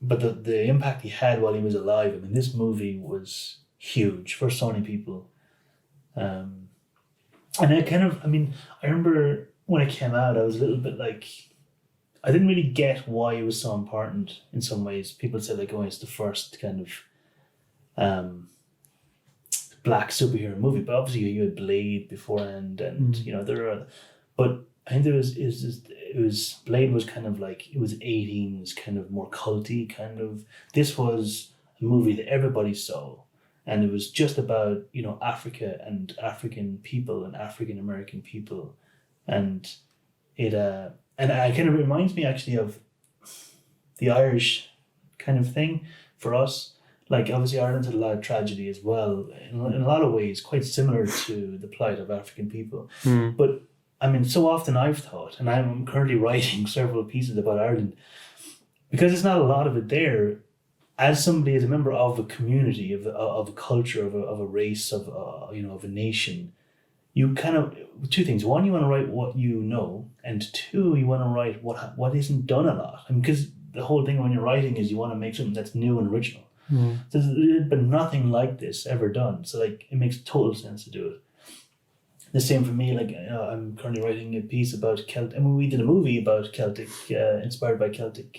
But the impact he had while he was alive, this movie was huge for so many people. And I remember when it came out, I was a little bit like, I didn't really get why it was so important in some ways. People said it's the first kind of black superhero movie, but obviously you had Blade beforehand, and there are, but I think Blade was kind of like, it was 18, was kind of more culty kind of. This was a movie that everybody saw, and it was just about Africa and African people and African American people, and it kind of reminds me actually of the Irish kind of thing for us. Like obviously Ireland had a lot of tragedy as well, in a lot of ways quite similar to the plight of African people, but. So often I've thought, and I'm currently writing several pieces about Ireland, because there's not a lot of it there. As somebody, as a member of a community, of a culture, of a race, of a nation, you kind of 2 things. 1, you want to write what you know, and 2, you want to write what isn't done a lot. Because the whole thing when you're writing is you want to make something that's new and original. So there's been nothing like this ever done. So it makes total sense to do it. The same for me. I'm currently writing a piece about Celtic. We did a movie about Celtic, inspired by Celtic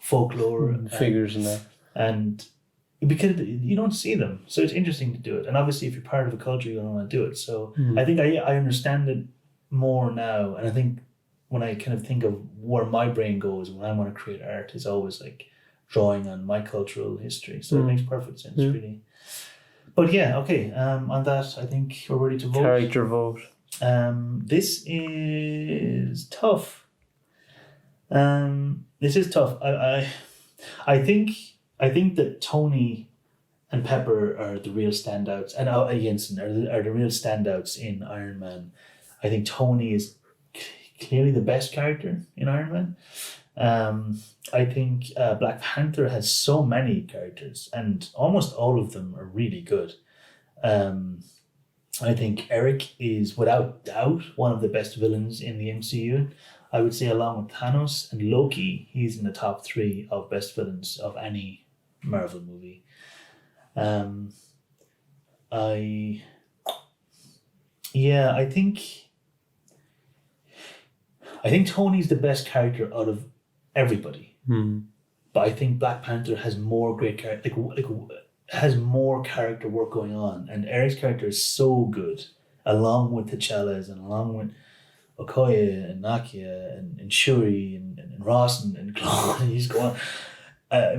folklore figures and that. And because you don't see them, so it's interesting to do it. And obviously, if you're part of a culture, you're going to want to do it. So I think I understand it more now. And I think when I kind of think of where my brain goes when I want to create art, is always like drawing on my cultural history. So it makes perfect sense, really. But yeah, okay. On that, I think we're ready to vote. Character vote. This is tough. This is tough. I think that Tony and Pepper are the real standouts, and Jensen are the real standouts in Iron Man. I think Tony is clearly the best character in Iron Man. I think Black Panther has so many characters, and almost all of them are really good. I think Eric is without doubt one of the best villains in the MCU. I would say, along with Thanos and Loki, he's in the top 3 of best villains of any Marvel movie. I think Tony's the best character out of everybody. But I think Black Panther has more great character, has more character work going on, and Eric's character is so good, along with T'Challa's and along with Okoye and Nakia and Shuri and Ross and Claude, and he's going. I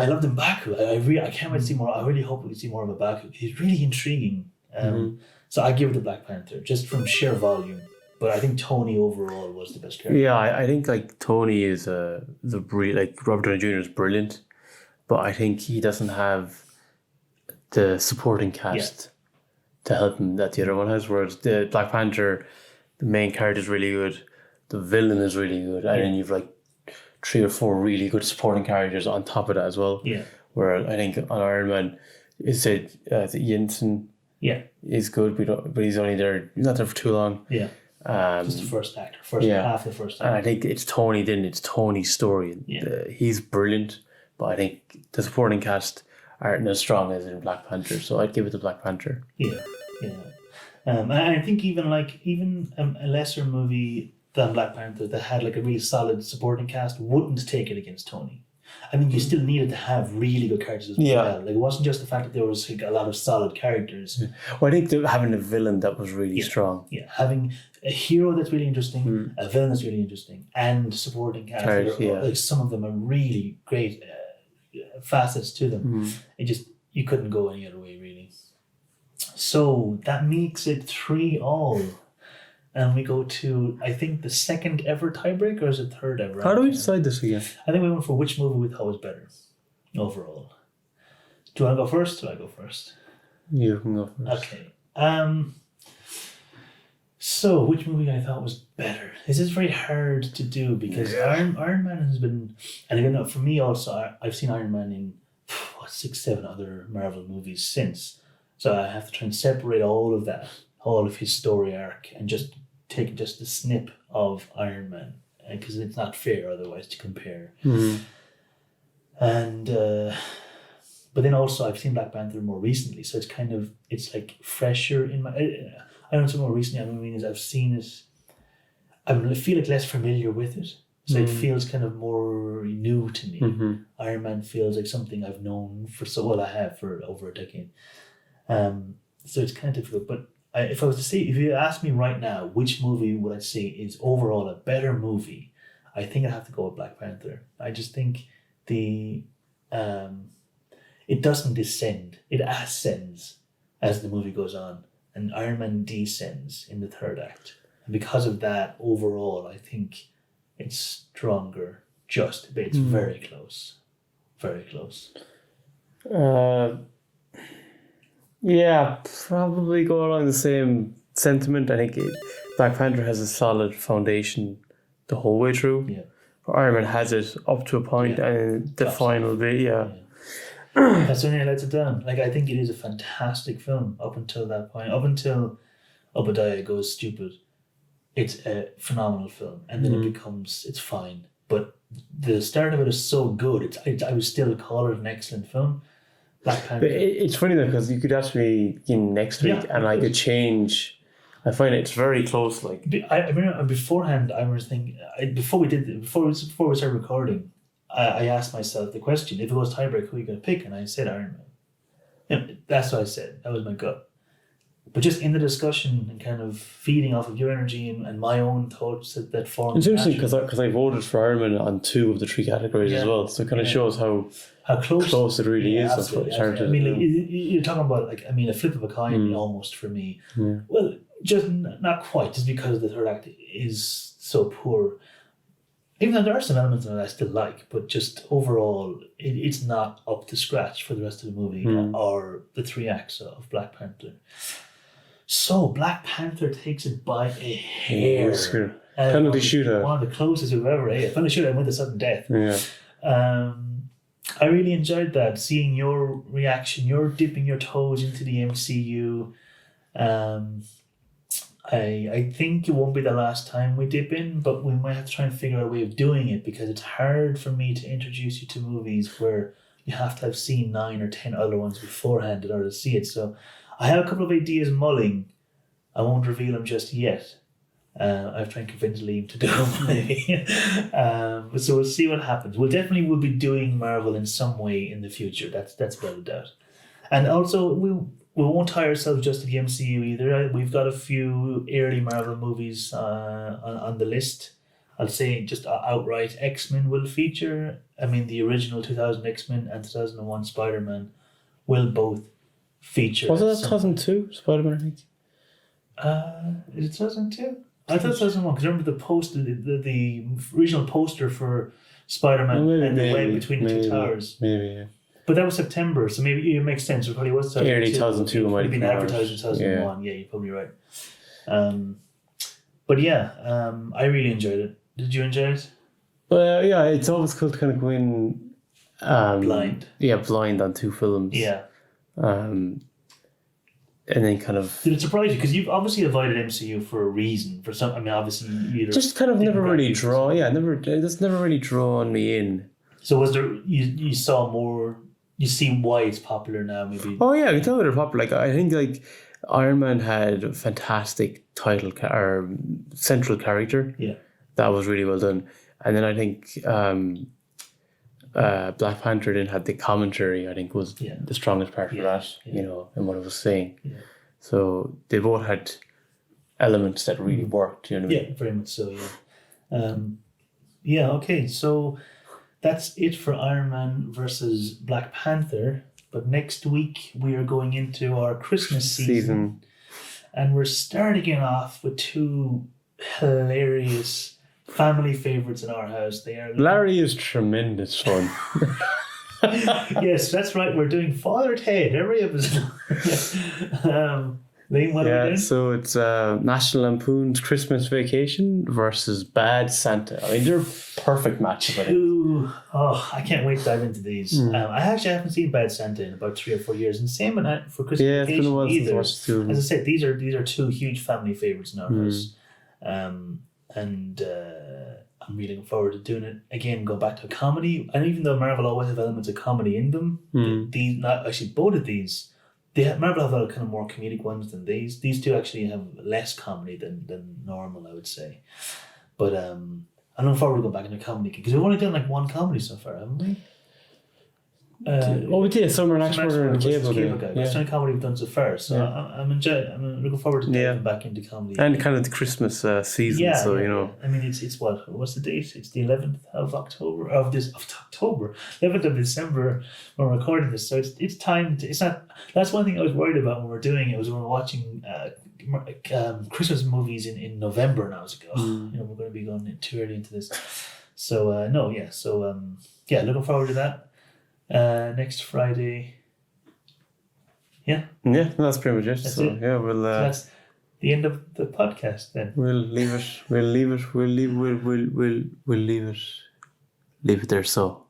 loved him Baku. I can't wait to see more. I really hope we see more of a Baku. He's really intriguing. So I give it to Black Panther just from sheer volume. But I think Tony overall was the best character. Yeah, I think like Tony is like Robert Downey Jr. is brilliant, but I think he doesn't have the supporting cast to help him that the other one has. Whereas the Black Panther, the main character is really good, the villain is really good, and then you've like 3 or 4 really good supporting characters on top of that as well. Yeah. Where I think on Iron Man, is it Jensen? Yeah. Is good, but he's only there. He's not there for too long. Yeah. Just the first actor, half the first actor. And I think it's Tony. Then it's Tony's story. He's brilliant, but I think the supporting cast aren't as strong as in Black Panther. So I'd give it to Black Panther. Yeah. And I think even a lesser movie than Black Panther that had like a really solid supporting cast wouldn't take it against Tony. I mean, you still needed to have really good characters as well. Like, it wasn't just the fact that there was like a lot of solid characters. Well, I think having a villain that was really strong. Yeah, having a hero that's really interesting, a villain that's really interesting, and supporting characters. Like, some of them are really great facets to them. You couldn't go any other way, really. So that makes it 3-3. And we go to, I think, the second ever tiebreaker, or is it third ever? How do we decide this again? I think we went for which movie we thought was better overall. Do you want to go first? Do I go first? You can go first. Okay. So, which movie I thought was better? This is very hard to do because Iron Man has been, and again, for me also, I've seen Iron Man in 6, 7 other Marvel movies since. So I have to try and separate all of that, all of his story arc, and just take just a snip of Iron Man, because it's not fair otherwise to compare. And but then also I've seen Black Panther more recently, so it's like fresher in my. I don't know more recently. I mean, I've seen it. I feel like less familiar with it, so it feels kind of more new to me. Iron Man feels like something I've known I have for over a decade. So it's kind of difficult, but if you ask me right now, which movie would I say is overall a better movie, I think I'd have to go with Black Panther. I just think it doesn't descend, it ascends as the movie goes on, and Iron Man descends in the third act. And because of that, overall, I think it's stronger, but it's very close. Very close. Yeah, probably go along the same sentiment. I think Black Panther has a solid foundation the whole way through. Yeah. Iron Man has it up to a point, and the final bit, That's when it lets it down. Like, I think it is a fantastic film up until that point. Up until Obadiah goes stupid, it's a phenomenal film, and then it's fine. But the start of it is so good. I would still call it an excellent film. Black Panther. But it's funny though, because you could ask me next week, and I could change. I find it's very close. Like, I remember beforehand, I was thinking before we started recording, I asked myself the question: if it was tiebreak, who are you going to pick? And I said Iron Man. That's what I said. That was my gut. But just in the discussion and kind of feeding off of your energy and my own thoughts that form. It's interesting because I voted for Iron Man on 2 of the 3 categories as well, so it kind of shows how close it really is. Absolutely. I mean, like, you're talking about like a flip of a coin almost for me. Yeah. Well, just not quite, just because the third act is so poor. Even though there are some elements in it I still like, but just overall, it's not up to scratch for the rest of the movie or the 3 acts of Black Panther. So Black Panther takes it by a hair. Penalty shootout. One of the closest we've ever had. Penalty shootout with a sudden death. Yeah. I really enjoyed that, seeing your reaction. You're dipping your toes into the MCU. I think it won't be the last time we dip in, but we might have to try and figure out a way of doing it, because it's hard for me to introduce you to movies where you have to have seen 9 or 10 other ones beforehand in order to see it. So I have a couple of ideas mulling. I won't reveal them just yet. I've tried to convince Liam to do them, maybe. So we'll see what happens. We'll be doing Marvel in some way in the future. That's without a doubt. And also, we won't tie ourselves just to the MCU either. We've got a few early Marvel movies on the list. I'll say just outright X-Men will feature. I mean, the original 2000 X-Men and 2001 Spider-Man will both feature. Was it 2002 Spider-Man, I think? Is it 2002? I thought 2001, because remember the original poster for Spider-Man and the web between the 2 towers. Maybe, yeah. But that was September, so maybe it makes sense. It probably was 2002. Early 2002 might have been advertised in 2001. Yeah, you're probably right. But yeah, I really enjoyed it. Did you enjoy it? Well, yeah, it's always cool to kind of go in blind. Yeah, blind on 2 films. Yeah. And then kind of... Did it surprise you? Because you've obviously avoided MCU for a reason. For some, obviously you just kind of never really draw. Yeah, it's never really drawn me in. So was there? You saw more. You see why it's popular now, maybe. Oh yeah, you can tell they're popular. Like I think like Iron Man had a fantastic title or central character. Yeah, that was really well done. And then I think Black Panther then had the commentary. I think was the strongest part of that. You know, and what it was saying. Yeah. So they both had elements that really worked. You know what I mean? Yeah, very much so. Yeah. Okay. So that's it for Iron Man versus Black Panther. But next week we are going into our Christmas season. And we're starting it off with 2 hilarious family favourites in our house. They are Larry is tremendous fun. Yes, that's right. We're doing Father Ted every episode. Liam, what are we doing? So it's National Lampoon's Christmas Vacation versus Bad Santa. I mean, they're a perfect match. I can't wait to dive into these. I actually haven't seen Bad Santa in about 3 or 4 years, and same for Christmas Vacation. It's been a while since I watched 2. As I said, these are 2 huge family favourites in our house. And I'm really looking forward to doing it again. Go back to a comedy, and even though Marvel always have elements of comedy in them, both of these, Marvel have a kind of more comedic ones than these. These 2 actually have less comedy than normal, I would say. But I'm looking forward to going back into comedy, because we've only done like 1 comedy so far, haven't we? We did Summer and Axford and Cable Guy. That's the only comedy we've done so far. So I'm enjoying. I'm looking forward to diving back into comedy and kind of the Christmas season. You know, I mean, it's what's the date? It's the 11th of October 11th of December when we're recording this. So it's time. It's not. That's one thing I was worried about when we're doing it. Was when we're watching Christmas movies in November, and I was like, we're going to be going too early into this. So looking forward to that. Next Friday. Yeah, that's pretty much it. That's it. We'll. That's the end of the podcast. Then we'll leave it. We'll leave it there. So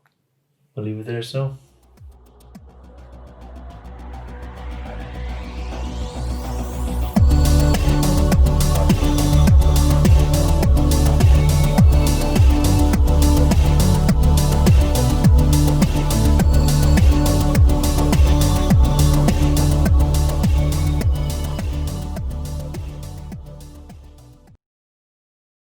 we'll leave it there. So.